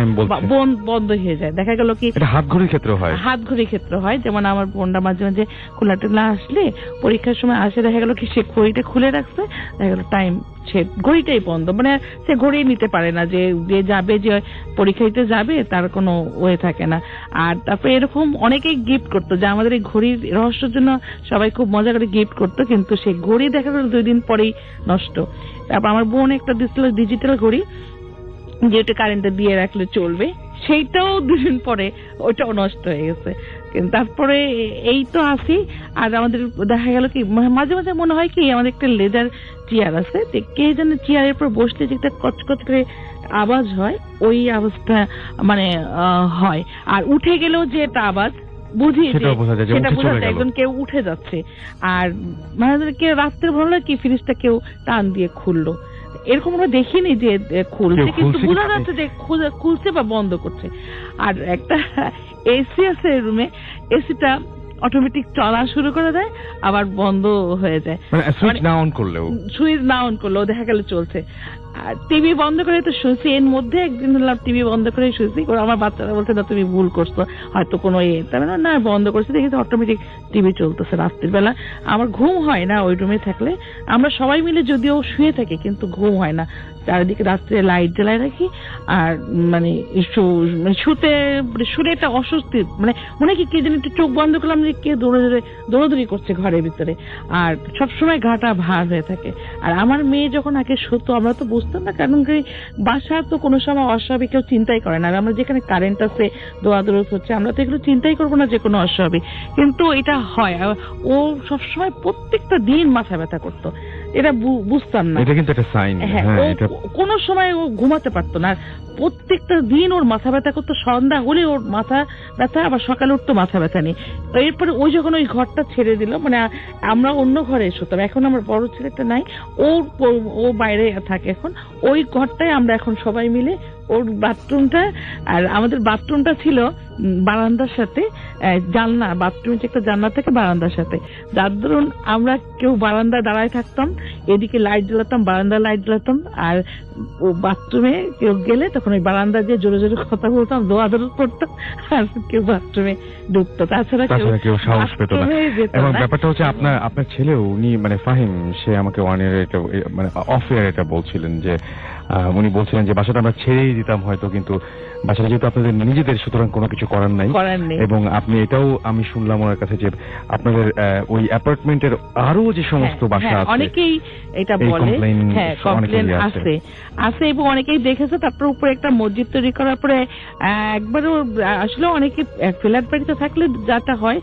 বন্ধ হয়ে যায়। দেখা গেল কি
হাত ঘড়ির ক্ষেত্রে হয়,
হাত ঘড়ির ক্ষেত্রে হয়। যেমন আমার বোনটা মাঝে মাঝে খোলা টোলা আসলে পরীক্ষার সময় আসে, দেখা গেল কি সে ঘড়িটা খুলে রাখছে, দেখা গেল টাইম সে ঘড়িটাই বন্ধ, মানে সে ঘড়ি নিতে পারে না যে যাবে, যে পরীক্ষা দিতে যাবে তার কোনো ওয়ে থাকে না। আর তারপরে এরকম অনেকেই গিফট করতো, যে আমাদের এই ঘড়ির রহস্যের জন্য সবাই খুব মজা করে গিফট করতো, কিন্তু সেই ঘড়ি দেখা গেল 2 দিন পরেই নষ্ট। তারপর আমার বোন একটা দিচ্ছিল ডিজিটাল ঘড়ি, যেটা কারেন্টে দিয়ে রাখলে চলবে, সেইটাও 2 দিন পরে ওটাও নষ্ট হয়ে গেছে। কিন্তু তারপরে এই তো আসি। আর আমাদের দেখা গেল কি মাঝে মাঝে মনে হয় কি, আমাদের একটা লেদার চেয়ার আছে, কে জানে চেয়ারের উপর বসলে যে একটা কচকচ করে আওয়াজ হয়, ওই আওয়াজটা মানে হয়। আর উঠে গেলেও যে একটা আওয়াজ বুঝি, সেটা বোঝা যায় একজন কেউ উঠে যাচ্ছে। আর মানে কেউ রাত্রে ভালো কি ফ্রিজটা কেউ টান দিয়ে খুললো, এরকম আমরা দেখিনি যে খুলছে, কিন্তু বোঝা যাচ্ছে যে খুলছে বা বন্ধ করছে। আর একটা এসি আছে রুমে, এসিটা অটোমেটিক চলা শুরু করে দেয়, আবার বন্ধ হয়ে যায়, সুইচ না অন করলেও দেখা গেল চলছে। আর টিভি বন্ধ করে তো শুনছি, এর মধ্যে একদিন হলাম টিভি বন্ধ করে শুনছি, আমার বাচ্চারা বলছে না তুমি ভুল করছো, হয়তো কোনো না বন্ধ করছে, দেখেছি অটোমেটিক টিভি চলতেছে রাত্রির বেলা। আমার ঘুম হয় না ওই রুমে থাকলে, আমরা সবাই মিলে যদিও শুয়ে থাকি কিন্তু ঘুম হয় না, চারিদিকে রাত্রে লাইট জ্বালায় রাখি। আর মানে শুতে একটা অস্বস্তি, মানে মনে কি কে যেন একটু চোখ বন্ধ করলাম যে কে দৌড়াদৌড়ি করছে ঘরের ভিতরে, আর সবসময় ঘাটা ভার হয়ে থাকে। আর আমার মেয়ে যখন আগে শুতো, আমরা তো বুঝতাম না, কারণ কি বাসা তো কোনো সময় অস্বাভাবিক কেউ চিন্তাই করে না। আর আমরা যেখানে কারেন্ট আছে, দৌড়াদৌড়ি হচ্ছে, আমরা তো এগুলো চিন্তাই করবো না যে কোনো অস্বাভাবিক, কিন্তু এটা হয়। ও সবসময় প্রত্যেকটা দিন মাথা ব্যথা করতো, এটা বুঝতাম না, এটা কিন্তু একটা সাইন। হ্যাঁ, কোনো সময় ও ঘুমাতে পারতো না, প্রত্যেকটা দিন ওর মাথা ব্যথা করতো, সন্ধ্যা হলে ওর মাথা ব্যথা, আবার সকালে উঠতো মাথা ব্যথা নেই। এরপরে ওই যখন ওই ঘরটা ছেড়ে দিল, মানে আমরা অন্য ঘরে শুতাম, এখন আমার বড় ছেলেটা নাই, ও বাইরে থাকে এখন, ওই ঘরটাই আমরা এখন সবাই মিলে, ওর বাথরুমটা, আর আমাদের বাথরুমটা ছিল বারান্দার সাথে জানলা, বাথরুমে একটা জানলা থেকে বারান্দার সাথে, যার ধরুন আমরা কেউ বারান্দায় দাঁড়ায় থাকতাম, এদিকে লাইট জ্বালাতাম, বারান্দায় লাইট জ্বালাতাম, আর ও বাথরুমে কেউ গেলে তখন ওই বারান্দা দিয়ে জোরে জোরে কথা বলতাম, দৌড়াদৌড়ি করতাম, আর কেউ বাথরুমে ঢুকতো, তাছাড়া কেউ সাহস পেত না।
এবং ব্যাপারটা হচ্ছে আপনার ছেলেও, উনি মানে ফাহিম, সে আমাকে অন এয়ার এটা মানে অফ এয়ার এটা বলছিলেন যে উনি বলছিলেন যে বাসাটা আমরা ছেড়েই দিতাম হয়তো, কিন্তু বাসাটা যেহেতু আপনাদের নিজেদের, সুতরাং কোনো কিছু করার নাই। এবং আপনি এটাও আমি শুনলাম ওনার কাছে যে আপনাদের ওই অ্যাপার্টমেন্টের আরো যে সমস্ত বাসা আছে,
অনেকেই এটা বলে, হ্যাঁ কমপ্লেন আছে এবং অনেকেই দেখেছে। তারপর উপরে একটা মসজিদ তৈরি করার পরে একবারও আসলে অনেকে ফ্ল্যাট বাড়িতে থাকলে যাটা হয়,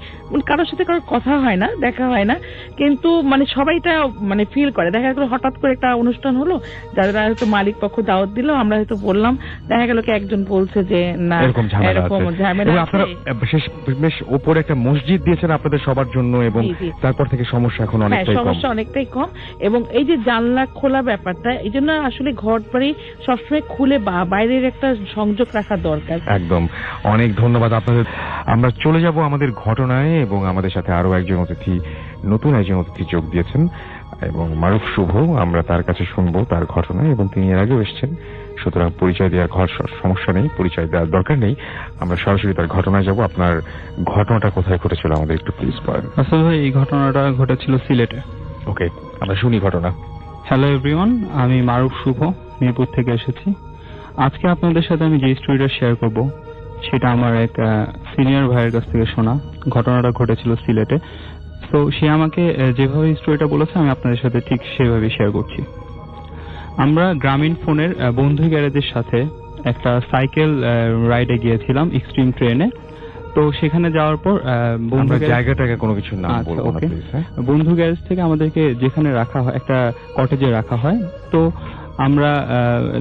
কারোর সাথে কারোর কথা হয় না, দেখা হয় না, কিন্তু মানে সবাইটা মানে ফিল করে। দেখা গেল হঠাৎ করে একটা অনুষ্ঠান হলো, যারা হয়তো মালিক পক্ষ দাওয়াত দিল, আমরা হয়তো বললাম, দেখা গেল কি একজন বলছে যে না এরকম ঝামেলা।
আপনারা বেশ উপরে একটা মসজিদ দিয়েছেন আপনাদের সবার জন্য, এবং তারপর থেকে সমস্যা এখন
অনেকটাই কম। এবং এই যে জানলা খোলা ব্যাপারটা, এই জন্য আসলে ঘর বাড়ি সবসময় খুলে বাইরের একটা সংযোগ রাখা দরকার।
একদম, অনেক ধন্যবাদ আপনাদের। আমরা চলে যাব আমাদের ঘটনায়, এবং আমাদের সাথে আরো নতুন একজন অতিথি যোগ দিয়েছেন, এবং মারুফ শুভ। আমরা তার কাছে শুনবো তার ঘটনা, এবং তিনি এর আগেও এসেছেন, সুতরাং পরিচয় দেওয়ার সমস্যা নেই, পরিচয় দেওয়ার দরকার নেই। আমরা সরাসরি তার ঘটনায় যাব। আপনার ঘটনাটা কোথায় ঘটেছিল আমাদের একটু প্লিজ বলেন।
আসলে ভাই এই ঘটনাটা ঘটেছিল সিলেটে।
ওকে, আমরা শুনি ঘটনা।
হ্যালো এভরিওয়ান, আমি মারুফ শুভ, মিরপুর থেকে এসেছি। আজকে আপনাদের সাথে আমি যে স্টোরিটা শেয়ার করব, সেটা আমার এক সিনিয়র ভাইয়ের কাছ থেকে শোনা। ঘটনাটা ঘটেছিল সিলেটে। তো সে আমাকে যেভাবে স্টোরিটা বলেছে আমি আপনাদের সাথে ঠিক সেভাবে শেয়ার করছি। আমরা গ্রামীণ ফোনের বন্ধু গ্যারেজের সাথে একটা সাইকেল রাইডে গিয়েছিলাম এক্সট্রিম ট্রেনে। তো সেখানে যাওয়ার পর
জায়গাটাকে কোনো কিছু নাম বলবো না প্লিজ।
বন্ধু গ্যারেজ থেকে আমাদেরকে যেখানে রাখা হয় একটা কটেজে রাখা হয়। তো আমরা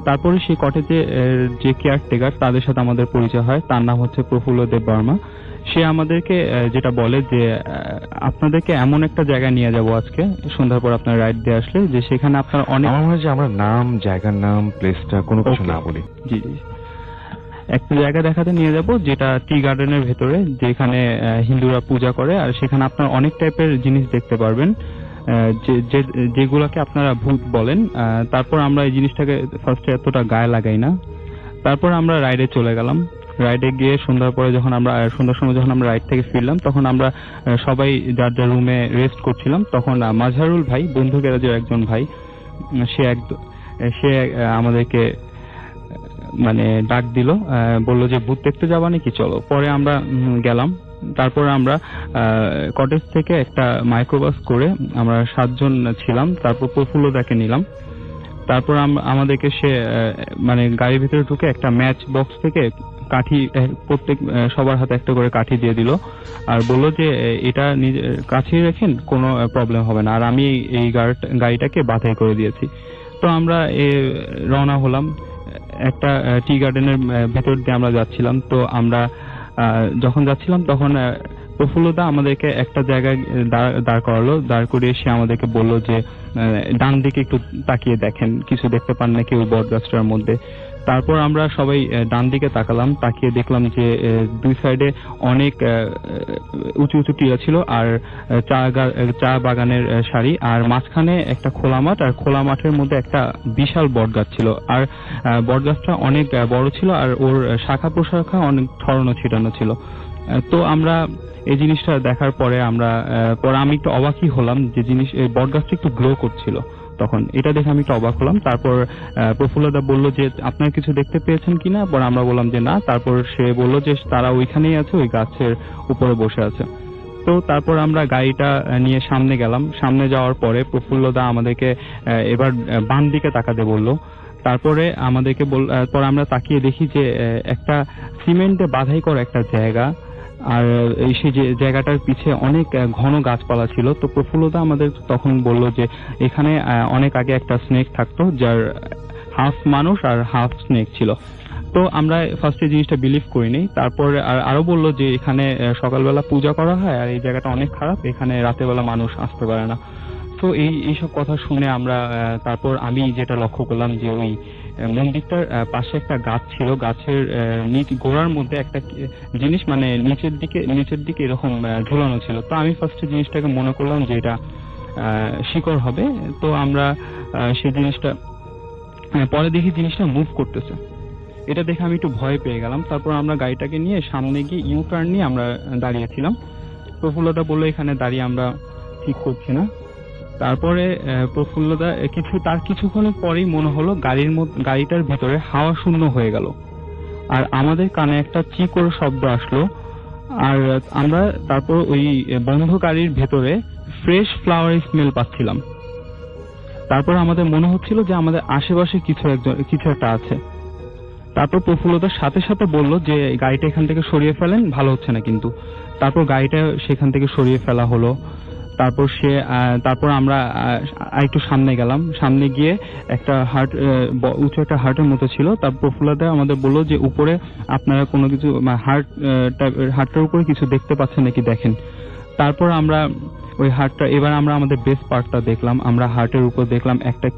তারপরে সেই কটেজে যে কেয়ারটেকার তাদের সাথে আমাদের পরিচয় হয়, তার নাম হচ্ছে প্রফুল্ল দেব বর্মা। সে আমাদেরকে যেটা বলে যে আপনাদেরকে এমন একটা জায়গায় নিয়ে যাব আজকে সন্ধ্যার পর আপনার রাইড দিয়ে আসলে, যে সেখানে আপনার অনেক,
আমার মনে হয় যে আমরা নাম, জায়গার নাম, প্লেসটা কোনো কিছু না বলি।
জি জি, একটা জায়গা দেখাতে নিয়ে যাব যেটা টি গার্ডেনের ভেতরে, যেখানে হিন্দুরা পূজা করে। আর সেখানে আপনার অনেক টাইপের জিনিস দেখতে পারবেন যেগুলোকে আপনারা ভূত বলেন। তারপর আমরা এই জিনিসটাকে ফার্স্টে এতটা গায়ে লাগাই না। তারপর আমরা রাইডে চলে গেলাম। রাইডে গিয়ে সন্ধ্যার পরে সন্ধ্যার সময় যখন আমরা রাইড থেকে ফিরলাম, তখন আমরা সবাই যার যার রুমে রেস্ট করছিলাম। তখন মাজহারুল ভাই, বন্ধু গ্যারেজের একজন ভাই, সে আমাদেরকে মানে ডাক দিল, বললো যে ভূত দেখতে যাবা নাকি, চলো। পরে আমরা গেলাম। তারপরে আমরা কটেজ থেকে একটা মাইক্রোবাস করে আমরা 7 জন ছিলাম। তারপর প্রফুল্লদাকে নিলাম। তারপর আমাদেরকে সে মানে গাড়ির ভিতরে ঢুকে একটা ম্যাচ বক্স থেকে কাঠি, প্রত্যেক সবার হাতে একটা করে কাঠি দিয়ে দিল, আর বললো যে এটা কাছে রাখেন, কোনো প্রবলেম হবে না। আর আমি এই গাড়িটাকে বাছাই করে দিয়েছি। তো আমরা রওনা হলাম। একটা টি গার্ডেনের ভেতর দিয়ে আমরা যাচ্ছিলাম। তো আমরা যখন যাচ্ছিলাম তখন প্রফুল্লদা আমাদেরকে একটা জায়গায় দাঁড় করালো। দাঁড় করিয়ে সে আমাদেরকে বললো যে ডান দিকে একটু তাকিয়ে দেখেন, কিছু দেখতে পান নাকি ওই বট গাছটার মধ্যে। তারপর আমরা সবাই ডান দিকে তাকালাম, তাকিয়ে দেখলাম যে দুই সাইডে অনেক উঁচু উঁচু টিলা ছিল আর চা বাগানের সারি, আর মাঝখানে একটা খোলা মাঠ, আর খোলা মাঠের মধ্যে একটা বিশাল বট গাছ ছিল। আর বট গাছটা অনেক বড় ছিল, আর ওর শাখা প্রশাখা অনেক ছড়ানো ছিটানো ছিল। তো আমরা এই জিনিসটা দেখার পরে আমি একটু অবাকই হলাম যে এই বট গাছটা একটু গ্লো করছিল। তখন এটা দেখে আমি একটু অবাক হলাম। তারপর প্রফুল্লদা বলল যে আপনারা কিছু দেখতে পেয়েছেন কিনা, পরে আমরা বললাম যে না। তারপর সে বলল যে তারা ওইখানেই আছে, ওই গাছের উপরে বসে আছে। তো তারপর আমরা গাড়িটা নিয়ে সামনে গেলাম। সামনে যাওয়ার পরে প্রফুল্লদা আমাদেরকে এবার বাম দিকে তাকাতে বললো। তারপরে আমাদেরকে পরে আমরা তাকিয়ে দেখি যে একটা সিমেন্টে বাঁধাই করা একটা জায়গা, আর সেই জায়গাটার পিছে অনেক ঘন গাছপালা ছিল। তো প্রফুল্লদা আমাদের তখন বলল যে এখানে অনেক আগে একটা স্নেক থাকতো, যার হাফ মানুষ আর হাফ স্নেক ছিল। তো আমরা ফার্স্টে জিনিসটা বিলিভ করিনি। তারপর আরো বলল যে এখানে সকালবেলা পূজা করা হয়, আর এই জায়গাটা অনেক খারাপ, এখানে রাতের বেলা মানুষ আসতে পারে না। তো এইসব কথা শুনে আমরা তারপর আমি যেটা লক্ষ্য করলাম যে ওই মন্দিরটার পাশে একটা গাছ ছিল, গাছের গোড়ার মধ্যে একটা জিনিস মানে নিচের দিকে এরকম ঝুলানো ছিল। তো আমি ফার্স্টে জিনিসটাকে মনে করলাম যে এটা শিকড় হবে। তো আমরা সেই জিনিসটা পরে দেখি জিনিসটা মুভ করতেছে। এটা দেখে আমি একটু ভয় পেয়ে গেলাম। তারপর আমরা গাড়িটাকে নিয়ে সামনে গিয়ে ইউ টার্ন নিয়ে আমরা দাঁড়িয়েছিলাম। প্রফুল্লদা বললো এখানে দাঁড়িয়ে আমরা ঠিক করছি না। তারপরে প্রফুল্লদা কিছুক্ষণের পরেই মনে হলো গাড়িটার ভিতরে হাওয়া শূন্য হয়ে গেল, আর আমাদের কানে একটা চিকোর শব্দ আসলো। আর আমরা তারপর ওই বন্ধ গাড়ির ভেতরে ফ্রেশ ফ্লাওয়ার স্মেল পাচ্ছিলাম। তারপর আমাদের মনে হচ্ছিল যে আমাদের আশেপাশে কিছু একটা আছে। তারপর প্রফুল্লদার সাথে সাথে বলল যে গাড়িটা এখান থেকে সরিয়ে ফেলেন, ভালো হচ্ছে না কিন্তু। তারপর গাড়িটা সেখান থেকে সরিয়ে ফেলা হলো। তারপর আমরা একটু সামনে গেলাম। সামনে গিয়ে একটা উঁচু একটা হার্টের মতো ছিল। তার প্রফুল্লদা আমাদের বললো যে উপরে আপনারা কোনো কিছু হার্টটার উপরে কিছু দেখতে পাচ্ছেন নাকি দেখেন। তারপর আমরা ওই হার্টটা, এবার আমরা আমাদের বেস্ট পার্টটা দেখলাম। আমরা হার্টের উপর দেখলাম একটা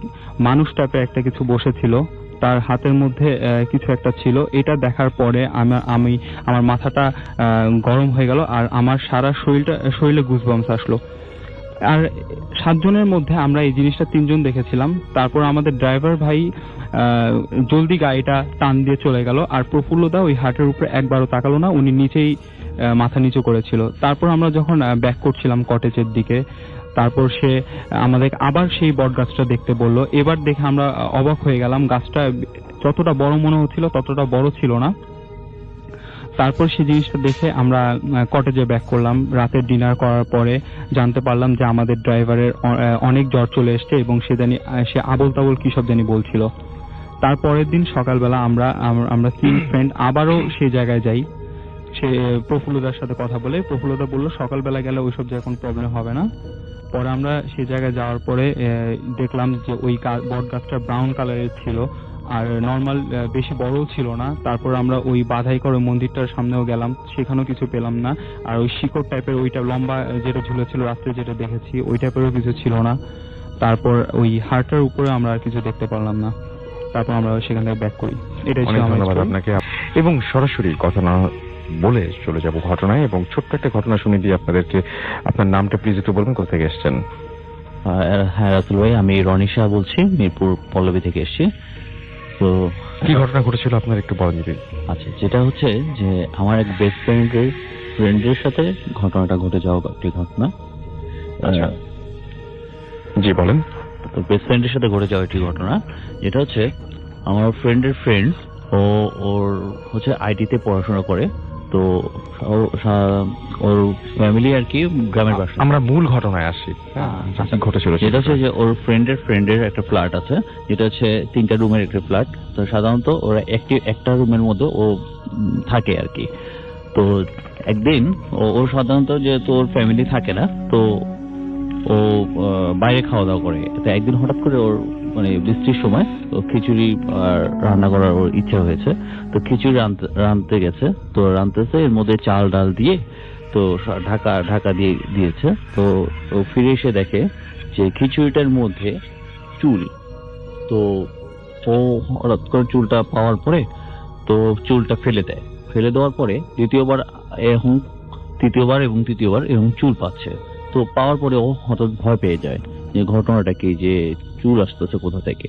মানুষ টাইপের একটা কিছু বসেছিল, তার হাতের মধ্যে কিছু একটা ছিল। এটা দেখার পরে আমার মাথাটা গরম হয়ে গেল, আর আমার সারা শরীরে গুজবাম্পস আসলো। আর 7 জনের মধ্যে আমরা এই জিনিসটা 3 জন দেখেছিলাম। তারপর আমাদের ড্রাইভার ভাই জলদি গাড়িটা টান দিয়ে চলে গেল, আর প্রফুল্লদা ওই হাটের উপরে একবারও তাকালো না, উনি নিচেই মাথা নিচু করেছিল। তারপর আমরা যখন ব্যাক করছিলাম কটেজের দিকে, তারপর সে আমাদের আবার সেই বট গাছটা দেখতে বলল। এবার দেখে আমরা অবাক হয়ে গেলাম, গাছটা যতটা বড় মনে হচ্ছিল ততটা বড় ছিল না। তারপর সেই জিনিসটা দেখে আমরা কটেজে ব্যাক করলাম। রাতের ডিনার করার পরে জানতে পারলাম যে আমাদের ড্রাইভারের অনেক জ্বর চলে এসছে এবং সে আবল তাবল কি সব জানি বলছিল। তারপরের দিন সকালবেলা আমরা 3 ফ্রেন্ড আবারও সেই জায়গায় যাই। সে প্রফুল্লদার সাথে কথা বলে, প্রফুল্লদা বললো সকালবেলা গেলে ওইসব জায়গায় কোনো প্রবলেম হবে না। পরে আমরা সেই জায়গায় যাওয়ার পরে দেখলাম যে ওই বট গাছটা ব্রাউন কালারের ছিল আর নর্মাল বেশি বড়ও ছিল না। তারপর আমরা ওই বাধাই করে মন্দিরটার সামনেও গেলাম, সেখানেও কিছু পেলাম না। আর ওই শিকড় টাইপের ওইটা লম্বা যেটা ঝুলেছিল রাত্রে যেটা দেখেছি ওই টাইপেরও কিছু ছিল না। তারপর ওই হার্টের উপরে আমরা আর কিছু দেখতে পারলাম না। তারপর আমরা সেখান থেকে ব্যাক করি। এটাই ছিল
ধন্যবাদ আপনাকে। এবং সরাসরি কথা না বলে চলে যাব ঘটনায়, এবং ছোট্ট একটা ঘটনা শুনে দিয়ে আপনাদেরকে। আপনার নামটা প্লিজ একটু বলবেন, কোথা থেকে এসেছেন?
হ্যাঁ রাতুল ভাই, আমি রনি শাহ বলছি, মিরপুর পল্লবী থেকে এসেছি। তো
কি ঘটনা ঘটেছিল আপনার একটু বলেন যদি।
আচ্ছা, যেটা হচ্ছে যে আমার এক বেস্ট ফ্রেন্ডের সাথে ঘটনাটা ঘটে যাওয়া একটি ঘটনা।
আচ্ছা জি বলেন।
তো বেস্ট ফ্রেন্ডের সাথে ঘটে যাওয়া একটি ঘটনা, যেটা হচ্ছে আমার ফ্রেন্ডের ফ্রেন্ড ওর হচ্ছে আইটিতে পড়াশোনা করে। তো ওর ফ্যামিলি আর কি গ্রামের বাসা।
আমরা মূল ঘটনায় আসি। ঘটেছিল
যেটা হচ্ছে যে ওর ফ্রেন্ডের একটা ফ্ল্যাট আছে, যেটা হচ্ছে 3টা রুমের একটা ফ্ল্যাট। তো সাধারণত ওরা একটা রুমের মধ্যে ও থাকে আর কি। তো একদিন ওর সাধারণত যেহেতু ওর ফ্যামিলি থাকে না, তো ও বাইরে খাওয়া দাওয়া করে। তো একদিন হঠাৎ করে ওর মানে বৃষ্টির সময় খিচুড়ি রান্না করার ওর ইচ্ছা হয়েছে। তো খিচুড়ি রাঁধতে গেছে, তো রাঁধতেছে এর মধ্যে চাল ডাল দিয়ে তো ঢাকা দিয়ে দিয়েছে। তো ও ফিরে এসে দেখে যে খিচুড়িটার মধ্যে চুল। তো ও হঠাৎ করে চুলটা পাওয়ার পরে তো চুলটা ফেলে দেয়। ফেলে দেওয়ার পরে তৃতীয়বার এবং তৃতীয়বার এরকম চুল পাচ্ছে। তো পাওয়ার পরে ও হঠাৎ ভয় পেয়ে যায় যে ঘটনাটা কি, যে চুল আসতেছে কোথা থেকে।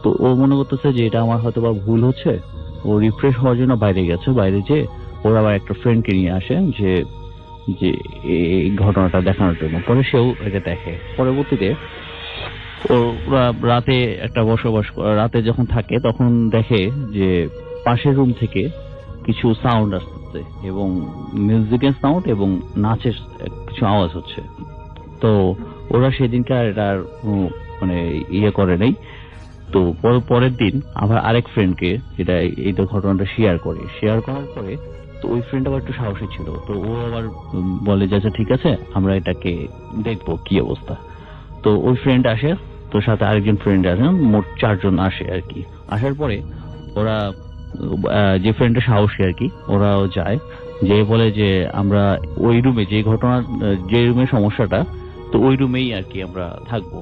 তো ও মনে করতেছে যে এটা আমার হয়তো বা ভুল হচ্ছে। ও রিফ্রেশ হওয়ার জন্য বাইরে গেছে। বাইরে যেয়ে ওর আবার একটা ফ্রেন্ডকে নিয়ে আসে যে এই ঘটনাটা দেখানোর জন্য। পরে সেও এটা দেখে। পরবর্তীতে ওরা রাতে রাতে যখন থাকে তখন দেখে যে পাশের রুম থেকে কিছু সাউন্ড আসতেছে এবং মিউজিকের সাউন্ড এবং নাচের কিছু আওয়াজ হচ্ছে। তো ওরা সেদিনকার এটার মানে করে নেই। তো পরের দিন আবার আরেক ফ্রেন্ডকে যেটা এই ঘটনাটা শেয়ার করার পরে তো ওই ফ্রেন্ড আবার একটু সাহসী ছিল। তো ও আবার বলে যে আচ্ছা ঠিক আছে, আমরা এটাকে দেখবো কি অবস্থা। তো ওই ফ্রেন্ড আসে, তো সাথে আরেকজন ফ্রেন্ড আসে, মোট 4 জন আসে আর কি। আসার পরে ওরা যে ফ্রেন্ডের সাহসী আর কি, ওরাও যায়, যে বলে যে আমরা ওই রুমে যে রুমে সমস্যাটা, তো ওই রুমেই আর কি আমরা থাকবো।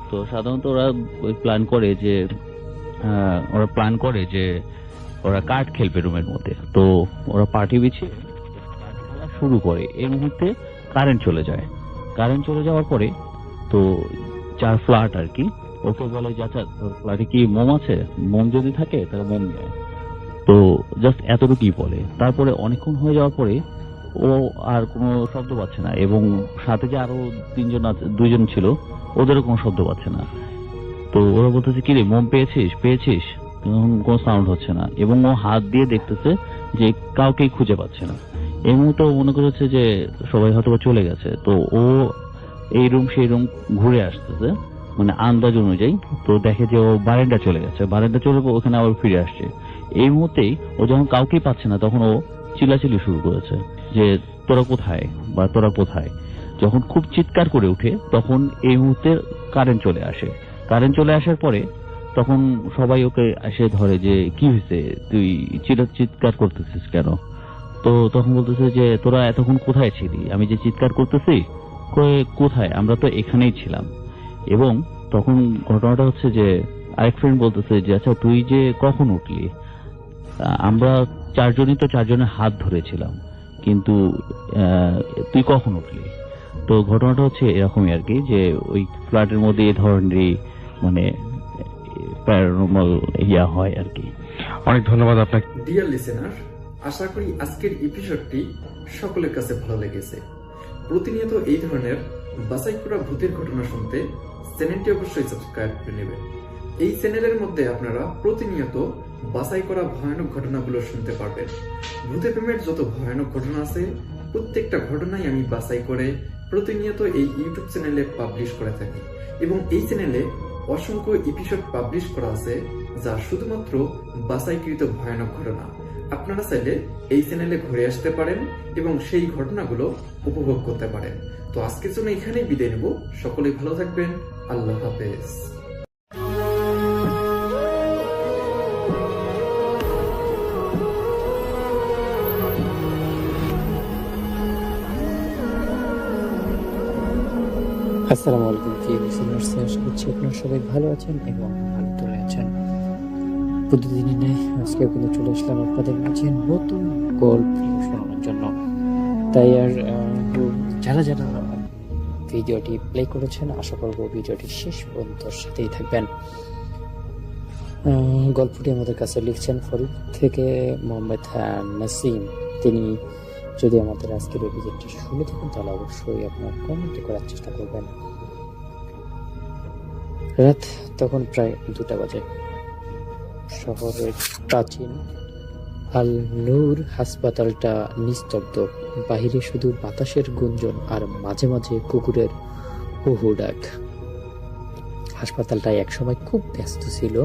তো সাধারণত ওরা প্ল্যান করে যে ওরা কার্ড খেলবে রুমের মধ্যে। তো ওরা পার্টি বিছিয়ে শুরু করে। এই মুহূর্তে কারেন্ট চলে যাওয়ার পরে তো যার ফ্ল্যাট আর কি, ওকে বলে যে আচ্ছা তোর ফ্ল্যাটে কি মোম আছে, মোম যদি থাকে তাহলে মোম নিয়ে। তো জাস্ট এতটুকুই বলে। তারপরে অনেকক্ষণ হয়ে যাওয়ার পরে ও আর কোনো শব্দ পাচ্ছে না, এবং সাথে যে আরো 2জন ছিল ওদেরও কোনো শব্দ পাচ্ছে না। তো ওরা বলতেছে কি রে, মোম পেয়েছিস? কোনো সাউন্ড হচ্ছে না, এবং ও হাত দিয়ে দেখতেছে যে কাউকেই খুঁজে পাচ্ছে না। এই মুহূর্তে ও মনে করেছে যে সবাই হয়তো চলে গেছে। তো ও এই রুম সেই রুম ঘুরে আসতেছে মানে আন্দাজ অনুযায়ী। তো দেখে যে ও বারান্দা চলে গেছে, ওখানে আবার ফিরে আসছে। এই মুহূর্তেই ও যখন কাউকেই পাচ্ছে না, তখন ও চিল্লাচিল্লি শুরু করেছে যে তোরা কোথায়। যখন খুব চিৎকার করে উঠে, তখন এই মুহূর্তে কারেন্ট চলে আসার পরে তখন সবাই ওকে এসে ধরে যে কি হয়েছে, তুই চিৎকার করতেছিস কেন? তো তখন বলতেছে যে তোরা এতক্ষণ কোথায় ছিলি? আমি যে চিৎকার করতেছি কোথায়? আমরা তো এখানেই ছিলাম। এবং তখন ঘটনাটা হচ্ছে যে আরেক ফ্রেন্ড বলতেছে যে আচ্ছা তুই যে কখন উঠলি? আমরা 4 জনই তো 4 জনের হাত ধরেছিলাম, কিন্তু তুই কখন উঠলি? তো ঘটনাটা হচ্ছে এরকমই আর কি, যে ওই ফ্ল্যাটের মধ্যে এই ধরনেরই মানে প্যারানর্মাল হয় আর কি।
অনেক ধন্যবাদ আপনাকে।
ডিয়ার লিসেনার, আশা করি আজকের এপিসোডটি সকলের কাছে ভালো লেগেছে। প্রতিনিয়ত এই ধরনের বাছাই করা ভূতের ঘটনা শুনতে চ্যানেলটি অবশ্যই সাবস্ক্রাইব করে নেবেন। এই চ্যানেলের মধ্যে আপনারা প্রতিনিয়ত বাছাই করা ভয়ানক ঘটনাগুলো শুনতে পারবেন। ভূতে প্রেমের যত ভয়ানক ঘটনা আছে প্রত্যেকটা ঘটনাই আমি বাছাই করে প্রতিনিয়ত এই ইউটিউব চ্যানেলে পাবলিশ করে থাকি এবং এই চ্যানেলে অসংখ্য এপিসোড পাবলিশ করা আছে যা শুধুমাত্র বাছাইকৃত ভয়ানক ঘটনা। আপনারা চাইলে এই চ্যানেলে ঘুরে আসতে পারেন এবং সেই ঘটনাগুলো উপভোগ করতে পারেন। তো আজকের জন্য এখানেই বিদায় নেব। সকলেই ভালো থাকবেন। আল্লাহ হাফেজ।
আসসালামু আলাইকুম প্রিয় লিসেনার্স, আশা করছি আপনারা সবাই ভালো আছেন এবং ভালো চলে আছেন। প্রতিদিনই নেই আজকেও কিন্তু চলে আসলাম আপনাদের মাঝে নতুন গল্প শোনানোর জন্য। তাই আর যারা যারা ভিডিওটি প্লে করেছেন আশা করবো ভিডিওটি শেষ পর্যন্ত সাথেই থাকবেন। গল্পটি আমাদের কাছে লিখছেন ফরিদ থেকে মোহাম্মদ নাসিম। তিনি যদি আমাদের আজকের অভিযোগটি শুনে থাকেন তাহলে অবশ্যই আপনার কমেন্ট করার চেষ্টা করবেন। রাত তখন প্রায় 2টা বাজে। শহরের প্রাচীন আল নূর হাসপাতালটা নিস্তব্ধ। বাহিরে শুধু বাতাসের গুঞ্জন আর মাঝে মাঝে কুকুরের হুহু ডাক। হাসপাতালটা একসময় খুব ব্যস্ত ছিল।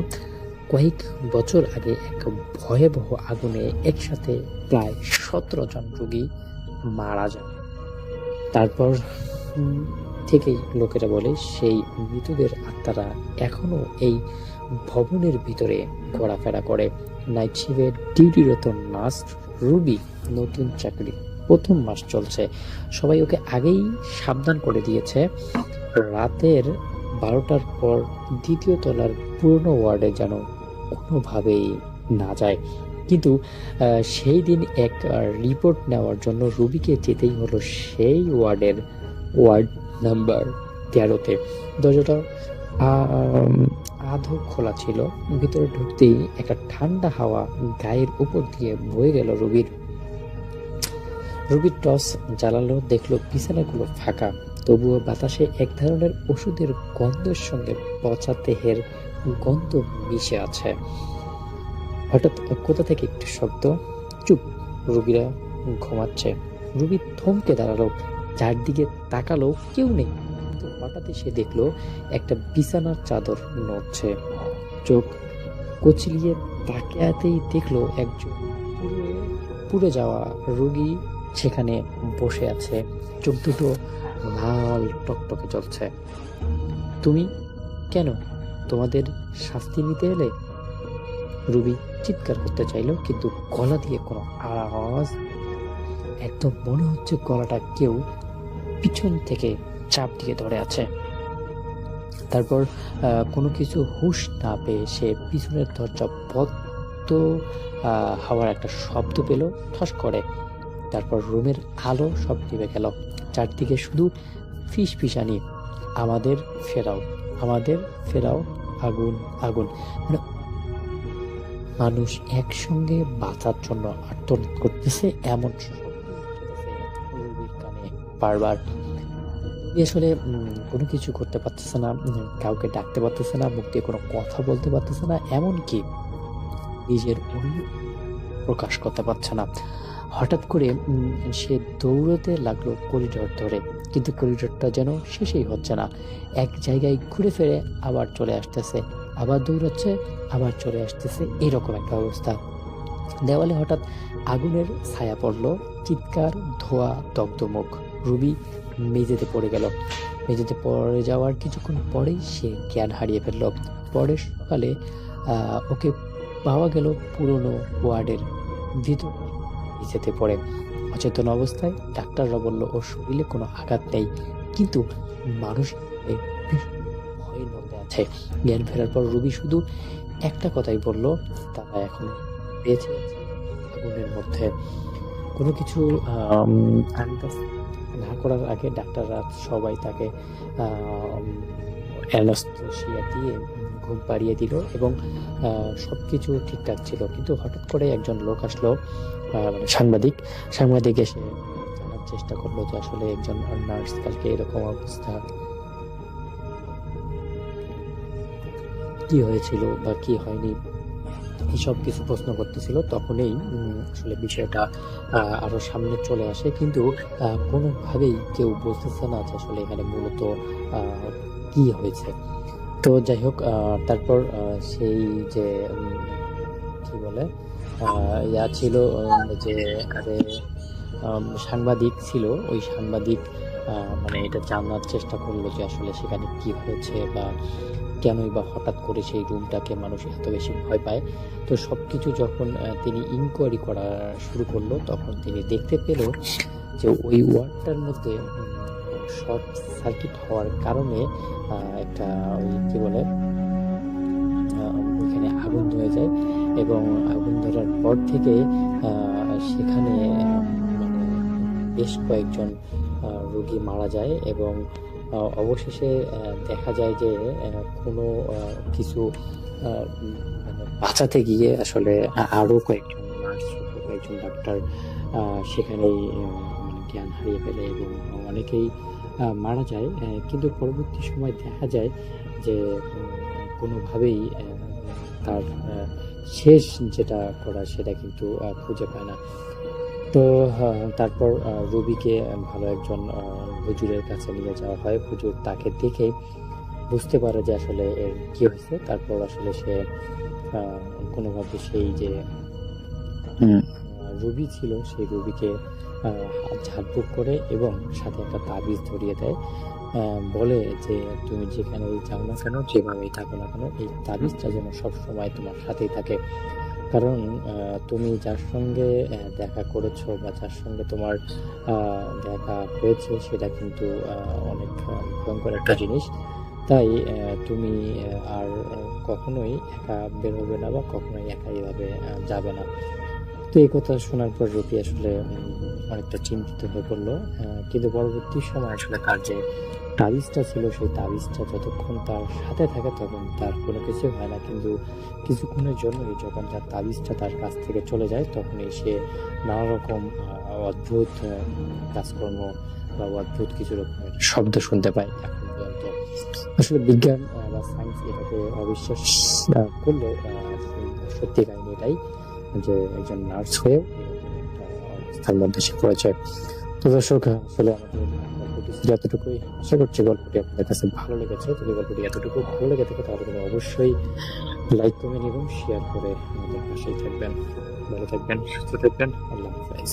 কয়েক বছর আগে এক ভয়াবহ আগুনে একসাথে প্রায় 17 জন রোগী মারা যায়। তারপর থেকেই লোকেরা বলে সেই মৃতদের আত্মারা এখনো এই ভবনের ভিতরে ঘোরাফেরা করে। নাইট শিফটে ডিউটিরত নার্স রুবি নতুন চাকরি, 1ম মাস চলছে। সবাই ওকে আগেই সাবধান করে দিয়েছে রাতের 12টার পর 2য় তলার পুরনো ওয়ার্ডে যেন কোনোভাবেই না যায়। কিন্তু সেই দিন এক রিপোর্ট নেওয়ার জন্য রুবিকে যেতেই হলো সেই ওয়ার্ড নাম্বার 13-তে। দরজাটা আধো খোলা ছিল। ভিতরে ঢুকতেই একটা ঠান্ডা হাওয়া গায়ের উপর দিয়ে বয়ে গেল রুবির টর্চ জ্বালালো, দেখলো বিছানাগুলো ফাঁকা। তবুও বাতাসে এক ধরনের ওষুধের গন্ধের সঙ্গে পচা দেহের গন্ধ মিশে আছে। হঠাৎ কোথা থেকে একটু শব্দ, চুপ, রুগীরা ঘুমাচ্ছে। রুবি থমকে দাঁড়ালো, চারদিকে তাকালো, কেউ নেই। কিন্তু হঠাৎ সে দেখলো একটা বিছানার চাদর নড়ছে। চোখ কচলিয়ে তাকাতেই দেখলো একজন পুড়ে যাওয়া রোগী সেখানে বসে আছে। চোখ দুটো লাল টকটকে জ্বলছে। তুমি কেন? তোমাদের শাস্তি নিতে এলে? রুবি চিৎকার করতে চাইল কিন্তু গলা দিয়ে কোনো আওয়াজ। একদম মনে হচ্ছে গলাটা কেউ পিছন থেকে চাপ দিয়ে ধরে আছে। তারপর কোনো কিছু হুঁশ না পেয়ে সে পিছনের দরজা বন্ধ হওয়ার একটা শব্দ পেল, ঠস করে। তারপর রুমের আলো সব নিভে গেল। চারদিকে শুধু ফিসফিসানি, আমাদের ফেরাও, আগুন আগুন। মানে মানুষ একসঙ্গে বাঁচার জন্য আত্মনাদ করতেছে এমন রুবির কানে বারবার। আসলে কোনো কিছু করতে পারতেছে না, কাউকে ডাকতে পারতেছে না, মুখ দিয়ে কোনো কথা বলতে পারতেছে না, এমনকি নিজের প্রকাশ করতে পারছে না। হঠাৎ করে সে দৌড়তে লাগলো করিডোর ধরে, কিন্তু করিডোরটা যেন শেষই হচ্ছে না। এক জায়গায় ঘুরে ফিরে আবার চলে আসতেছে, আবার দৌড়াচ্ছে, আবার চলে আসতেছে, এরকম একটা অবস্থা। দেওয়ালে হঠাৎ আগুনের ছায়া পড়লো, চিৎকার, ধোয়া, দগ্ধ মুখ। রুবি মেঝেতে পড়ে গেল। মেঝেতে পড়ে যাওয়ার কিছুক্ষণ পরেই সে জ্ঞান হারিয়ে ফেলল। পরের সকালে ওকে পাওয়া গেল পুরনো ওয়ার্ডের ভিতর মেঝেতে পড়ে অচেতন অবস্থায়। ডাক্তাররা বলল ওর শরীরে কোনো আঘাত নেই, কিন্তু মানুষ ভয়ের মধ্যে আছে। জ্ঞান ফেরার পর রুবি শুধু একটা কথাই বলল, তারা এখন বেঁচে আছে আগুনের মধ্যে। কোনো কিছু আন্দাজ না করার আগে ডাক্তাররা সবাই তাকে অ্যানাস্থেসিয়া দিয়ে ঘুম পাড়িয়ে দিল এবং সবকিছু ঠিকঠাক ছিল। কিন্তু হঠাৎ করে একজন লোক আসলো, সাংবাদিক এসে জানার চেষ্টা করলো যে আসলে একজন নার্স কালকে এরকম অবস্থা। কি হয়েছিল বা কি হয়নি এসব কিছু প্রশ্ন করতেছিল, তখনই আসলে বিষয়টা আরো সামনে চলে আসে, কিন্তু কোনোভাবেই কেউ বলতেছে না যে আসলে এখানে মূলত কি হয়েছে। তো যাই হোক, তারপর সেই যে কি বলে ইয়া ছিল, যে সাংবাদিক ছিল, ওই সাংবাদিক মানে এটা জানার চেষ্টা করলো যে আসলে সেখানে কি হয়েছে বা কেনই বা হঠাৎ করে সেই রুমটাকে মানুষ এত বেশি ভয় পায়। তো সবকিছু যখন তিনি ইনকোয়ারি করা শুরু করলো, তখন তিনি দেখতে পেল যে ওই ওয়ার্ডটার মধ্যে শর্ট সার্কিট হওয়ার কারণে একটা ওই কি বলে ওইখানে আগুন ধরে যায়, এবং আগুন ধরার পর থেকে সেখানে মানে বেশ কয়েকজন রোগী মারা যায়, এবং অবশেষে দেখা যায় যে কোনো কিছু মানে বাঁচাতে গিয়ে আসলে আরো কয়েকজন নার্স, কয়েকজন ডাক্তার সেখানেই মানে জ্ঞান হারিয়ে ফেলে এবং অনেকেই মারা যায়। কিন্তু পরবর্তী সময় দেখা যায় যে কোনোভাবেই তার শেষ যেটা করা সেটা কিন্তু খুঁজে পায় না। তো তারপর রবিকে ভালো একজন হুজুরের কাছে নিয়ে যাওয়া হয়। হুজুর তাকে দেখে বুঝতে পারে যে আসলে এর কি হয়েছে। তারপর আসলে সে কোনোভাবে সেই যে রবি ছিল সেই রবিকে ঝাড়ফুঁক করে এবং সাথে একটা তাবিজ ধরিয়ে দেয়, বলে যে তুমি যেখানে যাও না কেন, যেভাবেই থাকো না কেন, এই তাবিজটা যেন সবসময় তোমার সাথেই থাকে। কারণ তুমি যার সঙ্গে দেখা করেছো বা যার সঙ্গে তোমার দেখা হয়েছে সেটা কিন্তু অনেক ভয়ঙ্কর একটা জিনিস। তাই তুমি আর কখনোই একা বের হবে না বা কখনোই একা এইভাবে যাবে না। তো এই কথা শোনার পর রবি আসলে অনেকটা চিন্তিত হয়ে পড়লো, কিন্তু পরবর্তী সময় আসলে তার যে তাবিজটা ছিল সেই তাবিজটা যতক্ষণ তার সাথে থাকে তখন তার কোনো কিছু হয় না, কিন্তু কিছুক্ষণের জন্যই যখন তার তাবিজটা তার কাছ থেকে চলে যায় তখনই সে নানা রকম অদ্ভুত কাজকর্ম বা অদ্ভুত কিছু রকমের শব্দ শুনতে পায়। এখন পর্যন্ত আসলে বিজ্ঞান বা সায়েন্স এটাকে অবিশ্বাস করলেও সত্যি কাহিনী এটাই যে একজন নার্স হয়ে অবস্থার মধ্যে সে পড়েছে। তো দর্শক, আসলে আমাদের যতটুকুই আশা করছি গল্পটি আপনাদের কাছে ভালো লেগেছে। যদি গল্পটি এতটুকু ভালো লেগে থাকে তাহলে কিন্তু অবশ্যই লাইক, কমেন্ট এবং শেয়ার করে আমাদের পাশেই থাকবেন। ভালো থাকবেন, সুস্থ থাকবেন। আল্লাহ হাফেজ।